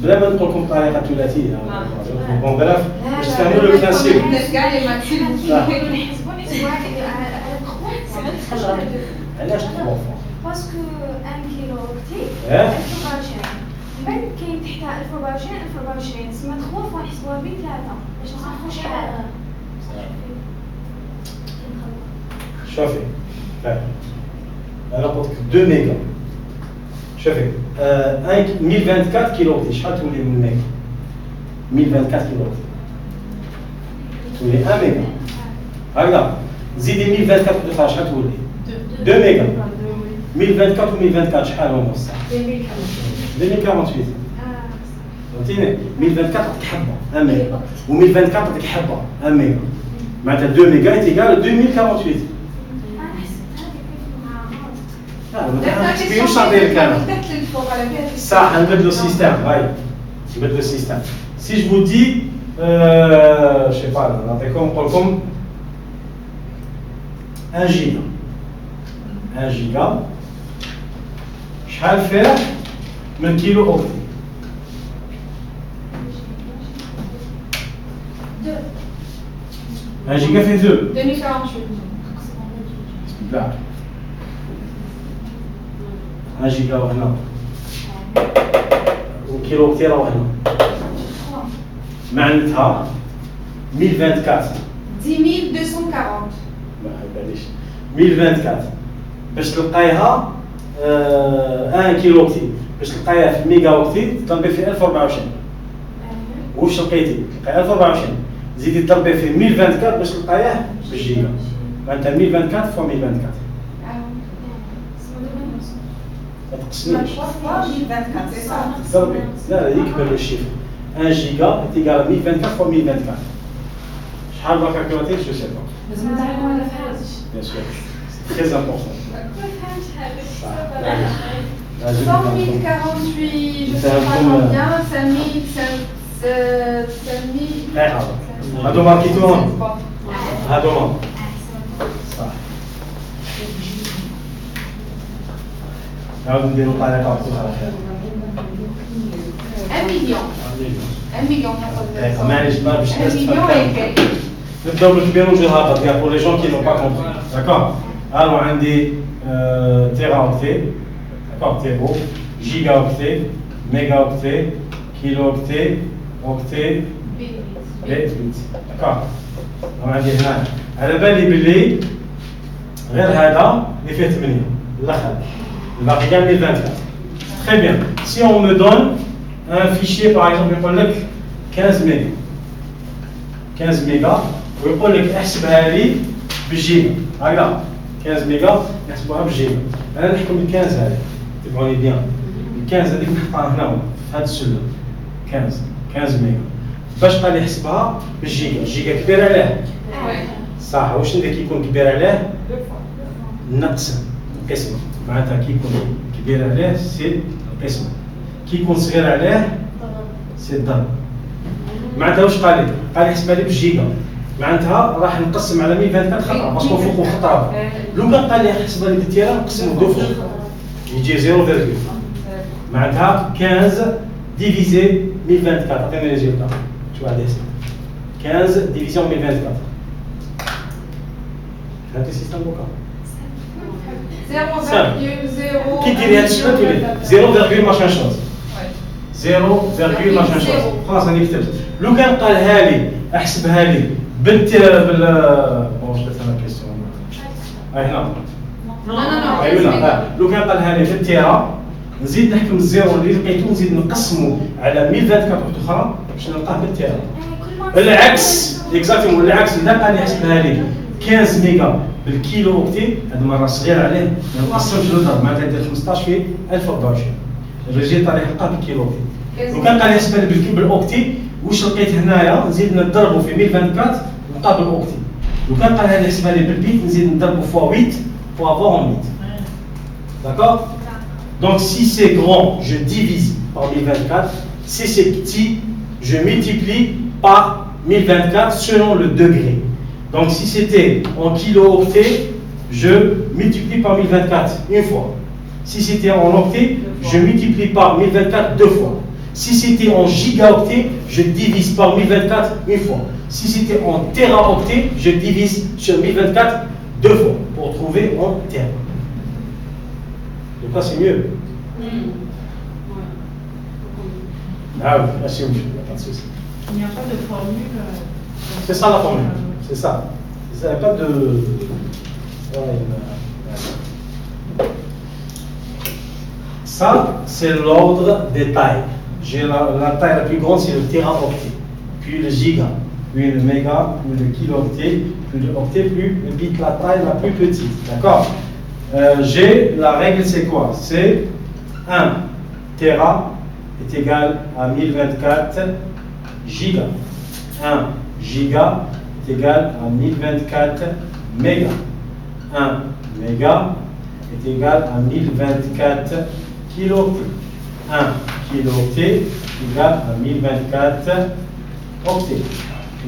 بلا ما نقول لكم طريقه ثلاثيه بون بلاف باش تفهموا لو برانسيب علاش 3 Parce que 1 kilo octet, Hein? c'est pas cher. من كاين تحتها 1024 1024 تسمى تخوف ونحسبوها بثلاثة باش نعرفوا شحال. شوفي انا قلت لك 2 ميجا. شوفي 1024 كيلو اوكتي شحال تولي من ميجا؟ 1024 كيلو اوكتي تولي 1 ميجا. هكذا زيدي 1024 اخرى شحال تولي؟ 2 ميجا. 1024 و 1024 شحال هما بصح؟ 2048. فهمتيني؟ 1024 عطيك حبه 1 ميجا و 1024 عطيك حبه 1 ميجا. معناتها 2 ميجا تيكال 2048. Ça, on veut le système, oui. On veut le système. Si je vous dis, je sais pas, comme 1 giga. 1 giga. شحال فيه من كيلو اوكتي؟ 1 giga fait 2. 2048. لا 1 جيجا وهنا وكيلو اوكتي راه هنا معناتها 1024 10240. ما باليش 1024 باش تلقايها 1 كيلو اوكتي باش تلقايها في ميجا اوكتي تضربي في 1024. واش لقيتي؟ تلقاي 1024 زيدي تضربي في 1024 باش تلقايها بالجيجا. معناتها 1024 فوا 1024 ما تقسميش. ضربي لا يكبر الشيفر 1 جيجا تيكال 1024 فوا 1024 شحال لا كالكولاتير جو سي با. لازم نتعلموا على فهمتش. بيان سور تري امبورطون. 1048, je sais pas combien, 5000. هادو ماركيتوهم هادو صح. نعاود نديرو طريقة أخرى. 1 million. 1 million ناخذ. معليش ما باش 1 million et quelques. نبداو بالكبير ونجيو للهابط pour les gens qui n'ont pas compris. D'accord. Alors عندي téraoctet, d'accord, téro, gigaoctet, mégaoctet, kilooctet, octet et bit. D'accord. عندي هنا على بالي باللي غير هذا اللي فيه 8 الاخر الباقي كاع 1024. Très bien. Si on me donne un fichier par exemple يقول لك 15 mégas 15 mégas ويقول لك احسبها لي بالجيجا. هكذا 15 ميجا نحسبوها بالجيجا. انا نحكم ال 15 هذه تبعوني بيان. ال 15 هذيك نحطها هنا في هذا السلم 15 ميجا باش قال لي يحسبها بالجيجا. الجيجا كبير عليه صح. واش ندير كي يكون كبير عليه؟ نقسم القسمه. معناتها كي يكون كبير عليه سي القسمه، كي يكون صغير عليه سي الضرب. معناتها واش قال لي؟ قال لي يحسبها لي بالجيجا. معناتها راح نقسم على 1024 خطره باسكو فوق خطره. لو كان قال لي يحسبها لي بالتيرا نقسمو دو فوق يجي 0.2. معناتها 15 ديفيزي 1024 عطيني لي ريزولتا. شو هذا 15 ديفيزيون 1024. هذا السيستم دوكا 0,0. كي ديري هاد الشيء تولي 0, ماشين شوز 0, ماشين شوز. خلاص انا كتبت. لو كان قالها لي احسبها لي واش درت انا كيسيون هنا لو كان قالها لي في التيرا نزيد نحكم الزيرو اللي لقيتو نزيد نقسمو على 1024 وحده اخرى باش نلقاه في التيرا. العكس اكزاكتومون العكس. اذا قال لي يحسبها لي 15 ميجا بالكيلو اوكتي هذه المره صغير عليه ما نقسمش للضرب. معناتها ندير 15 في 1024 الريزلت اللي يلقاه بالكيلو اوكتي. لو كان قال لي يحسبها لي بالاوكتي واش لقيت هنايا نزيد نضربو في 1024 نلقاه بالاوكتي. لو كان قال لي يحسبها لي بالبيت نزيد نضربو فوا 8 pour avoir en bit. D'accord? Donc si c'est grand, je divise par 1024. Si c'est petit, je multiplie par 1024 selon le degré. Donc si c'était en kilo-octets, je multiplie par 1024 une fois. Si c'était en octets, je multiplie par 1024 deux fois. Si c'était en gigaoctets, je divise par 1024 une fois. Si c'était en téraoctets, je divise sur 1024 deux fois pour trouver en terre. Donc là, c'est mieux. Ah oui, merci, il n'y a pas de souci. Il n'y a pas de formule. C'est ça la formule, c'est ça. Il n'y a pas de. Ça, c'est l'ordre des tailles. J'ai la taille la plus grande, c'est le téraoctet, puis le giga, puis le méga, puis le kilooctet, puis le octet, puis le bit, la taille la plus petite. D'accord. J'ai la règle, c'est quoi? C'est 1 téra est égal à 1024 giga. 1 giga est égal à 1024 mégas. 1 méga est égal à 1024 kilooctets. 1 kilooctet est égal à 1024 octets.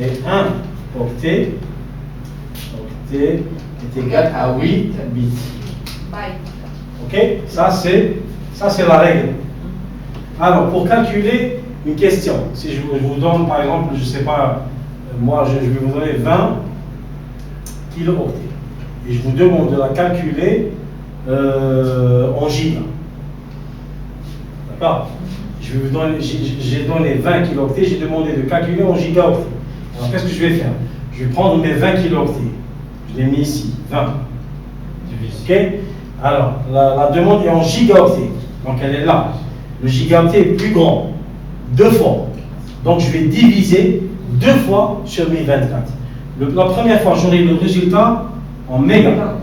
Et 1 octet est égal à 8 bits. Byte. Ok? Ça c'est la règle. Alors, pour calculer une question, si je vous donne par exemple, je ne sais pas, moi je vais vous donner 20 kilooctets. Et je vous demande de la calculer en giga. D'accord? J'ai donné 20 kilooctets, j'ai demandé de calculer en gigaoctets. Alors qu'est-ce que je vais faire? Je vais prendre mes 20 kilooctets. Je les mets ici, 20. Ok? Alors, la demande est en gigaoctets. Donc elle est là. Le gigaoctet est plus grand, 2 fois. Donc je vais diviser 2 fois sur 1024. La première fois, j'aurai le résultat en méga.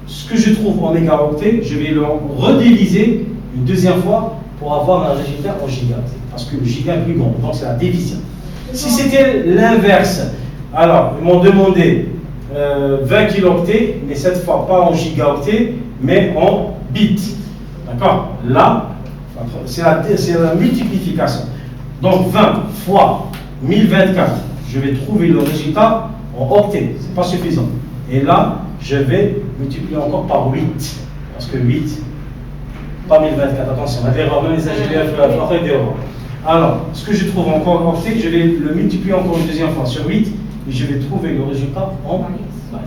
Ce que je trouve en mégaoctet, je vais le rediviser une deuxième fois pour avoir un résultat en gigaoctet. Parce que le giga est plus grand, donc c'est la division. Si c'était l'inverse, alors ils m'ont demandé 20 kilooctets, mais cette fois pas en gigaoctets, mais en bits. D'accord? Là, c'est la multiplication. Donc 20 fois 1024, je vais trouver le résultat en octets. Ce n'est pas suffisant. Et là, je vais multiplier encore par 8. Parce que 8, pas 1024, attention, la l'erreur, même les ingénieurs font d'erreur. Alors, ce que je trouve encore en octets, je vais le multiplier encore une deuxième fois sur 8 et je vais trouver le résultat en bytes.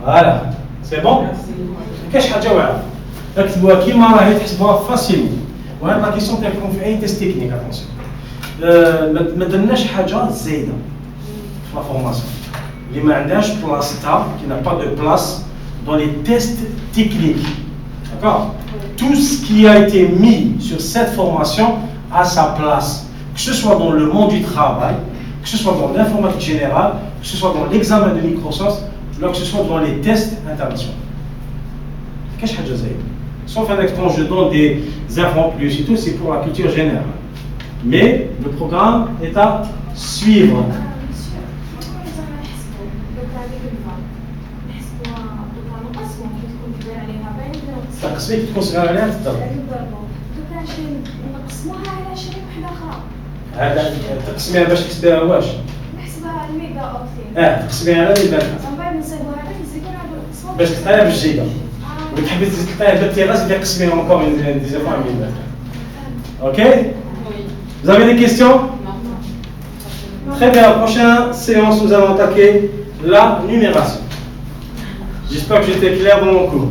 Voilà. C'est bon? Qu'est-ce que tu as? اكتبوها كيما راهي تحسبوها فاسيل. وهاد لا كيسيون تاعكم في اي تيست تكنيك اتونسيون. ما درناش حاجه زايده في لا فورماسيون اللي ما عندهاش بلاصتها qui n'a pas de place dans les tests techniques. D'accord? Tout ce qui a été mis sur cette formation a sa place, que ce soit dans le monde du travail, que ce soit dans l'informatique générale, que ce soit dans l'examen de Microsoft, ou que ce soit dans les tests internationaux. Qu'est-ce que je dis? Sauf quand je donne des infos en plus et tout, c'est pour la culture générale. Mais le programme est à suivre. تقسميك تكون صغيرة عليها تضرب. نقسموها على شريك وحدة أخرى. هذا تقسميها باش تحسبيها واش؟ نحسبها على الميجا أوكتي. تقسميها على اللي بالك. من بعد نصيبوها على نزيدو على باش تقطعيها بالجيجا. وتحبي تقطعيها بالتيراس اللي تقسميها encore une deuxième fois à 1000. Ok? Vous avez des questions? Très bien, prochaine séance, nous allons attaquer la numération. J'espère que j'étais clair dans mon cours.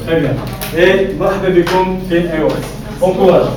Très bien. Et مرحبا بكم في اي وقت. Bon courage.